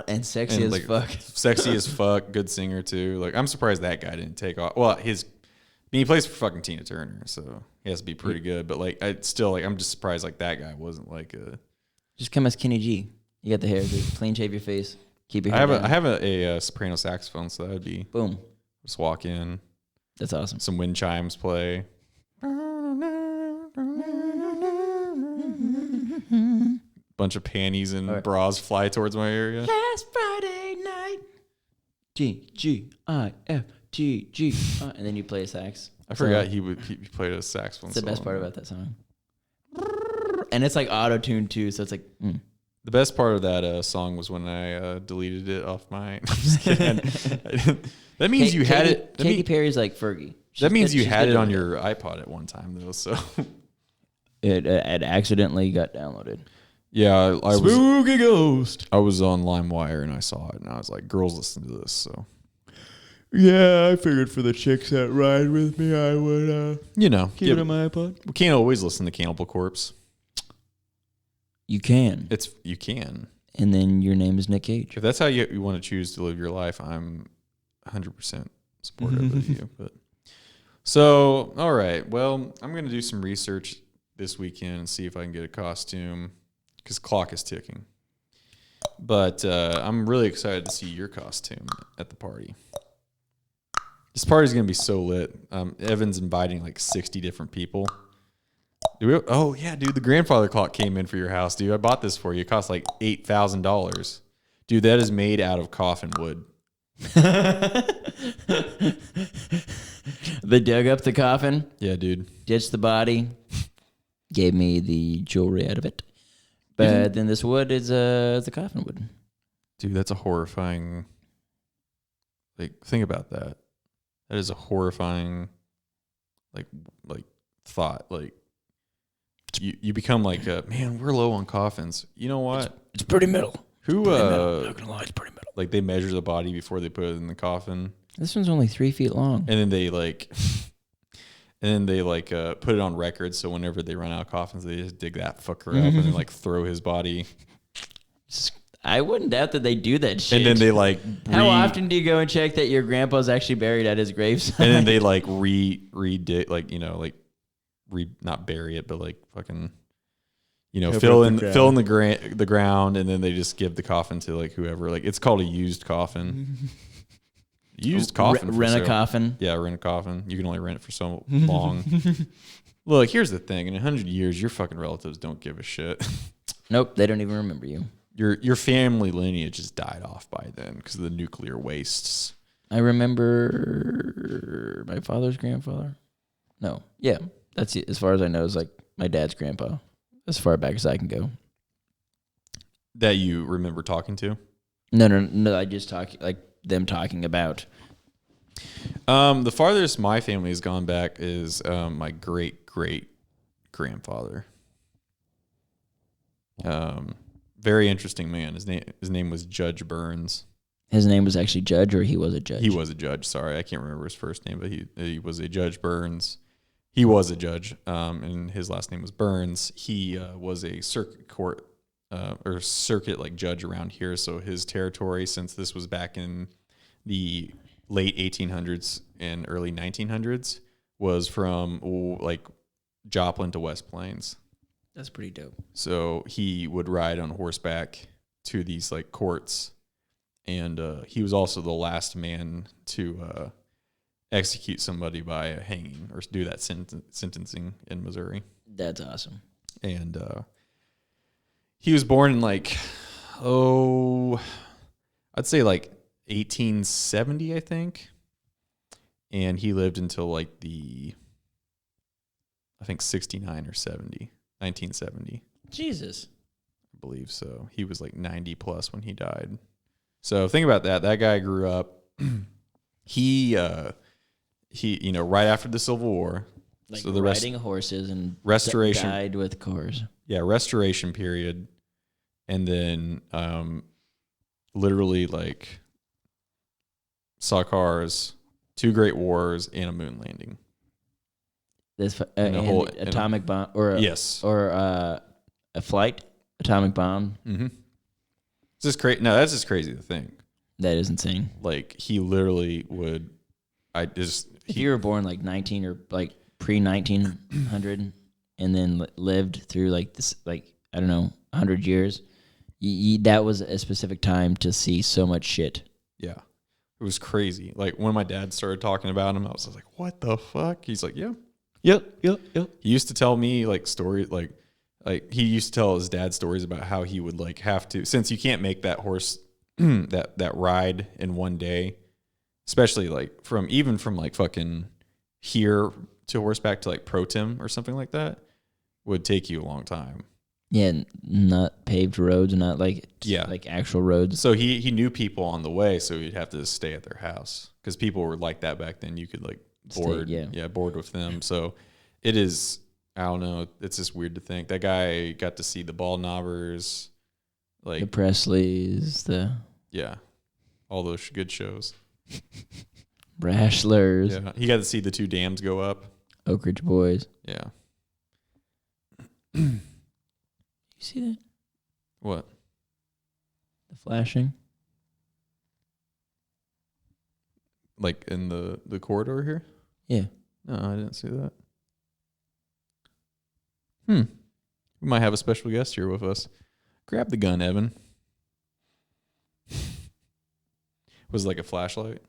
And sexy as fuck. Sexy as fuck. Good singer too. Like I'm surprised that guy didn't take off. Well, he plays for fucking Tina Turner, so he has to be pretty good. But like, I'm just surprised like that guy wasn't like a. Just come as Kenny G. You got the hair, dude. Clean shave your face. Keep your hair down. I have a soprano saxophone, so that would be boom. Just walk in. That's awesome. Some wind chimes play. Bunch of panties and bras fly towards my area. Last Friday night. G-G-I-F. G. And then you play a sax. I forgot he played a saxophone. It's the best part about that song. And it's like auto-tuned too, so it's like. The best part of that song was when I deleted it off my. I'm just kidding. That means you had it. Katy Perry's like Fergie. That means you had it on your iPod at one time though. So it accidentally got downloaded. Yeah, I was Spooky Ghost. I was on LimeWire and I saw it and I was like, "Girls, listen to this." So Yeah, I figured for the chicks that ride with me, I would You know, keep it on my iPod. we can't always listen to Cannibal Corpse. You can. You can. And then your name is Nick Cage. If that's how you want to choose to live your life, I'm 100% supportive of you. But so, all right. Well, I'm going to do some research this weekend and see if I can get a costume because clock is ticking. But I'm really excited to see your costume at the party. This party's going to be so lit. Evan's inviting like 60 different people. Oh, yeah, dude. The grandfather clock came in for your house, dude. I bought this for you. It cost like $8,000. Dude, that is made out of coffin wood. They dug up the coffin, Yeah, dude. ditched the body, gave me the jewelry out of it. But then this wood is the coffin wood. Dude, that's a horrifying. Like, think about that. That is a horrifying, like thought. Like, you become like, man, we're low on coffins. You know what? It's pretty metal. Who Not gonna lie, it's pretty metal. like they measure the body before they put it in the coffin, This one's only 3 feet long. and then they put it on record. So whenever they run out of coffins, they just dig that fucker up and then like throw his body, I wouldn't doubt that they do that shit. and then they like How often do you go and check that your grandpa's actually buried at his gravesite? and then they like re-dig, like, you know, like not bury it, but like fucking, you know, fill in the ground, and then they just give the coffin to like whoever. Like, it's called a used coffin. Used coffin. Rent a coffin. Yeah, rent a coffin. You can only rent it for so long. Look, here's the thing. In 100 years, your fucking relatives don't give a shit. Nope, they don't even remember you. Your family lineage just died off by then because of the nuclear wastes. I remember my father's grandfather. No, yeah, that's it. As far as I know, is like my dad's grandpa. As far back as I can go. That you remember talking to? No. I just talk like them talking about. The farthest my family has gone back is my great grandfather. Very interesting man. His name was Judge Burns. His name was actually Judge, or he was a judge? He was a judge. Sorry, I can't remember his first name, but he was a Judge Burns. He was a judge, and his last name was Burns. He was a circuit court or circuit like judge around here. So his territory, since this was back in the late 1800s and early 1900s, was from like Joplin to West Plains. That's pretty dope. So he would ride on horseback to these like courts, and he was also the last man to execute somebody by hanging or do that sentencing in Missouri. That's awesome. And he was born in like, I'd say like 1870, I think. And he lived until like I think 69 or 70, 1970. Jesus. I believe so. He was like 90 plus when he died. So think about that. That guy grew up. He, you know, right after the Civil War. Like so the riding horses and restoration died with cars. Yeah, restoration period. And then literally like saw cars, 2 great wars, and a moon landing. This atomic bomb or yes. Or a flight atomic bomb. Mm-hmm. It's just crazy. No, that's just crazy to think. That is insane. Like, he literally would. If you were born like 19 or like pre-1900 and then lived through like this, like, I don't know, 100 years, that was a specific time to see so much shit. Yeah. It was crazy. Like, when my dad started talking about him, I was like, what the fuck? He's like, yeah. Yep. He used to tell me like stories, like he used to tell his dad stories about how he would like have to, since you can't make that horse that ride in one day, especially like from like fucking here to horseback to like Pro-Tem or something like that, would take you a long time. Yeah, not paved roads, not like like actual roads. So he knew people on the way, so he'd have to stay at their house because people were like that back then. You could like board, board with them. So it is, I don't know, it's just weird to think that guy got to see the Ball Knobbers, like the Presleys, all those good shows. Brash slurs. Yeah, he got to see the 2 dams go up. Oak Ridge Boys. Yeah. You see that? What? The flashing. Like in the corridor here? Yeah. No, I didn't see that. We might have a special guest here with us. Grab the gun, Evan. Was it like a flashlight?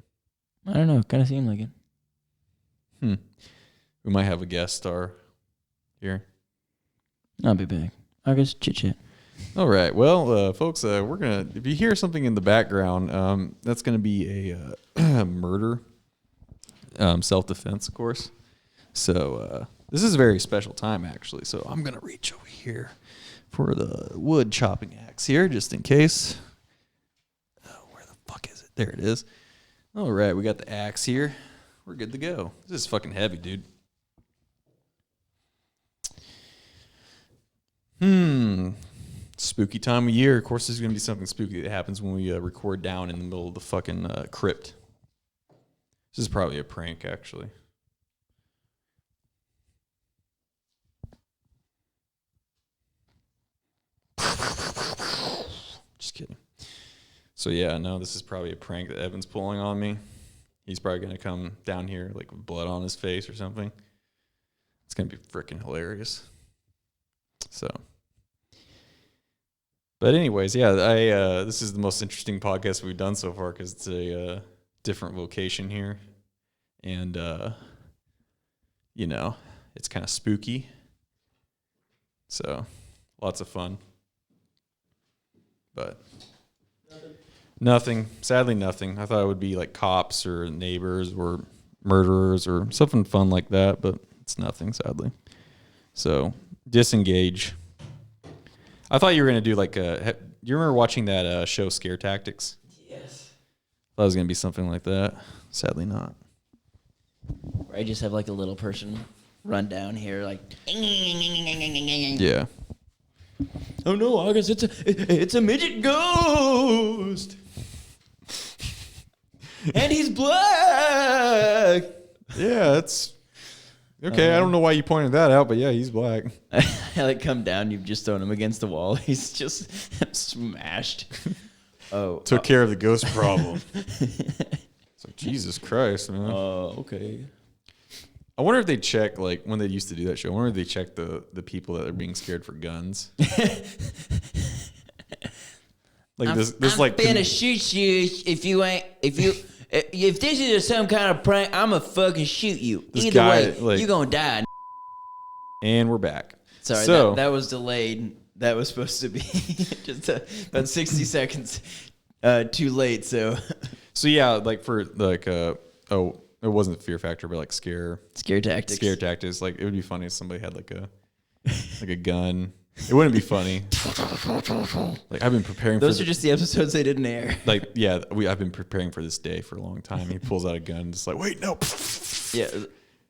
I don't know. Kind of seemed like it. We might have a guest star here. I'll be back. I'll just chit chat. All right. Well, folks, we're going to, if you hear something in the background, that's going to be a murder, self-defense, of course. So this is a very special time, actually. So I'm going to reach over here for the wood chopping axe here, just in case. Oh, where the fuck is it? There it is. All right. We got the axe here. We're good to go. This is fucking heavy, dude. Spooky time of year. Of course, there's going to be something spooky that happens when we record down in the middle of the fucking crypt. This is probably a prank, actually. Just kidding. So, yeah, no, this is probably a prank that Evan's pulling on me. He's probably going to come down here like with blood on his face or something. It's going to be freaking hilarious. So... But anyways, yeah, this is the most interesting podcast we've done so far because it's a different location here. And, you know, it's kind of spooky. So, lots of fun. But nothing. Sadly, nothing. I thought it would be like cops or neighbors or murderers or something fun like that, but it's nothing, sadly. So, disengage. I thought you were going to do like a... You remember watching that show, Scare Tactics? Yes. I thought it was going to be something like that. Sadly not. Where I just have like a little person run down here like... Yeah. Oh no, August, it's a midget ghost! And he's black! Yeah, it's... Okay, I don't know why you pointed that out, but yeah, he's black. I like come down, you've just thrown him against the wall. He's just smashed. Oh. Took care of the ghost problem. It's like, Jesus Christ, man. Okay. I wonder if they check, like, when they used to do that show, I wonder if they check the people that are being scared for guns. Like, this like... I'm gonna shoot you if this is some kind of prank, I'm gonna fucking shoot you. This Either guy, way, like- you're gonna die. And we're back. Sorry, So, that was delayed. That was supposed to be just about 60 seconds too late. So yeah, like for like it wasn't Fear Factor, but like scare tactics. Scare tactics. Like it would be funny if somebody had like a gun. It wouldn't be funny. Like I've been preparing. Those are just the episodes they didn't air. Like yeah, I've been preparing for this day for a long time. He pulls out a gun, just like wait no. Yeah,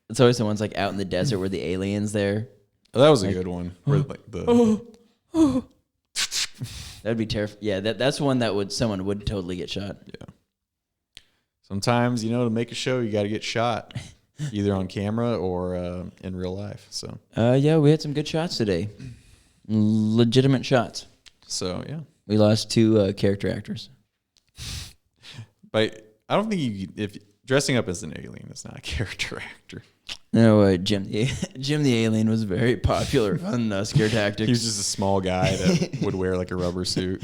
it's always the ones like out in the desert where the aliens there. Oh, that was a good one. Where like the That'd be terrifying. Yeah, that's one that someone would totally get shot. Yeah. Sometimes to make a show, you got to get shot, either on camera or in real life. So. Yeah, we had some good shots today. Legitimate shots. So yeah. We lost 2 character actors. But I don't think if dressing up as an alien is not a character actor. No, Jim the alien was very popular on Scare Tactics. He was just a small guy that would wear like a rubber suit.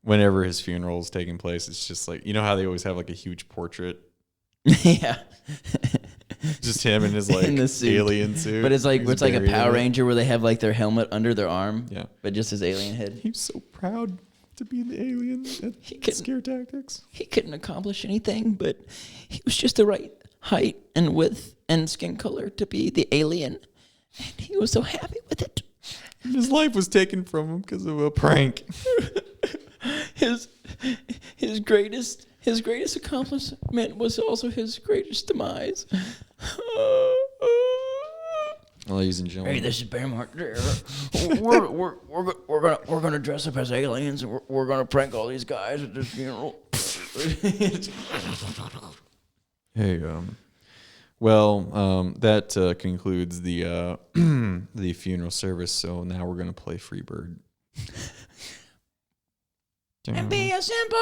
Whenever his funeral is taking place, it's just like, how they always have like a huge portrait? Yeah. Just him in his like in the suit. alien suit. But it's like a buried Power in it. Ranger where they have like their helmet under their arm. Yeah. But just his alien head. He was so proud to be the alien at Scare Tactics. He couldn't accomplish anything, but he was just the right height and width and skin color to be the alien. And he was so happy with it. His life was taken from him because of a prank. His greatest accomplishment was also his greatest demise. Ladies and gentlemen. Hey, this is Bear Mark. We're gonna dress up as aliens and we're gonna prank all these guys at this funeral. Hey, that concludes the the funeral service. So now we're gonna play Freebird. And be a simple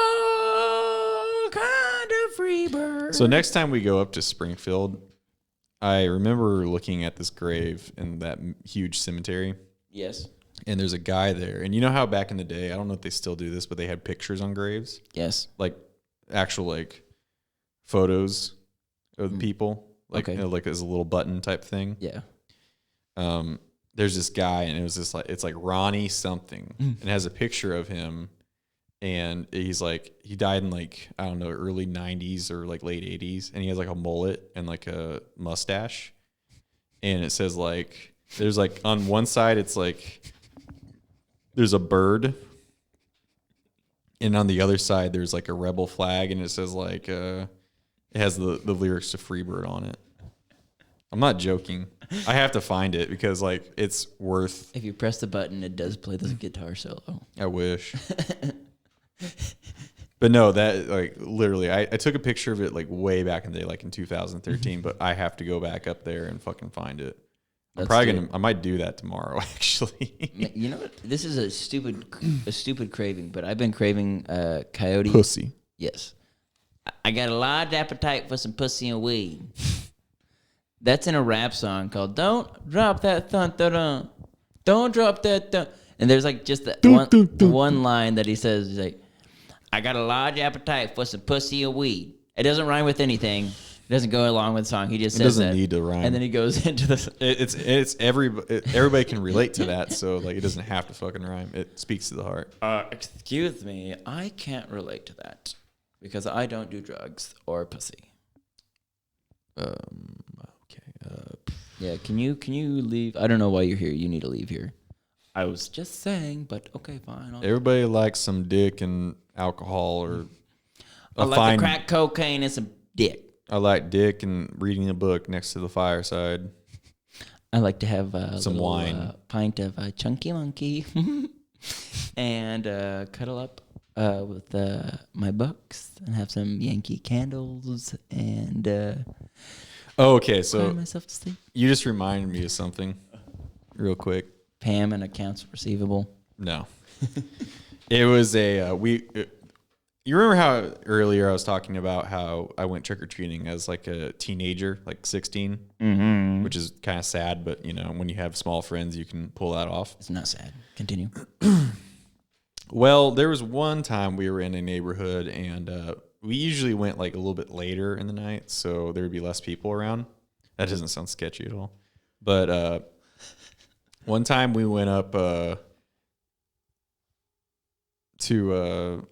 kind of free bird. So next time we go up to Springfield, I remember looking at this grave in that huge cemetery, Yes. and there's a guy there. And you know how back in the day, I don't know if they still do this, but they had pictures on graves, Yes. like actual like photos of the people, like Okay. you know, like as a little button type thing. Yeah. There's this guy, and it was just like it's like Ronnie something, and it has a picture of him. And he's like, he died in like, I don't know, early 90s or like late 80s. And he has like a mullet and like a mustache. And it says like, there's like on one side, it's like, there's a bird. And on the other side, there's like a rebel flag. And it says like, it has the lyrics to Freebird on it. I'm not joking. I have to find it because like, it's worth. If you press the button, it does play this guitar solo. I wish. But no, that like literally, I took a picture of it like way back in the day, like in 2013. But I have to go back up there and fucking find it. I'm Let's probably do gonna. I might do that tomorrow, actually. You know what? This is a stupid craving, but I've been craving coyote. Pussy. Yes. I got a large appetite for some pussy and weed. That's in a rap song called "Don't Drop That Thun Thun Dun." Don't drop that thun. And there's like just that one line that he says, he's like, I got a large appetite for some pussy and weed. It doesn't rhyme with anything. It doesn't go along with the song. He just says doesn't that. need to rhyme. And then he goes into this. Everybody can relate to that, so like it doesn't have to fucking rhyme. It speaks to the heart. Excuse me, I can't relate to that because I don't do drugs or pussy. Okay. Yeah, can you leave? I don't know why you're here. You need to leave here. I was just saying, but okay, fine. Everybody likes some dick and alcohol, or I like the crack cocaine and some dick. I like dick and reading a book next to the fireside. I like to have some wine, pint of chunky monkey, and cuddle up with my books and have some Yankee candles and Oh, okay. cry So myself to sleep. you just reminded me of something real quick. Pam and accounts receivable. No. It was you remember how earlier I was talking about how I went trick-or-treating as like a teenager, like 16, which is kind of sad, but you know, when you have small friends, you can pull that off. It's not sad. Continue. Well, there was one time we were in a neighborhood, and we usually went like a little bit later in the night, so there would be less people around. That doesn't sound sketchy at all. But one time we went up to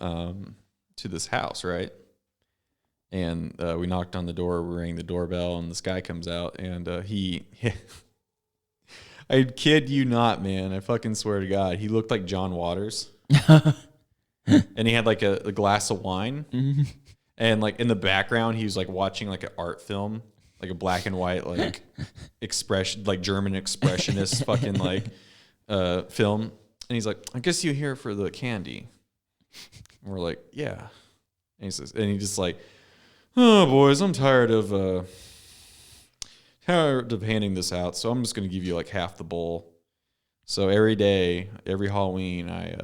this house, right? And we knocked on the door, we rang the doorbell, and this guy comes out, and he I kid you not, man. I fucking swear to God, he looked like John Waters. And he had like a glass of wine. And like in the background, he was like watching like an art film, like a black and white, like expression, like German expressionist fucking like film. And he's like, I guess you're here for the candy. And we're like, yeah. And he says, and he just like, oh boys, I'm tired of handing this out, so I'm just gonna give you like half the bowl. So every day, every Halloween, I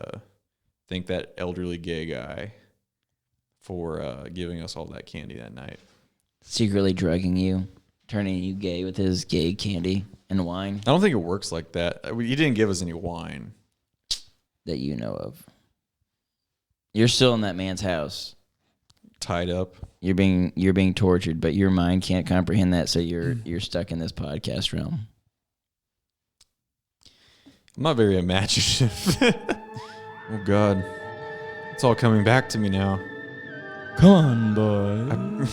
thank that elderly gay guy for giving us all that candy that night. Secretly drugging you, turning you gay with his gay candy and wine I don't think it works like that. He didn't give us any wine. that you know of. You're still in that man's house. Tied up. You're being tortured, but your mind can't comprehend that, so you're stuck in this podcast realm. I'm not very imaginative. Oh God, it's all coming back to me now. Come on, boy.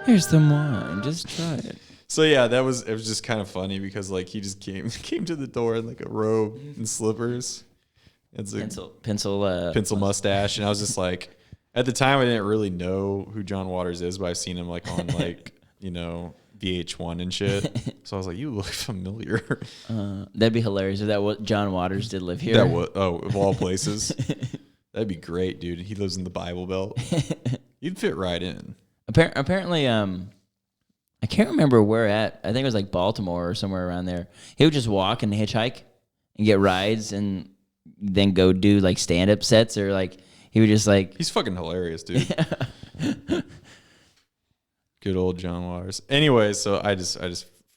Here's some wine. Just try it. So yeah, it was just kind of funny because like he just came to the door in like a robe and slippers. It's a pencil mustache, and I was just like, at the time I didn't really know who John Waters is, but I've seen him like on like VH1 and shit. So I was like, you look familiar. That'd be hilarious if that what John Waters did live here. That was of all places. That'd be great, dude. He lives in the Bible Belt. You'd fit right in. Apparently, I can't remember where at. I think it was like Baltimore or somewhere around there. He would just walk and hitchhike and get rides and then go do like stand-up sets or like he would just like. He's fucking hilarious, dude. Good old John Waters. Anyway, so I just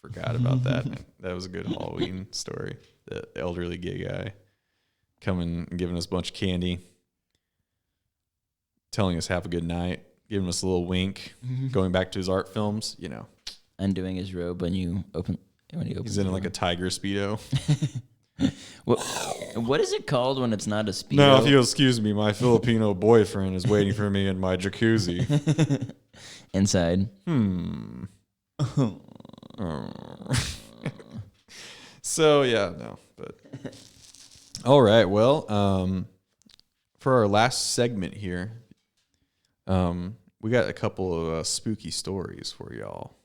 forgot about that. That was a good Halloween story. The elderly gay guy coming and giving us a bunch of candy, telling us have a good night, giving us a little wink, going back to his art films, you know. Undoing his robe when you open. He's in like a tiger Speedo. What is it called when it's not a Speedo? Now, if you'll excuse me, my Filipino boyfriend is waiting for me in my jacuzzi. Inside. So, yeah, no. But all right, well, for our last segment here, we got a couple of spooky stories for y'all.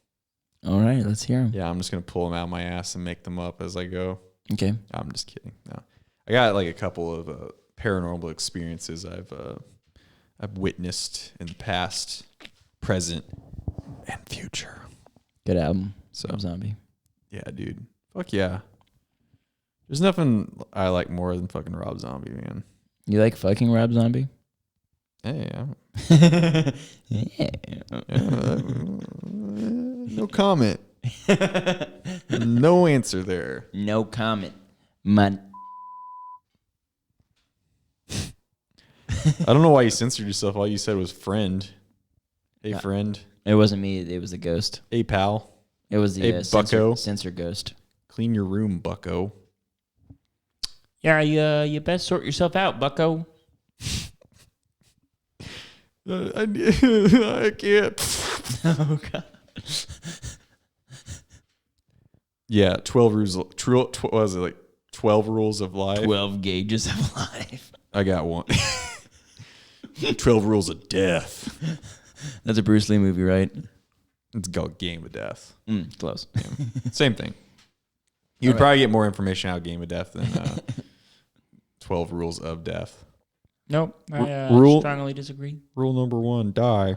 All right, let's hear them. Yeah, I'm just going to pull them out of my ass and make them up as I go. Okay. I'm just kidding. No, I got like a couple of paranormal experiences I've witnessed in the past, present, and future. Good album. So Rob Zombie. Yeah, dude. Fuck yeah. There's nothing I like more than fucking Rob Zombie, man. You like fucking Rob Zombie? Hey, Yeah. no comment. No answer there. No comment. Man. I don't know why you censored yourself. All you said was friend. Hey, Yeah. friend. It wasn't me. It was the ghost. Hey, pal. It was the Hey, bucko. censor ghost. Clean your room, bucko. Yeah, you best sort yourself out, bucko. I can't. Oh, God. Yeah, 12 rules. What was it, like 12 rules of life? 12 gauges of life. I got one. 12 rules of death. That's a Bruce Lee movie, right? It's called Game of Death. Close. Same thing. You would probably get more information out of Game of Death than 12 rules of death. Nope. Rule- strongly disagree. Rule number 1, die.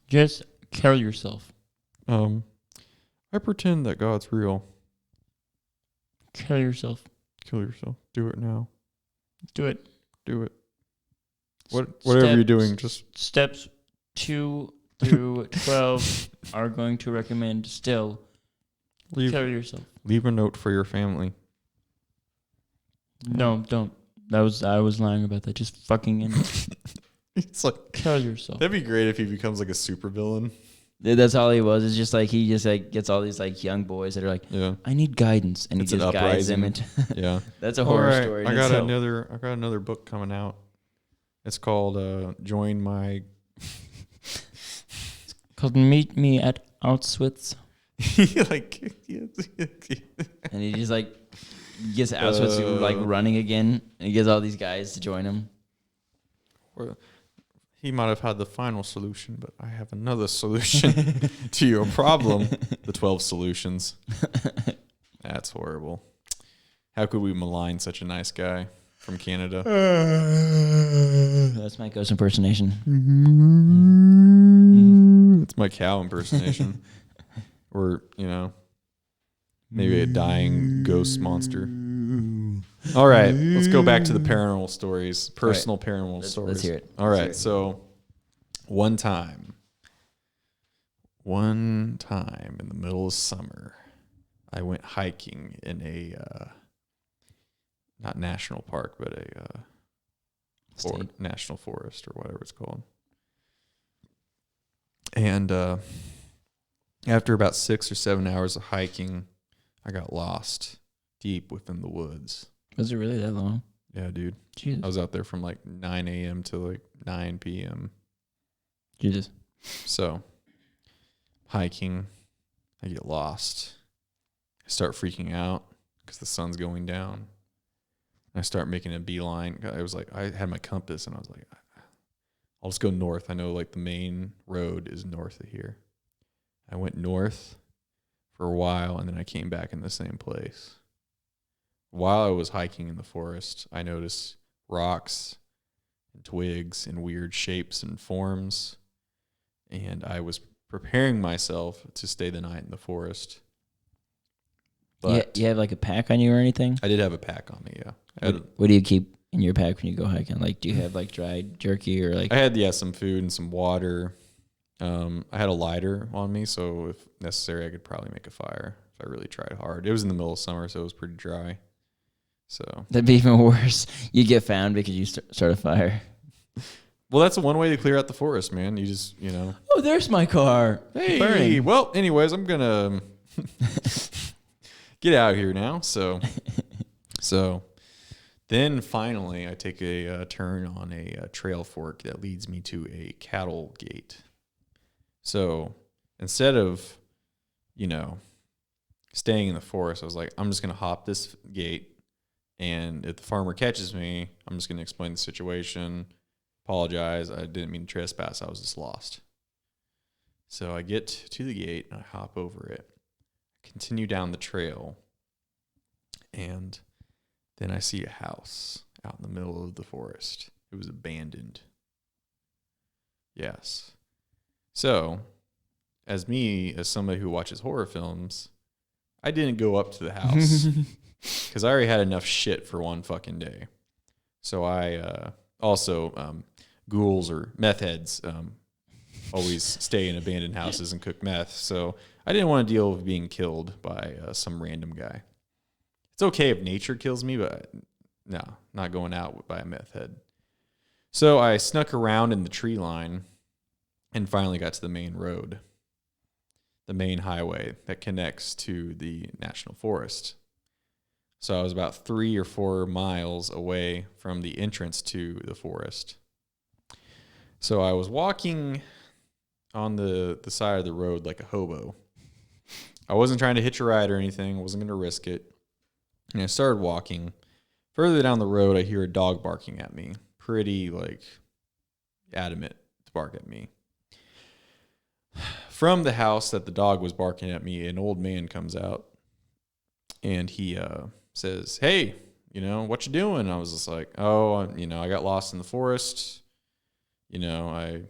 Just kill yourself. I pretend that God's real. Kill yourself. Kill yourself. Do it now. Do it. Do it. Whatever you're doing, just Steps 2 through 12 are going to recommend still kill yourself. leave a note for your family. No, don't. I was lying about that. Just fucking It's like kill yourself. that'd be great if he becomes like a supervillain. That's all he was. It's just like he just like gets all these like young boys that are like, Yeah. I need guidance, and It's he an just guides them uprising. into. Yeah. That's a horror Alright, story. I got another book coming out. It's called Join My Called Meet Me at Auschwitz, like and he just like gets Auschwitz like running again, and he gets all these guys to join him. or he might have had the final solution, but I have another solution to your problem. The 12 solutions. That's horrible. How could we malign such a nice guy from Canada? That's my ghost impersonation. It's my cow impersonation. Or, maybe a dying ghost monster. All right, let's go back to the paranormal stories, personal paranormal stories. Let's hear it. All Let's right, hear it. so one time in the middle of summer, I went hiking in a not national park, but a national forest or whatever it's called. And after about 6 or 7 hours of hiking, I got lost deep within the woods. Was it really that long? Yeah, dude. Jesus. I was out there from like 9 a.m. to like 9 p.m. Jesus. So, hiking, I get lost. I start freaking out because the sun's going down. I start making a beeline. I had my compass and I was like, I'll just go north. I know like the main road is north of here. I went north for a while and then I came back in the same place. While I was hiking in the forest, I noticed rocks and twigs and weird shapes and forms. And I was preparing myself to stay the night in the forest. But you have like a pack on you or anything? I did have a pack on me, yeah. What do you keep in your pack when you go hiking? Like, do you have like dried jerky or like? I had, some food and some water. I had a lighter on me, so if necessary, I could probably make a fire if I really tried hard. It was in the middle of summer, so it was pretty dry. So That'd be even worse. You get found because you start a fire. well, that's one way to clear out the forest, man. You just, Oh, there's my car. hey, Burning. well, anyways, I'm gonna get out of here now. So then finally, I take a turn on a trail fork that leads me to a cattle gate. So instead of, staying in the forest, I was like, I'm just gonna hop this gate, and if the farmer catches me, I'm just gonna explain the situation, apologize. I didn't mean to trespass. I was just lost. So I get to the gate and I hop over it, continue down the trail, and then I see a house out in the middle of the forest. It was abandoned. Yes. So, as somebody who watches horror films, I didn't go up to the house because I already had enough shit for one fucking day. So I also, ghouls or meth heads always stay in abandoned houses and cook meth. So I didn't want to deal with being killed by some random guy. It's okay if nature kills me, but no, not going out by a meth head. So I snuck around in the tree line and finally got to the main road, the main highway that connects to the national forest. So I was about 3 or 4 miles away from the entrance to the forest. So I was walking on the side of the road like a hobo. I wasn't trying to hitch a ride or anything. I wasn't going to risk it. And I started walking. Further down the road, I hear a dog barking at me. Pretty, adamant to bark at me. From the house that the dog was barking at me, an old man comes out. And he says, hey, what you doing? I was just like, I got lost in the forest. I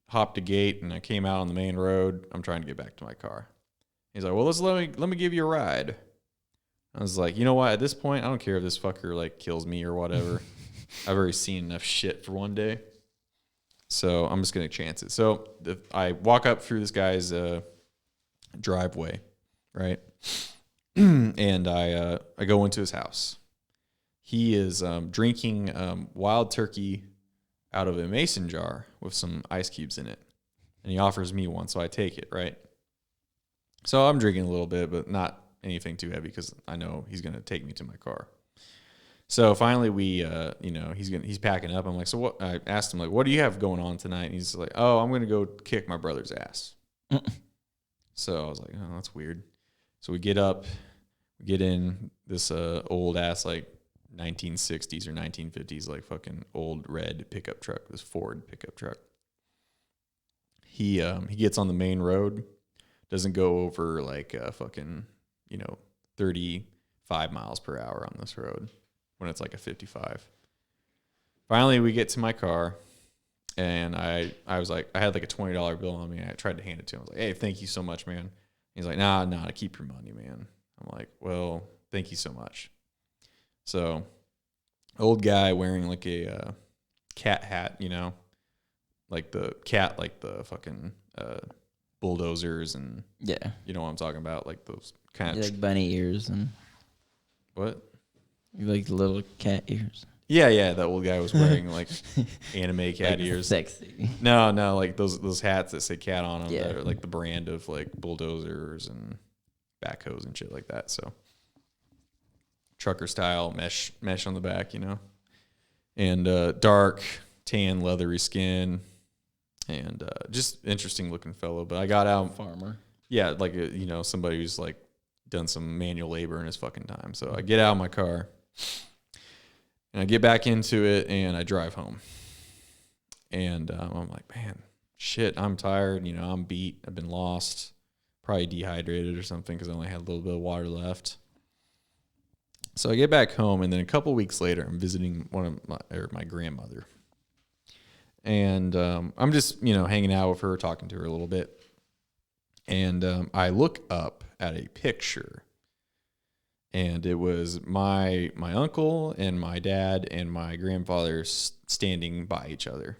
hopped a gate and I came out on the main road. I'm trying to get back to my car. He's like, well, let me give you a ride. I was like, you know what? At this point, I don't care if this fucker kills me or whatever. I've already seen enough shit for one day. So I'm just going to chance it. So I walk up through this guy's driveway, right? And I go into his house. He is drinking wild turkey out of a mason jar with some ice cubes in it. And he offers me one, so I take it, right? So I'm drinking a little bit, but not anything too heavy because I know he's going to take me to my car. So finally he's packing up. I'm like, so what? I asked him, what do you have going on tonight? And he's like, oh, I'm going to go kick my brother's ass. So I was like, oh, that's weird. So we get up, we get in this old ass 1960s or 1950s fucking old red pickup truck, this Ford pickup truck. He gets on the main road, doesn't go over fucking 35 miles per hour on this road when it's a 55. Finally, we get to my car, and I was like, I had a $20 bill on me. And I tried to hand it to him. I was like, hey, thank you so much, man. He's like, nah, keep your money, man. I'm like, well, thank you so much. So, old guy wearing a cat hat, like the cat, the fucking bulldozers and Yeah. you know what I'm talking about, those kind You of like bunny ears and what? you like the little cat ears. Yeah, that old guy was wearing anime cat ears. Sexy. No, those hats that say cat on them Yeah. that are the brand of bulldozers and backhoes and shit like that. So trucker style mesh on the back, and dark tan leathery skin and just interesting looking fellow. But I got out, Farmer. yeah, somebody who's done some manual labor in his fucking time. So I get out of my car and I get back into it and I drive home. And I'm like, man, shit, I'm tired. I'm beat. I've been lost, probably dehydrated or something because I only had a little bit of water left. So I get back home, and then a couple weeks later, I'm visiting my grandmother. And I'm just, hanging out with her, talking to her a little bit. And I look up at a picture. And it was my uncle and my dad and my grandfather standing by each other.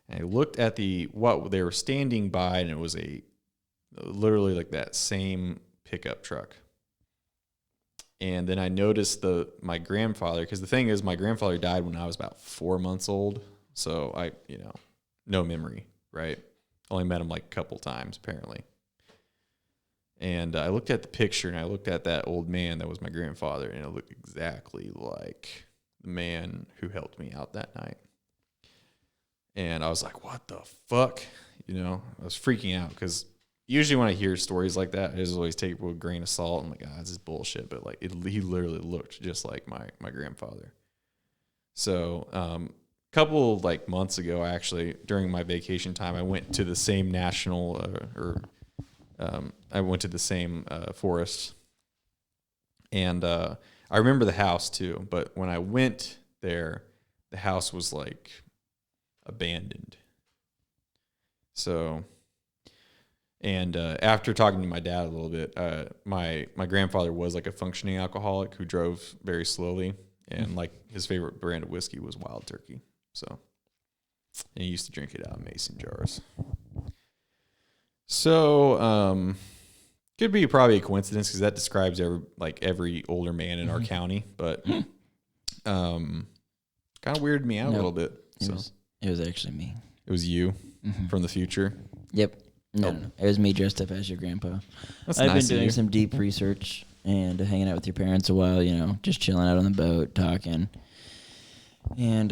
And I looked at what they were standing by, and it was literally like that same pickup truck. And then I noticed my grandfather, because the thing is, my grandfather died when I was about 4 months old. So I, no memory, right? Only met him like a couple times, apparently. And I looked at the picture, and I looked at that old man that was my grandfather, and it looked exactly like the man who helped me out that night. And I was like, what the fuck? I was freaking out, because usually when I hear stories like that, I just always take it with a grain of salt. I'm like, this is bullshit. But like, he literally looked just like my grandfather. So, couple like months ago, actually, during my vacation time, I went to the same I went to the same forest, and I remember the house too. But when I went there, the house was like abandoned. So, and after talking to my dad a little bit, my grandfather was like a functioning alcoholic who drove very slowly, and like his favorite brand of whiskey was Wild Turkey. So, and he used to drink it out of mason jars. So, could be probably a coincidence, because that describes every older man in our county, but kind of weirded me out a little bit. So It was actually me. it was you from the future. Yep. No, it was me dressed up as your grandpa. That's I've nice been of doing you. some deep research and hanging out with your parents a while, just chilling out on the boat, talking. And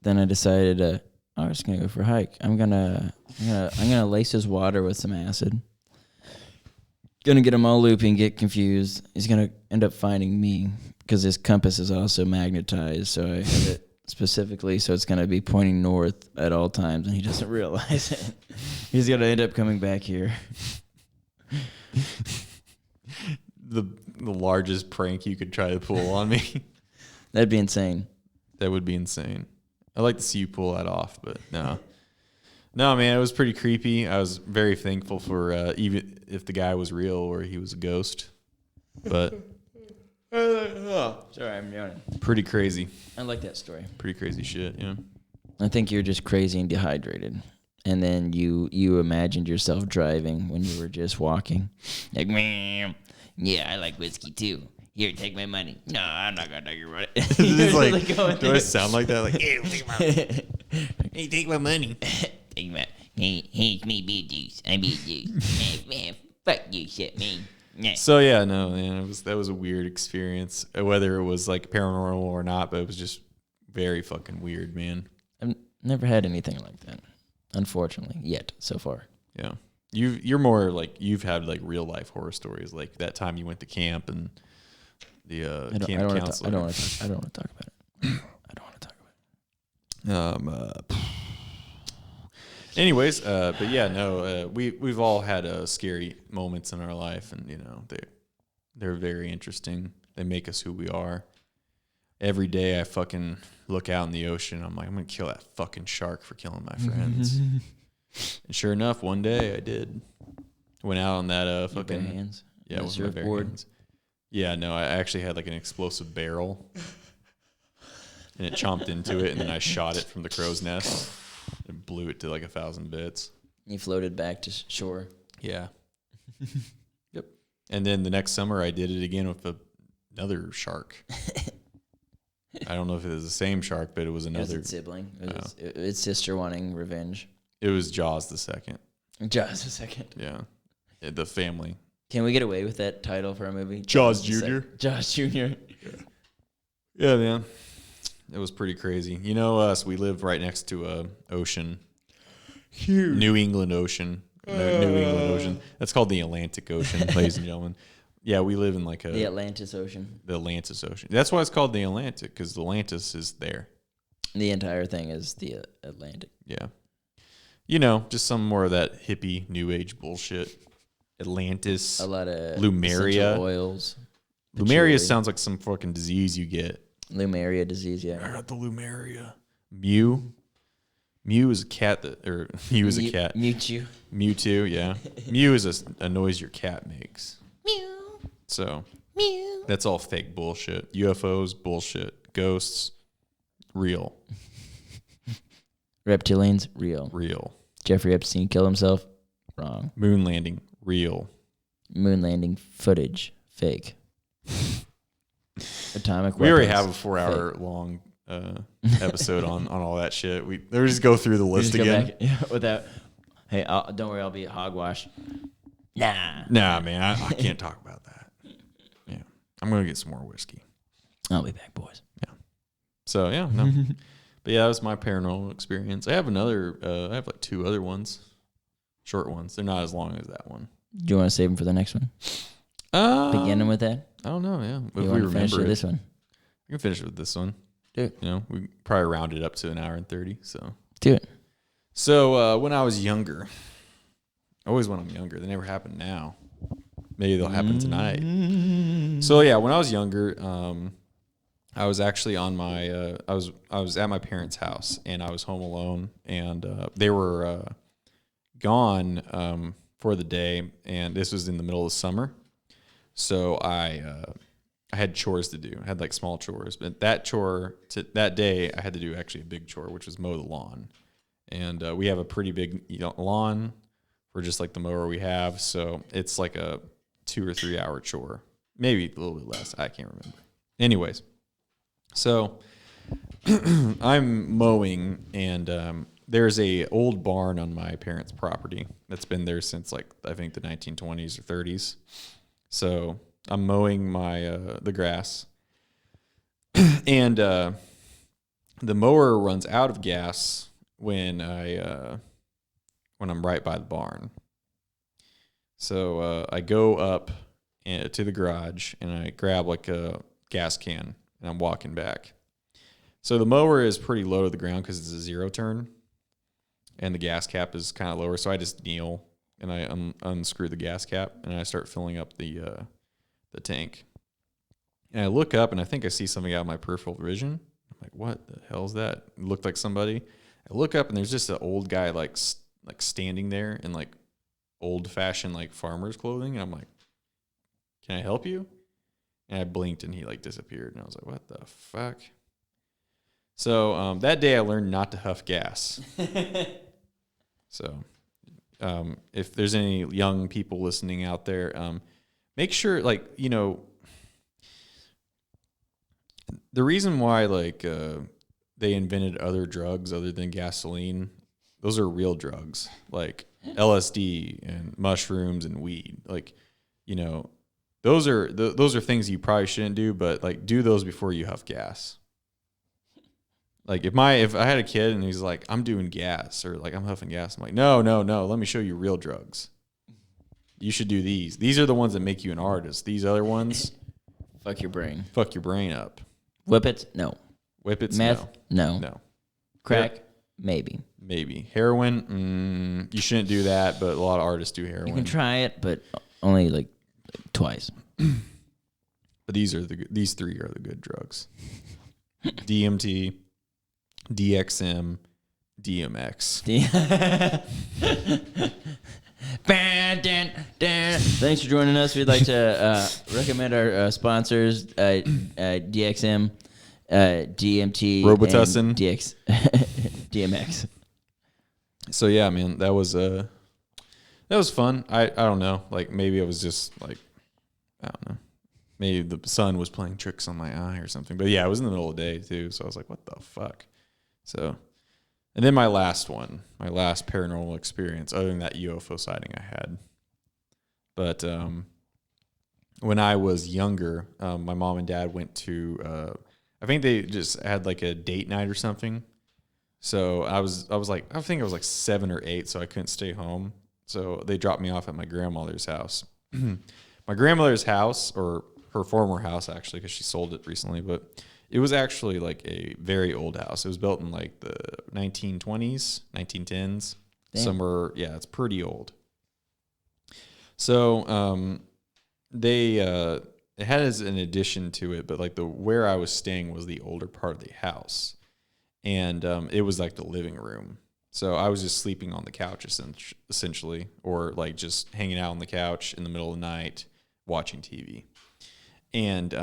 then I decided, I'm just gonna go for a hike. I'm gonna lace his water with some acid. Gonna get him all loopy and get confused. He's gonna end up finding me, because his compass is also magnetized. So I have it specifically, so it's gonna be pointing north at all times, and he doesn't realize it. He's gonna end up coming back here. The largest prank you could try to pull on me. That'd be insane. That would be insane. I'd like to see you pull that off, but no. No, man, it was pretty creepy. I was very thankful for even if the guy was real or he was a ghost. But Sorry, I'm yawning. pretty crazy. I like that story. Pretty crazy shit, yeah. I think you're just crazy and dehydrated. And then you imagined yourself driving when you were just walking. Like, "Meow. Yeah, I like whiskey too. Here, take my money." No, I'm not gonna take your money. It's like, going do I sound like that? Like, Here, take my hey, take my money. take my. Hey, it's me, Beetlejuice. I'm Beetlejuice. Hey, man, fuck you, shit, man. Yeah. So yeah, no, man, that was a weird experience. Whether it was like paranormal or not, but it was just very fucking weird, man. I've never had anything like that, unfortunately, yet so far. Yeah, you're more like you've had like real life horror stories, like that time you went to camp and the camp counselor. I don't want to talk about it. I don't want to talk about it. Anyways, but yeah, no, we've all had scary moments in our life, and they're very interesting. They make us who we are. Every day I fucking look out in the ocean. I'm like, I'm gonna kill that fucking shark for killing my friends. And sure enough, one day I did. Went out on that fucking bare hands. Yeah, The with my bare surfboard. hands. Yeah, no, I actually had like an explosive barrel, and it chomped into it, and then I shot it from the crow's nest and blew it to like 1,000 bits. You floated back to shore. Yeah. Yep. And then the next summer I did it again with another shark. I don't know if it was the same shark, but it was It was another. its sibling. It was its sister wanting revenge. It was Jaws the second. Just a second. Yeah. The family. Can we get away with that title for a movie? Jaws the Jr.? Jaws Jr. Yeah, man. It was pretty crazy. You know us, we live right next to a ocean. Huge. New England Ocean. New England Ocean. That's called the Atlantic Ocean, ladies and gentlemen. Yeah, we live in like The Atlantis Ocean. the Atlantis Ocean. That's why it's called the Atlantic, because Atlantis is there. The entire thing is the Atlantic. Yeah. Just some more of that hippie new age bullshit. Atlantis. A lot of Lumeria. essential oils. Lumeria patchouli. sounds like some fucking disease you get. Lumeria disease, I yeah. got the Lumeria. Mew. Mew is a cat or Mew is a cat. Mewtwo. Mewtwo, yeah. Mew is a noise your cat makes. Mew. So Mew. that's all fake bullshit. UFOs, bullshit. Ghosts, real. Reptilians, real. Real. Jeffrey Epstein killed himself, wrong. Moon landing, real. Moon landing footage, fake. Atomic weapons. We already have a 4-hour long episode on all that shit. We just go through the list Just go again. back, yeah, without. Hey, don't worry, I'll be hogwash. Nah. Nah, man, I can't talk about that. Yeah, I'm gonna get some more whiskey. I'll be back, boys. So yeah, no, but yeah, that was my paranormal experience. I have I have like 2 other ones, short ones. They're not as long as that one. Do you want to save them for the next one? Beginning with that? I don't know. Yeah, if You we want to finish remember with it, this one? I can finish it with this one. Do it. You know, we probably round it up to 1 hour and 30. Do it. So when I was younger, always when I'm younger, they never happen now. Maybe they'll happen tonight. So yeah, when I was younger, I was actually on my I was at my parents' house and I was home alone and they were gone for the day, and this was in the middle of the summer. So I had chores to do. I had like small chores, but that day I had to do actually a big chore, which was mow the lawn. And we have a pretty big lawn for just like the mower we have, so it's like a 2 or 3 hour chore, maybe a little bit less. I can't remember. Anyways, so I'm mowing, and there's a old barn on my parents' property that's been there since like I think the 1920s or 30s. So I'm mowing my the grass, and the mower runs out of gas when I'm right by the barn. So I go up to the garage and I grab like a gas can and I'm walking back. So the mower is pretty low to the ground because it's a 0 turn, and the gas cap is kind of lower. So I just kneel and I unscrew the gas cap and I start filling up the tank. And I look up and I think I see something out of my peripheral vision. I'm like, what the hell is that? It looked like somebody. I look up and there's just an old guy like standing there in like old fashioned like farmer's clothing, and I'm like, can I help you? And I blinked and he like disappeared, and I was like, what the fuck? So that day I learned not to huff gas. So if there's any young people listening out there, make sure, like, you know, the reason why like they invented other drugs other than gasoline, those are real drugs like LSD and mushrooms and weed. Like, you know, those are things you probably shouldn't do, but like do those before you huff gas. Like if I had a kid and he's like, I'm doing gas or like I'm huffing gas, I'm like, no, let me show you real drugs. You should do these. These are the ones that make you an artist. These other ones, Fuck your brain. fuck your brain up. Whippets? No. Whippets? Meth? No. No. Crack? Maybe. Maybe. Heroin? You shouldn't do that, but a lot of artists do heroin. You can try it, but only like twice. But these 3 are the good drugs. DMT, DXM, DMX. Thanks for joining us. We'd like to recommend our sponsors, DXM, DMT, Robitussin. and DMX. So yeah, man, that was fun. I don't know. Like maybe I was just like, I don't know. Maybe the sun was playing tricks on my eye or something. But yeah, it was in the middle of the day too. So I was like, what the fuck? So, and then my last paranormal experience, other than that UFO sighting I had. But when I was younger, my mom and dad went to, I think they just had like a date night or something. So I was like, I think I was like 7 or 8, so I couldn't stay home. So they dropped me off at my grandmother's house. My grandmother's house, or her former house actually, because she sold it recently, but it was actually like a very old house. It was built in like the 1920s, 1910s. Damn. Somewhere, yeah, it's pretty old. So it had as an addition to it, but like where I was staying was the older part of the house. And it was like the living room. So I was just sleeping on the couch essentially, or like just hanging out on the couch in the middle of the night watching TV. And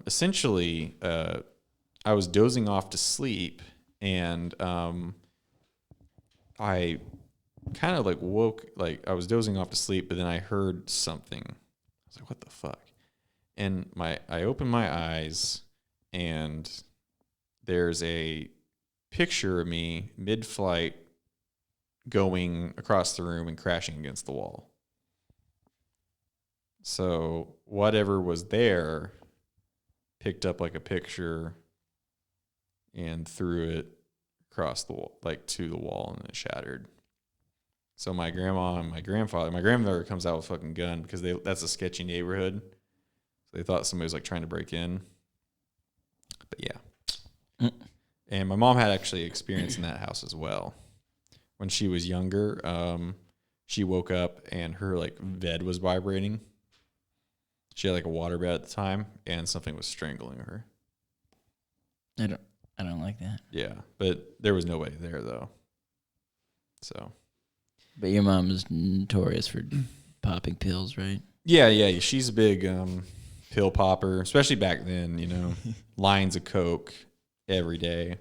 essentially, I was dozing off to sleep, and I kind of like woke, like I was dozing off to sleep, but then I heard something. I was like, what the fuck? And I opened my eyes, and there's a picture of me mid-flight going across the room and crashing against the wall. So whatever was there picked up like a picture and threw it across the wall, like to the wall, and it shattered. So my grandma and my grandmother comes out with a fucking gun because that's a sketchy neighborhood. So they thought somebody was like trying to break in. But yeah. And my mom had actually experience in that house as well. When she was younger, she woke up and her like bed was vibrating. She had like a water bed at the time, and something was strangling her. I don't like that. Yeah, but there was nobody there though. So. But your mom is notorious for popping pills, right? Yeah. She's a big pill popper, especially back then. You know, lines of coke every day.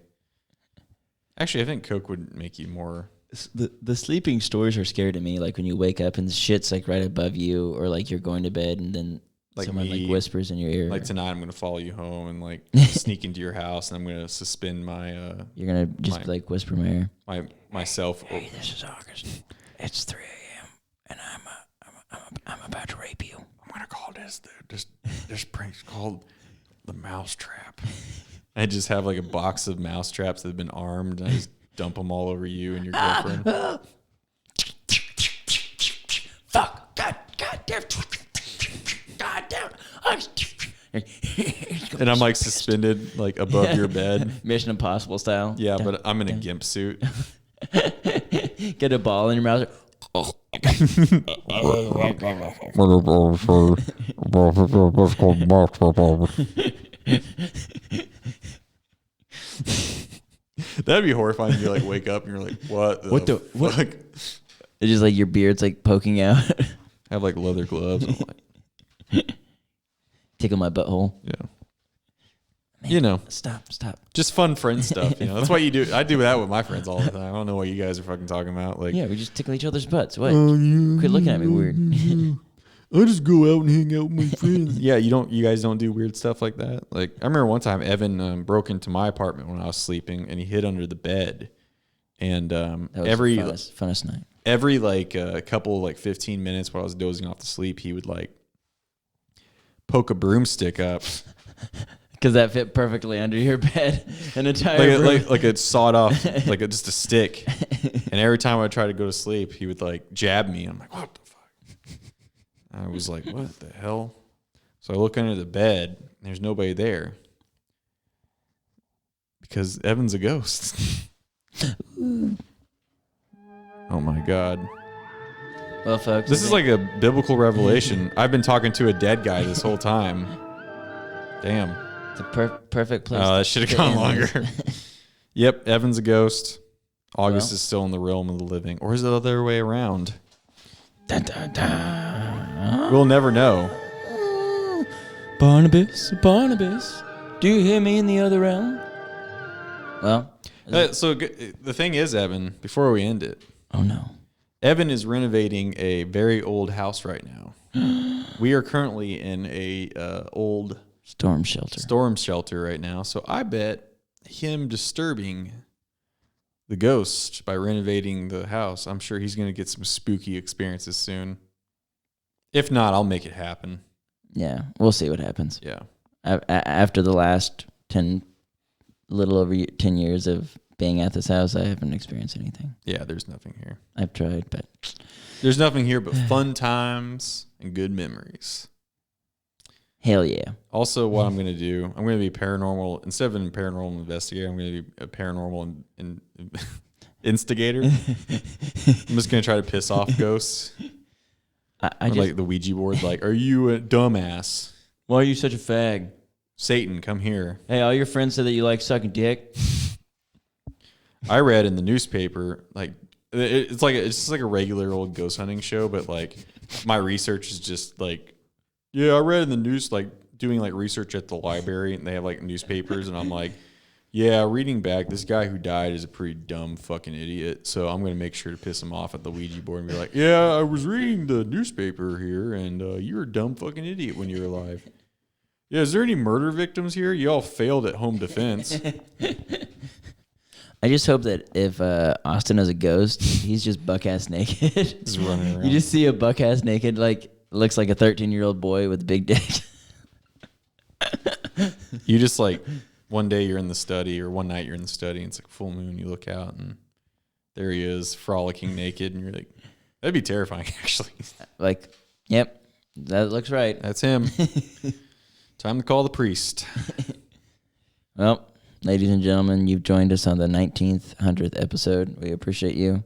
Actually, I think coke would make you more. The sleeping stories are scary to me. Like when you wake up and shit's like right above you, or like you're going to bed and then like someone like whispers in your ear. Like tonight, I'm gonna follow you home and like sneak into your house, and I'm gonna suspend my. You're gonna just like whisper in my ear. Myself. Hey, this is August. It's 3 a.m. and I'm about to rape you. I'm gonna call this prank's called the mouse trap. I just have like a box of mouse traps that have been armed, and I just dump them all over you and your girlfriend. Fuck! God damn! And I'm like suspended like above your bed. Mission Impossible style. Yeah, but I'm in a gimp suit. Get a ball in your mouth. That'd be horrifying. You like wake up and you're like, what the fuck? It's just like your beard's like poking out. I have like leather gloves. I'm like, tickle my butthole. yeah. Man, you know, stop. just fun friend stuff. You know, that's what you do. I do that with my friends all the time. I don't know what you guys are fucking talking about. Like, yeah, we just tickle each other's butts. What? Quit looking at me weird. I just go out and hang out with my friends. Yeah, you guys don't do weird stuff like that. Like, I remember one time Evan broke into my apartment when I was sleeping, and he hid under the bed. And that was the funnest night. Every like couple like 15 minutes while I was dozing off to sleep, he would like poke a broomstick up. Because that fit perfectly under your bed. An entire like a sawed off, like just a stick. And every time I tried to go to sleep, he would like jab me. I'm like, what the fuck? I was like, what the hell? So I look under the bed, and there's nobody there. Because Evan's a ghost. Oh my God. Well, folks. This is like a biblical revelation. I've been talking to a dead guy this whole time. Damn. It's a perfect place. Oh, that should have gone longer. Yep, Evan's a ghost. August Well. is still in the realm of the living. Or is it the other way around? Dun, dun, dun. We'll never know. Barnabas, do you hear me in the other realm? Well. So the thing is, Evan, before we end it. Oh, no. Evan is renovating a very old house right now. We are currently in a old storm shelter right now. So I bet him disturbing the ghost by renovating the house, I'm sure he's going to get some spooky experiences soon. If not, I'll make it happen. Yeah, we'll see what happens. Yeah. After the last little over 10 years of being at this house, I haven't experienced anything. Yeah, there's nothing here. I've tried, but there's nothing here but fun times and good memories. Hell yeah. Also, what I'm going to do, I'm going to be paranormal. Instead of a paranormal investigator, I'm going to be a paranormal instigator. I'm just going to try to piss off ghosts. I just, like the Ouija board, like, are you a dumbass? Why are you such a fag? Satan, come here. Hey, all your friends said that you like sucking dick. I read in the newspaper, like it's just like a regular old ghost hunting show, but like my research is just like, yeah, I read in the news, like doing like research at the library, and they have like newspapers, and I'm like, yeah, reading back, this guy who died is a pretty dumb fucking idiot. So I'm gonna make sure to piss him off at the Ouija board and be like, yeah, I was reading the newspaper here, and you're a dumb fucking idiot when you're alive. Yeah, is there any murder victims here? You all failed at home defense. I just hope that if Austin is a ghost, he's just buck-ass naked. Just running around. You just see a buck-ass naked, like, looks like a 13-year-old boy with a big dick. You just like, one day you're in the study, or one night you're in the study, and it's like full moon, you look out, and there he is, frolicking naked, and you're like, that'd be terrifying, actually. Like, yep, that looks right. That's him. Time to call the priest. Well, ladies and gentlemen, you've joined us on the 100th episode. We appreciate you.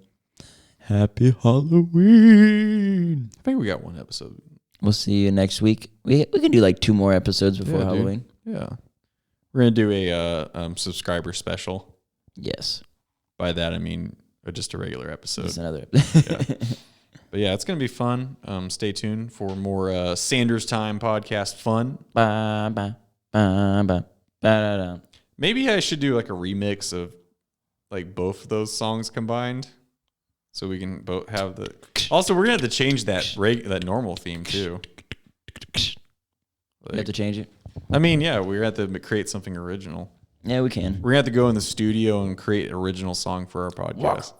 Happy Halloween. I think we got one episode. We'll see you next week. We can do like 2 more episodes before Yeah, dude. Halloween. Yeah. We're going to do a subscriber special. Yes. By that, I mean just a regular episode. Just another. Yeah. But yeah, it's going to be fun. Stay tuned for more Sanders Time podcast fun. Ba, ba, ba, ba, ba, da, da. Maybe I should do like a remix of like both of those songs combined, so we can both have the. Also, we're gonna have to change that normal theme too. We have to change it. I mean, yeah, we're gonna have to create something original. Yeah, we can. We're gonna have to go in the studio and create an original song for our podcast.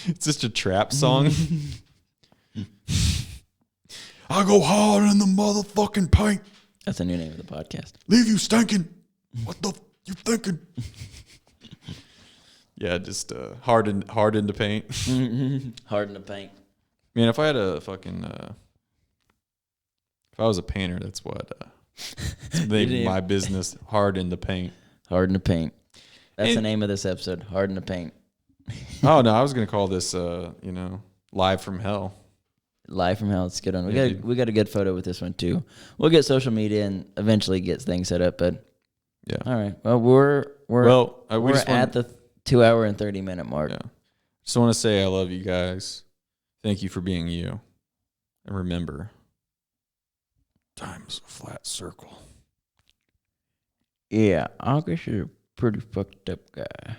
It's just a trap song. I go hard in the motherfucking paint. That's the new name of the podcast. Leave you stinking. What the you thinking? Yeah, just hard into paint. Hard in the paint. Man, if I had a fucking if I was a painter, that's what that's the name of my business. Hard in the paint. Hard in the paint. That's the And- name of this episode. Hard in the paint. Oh no, I was gonna call this Live from Hell. Live from hell. It's a good one. Yeah, We got a good photo with this one too. We'll get social media and eventually get things set up. But Yeah. all right. Well, we're we just at the 2 hour and 30-minute mark. Yeah. Just want to say I love you guys. Thank you for being you. And remember, time's a flat circle. Yeah, August is a pretty fucked up guy.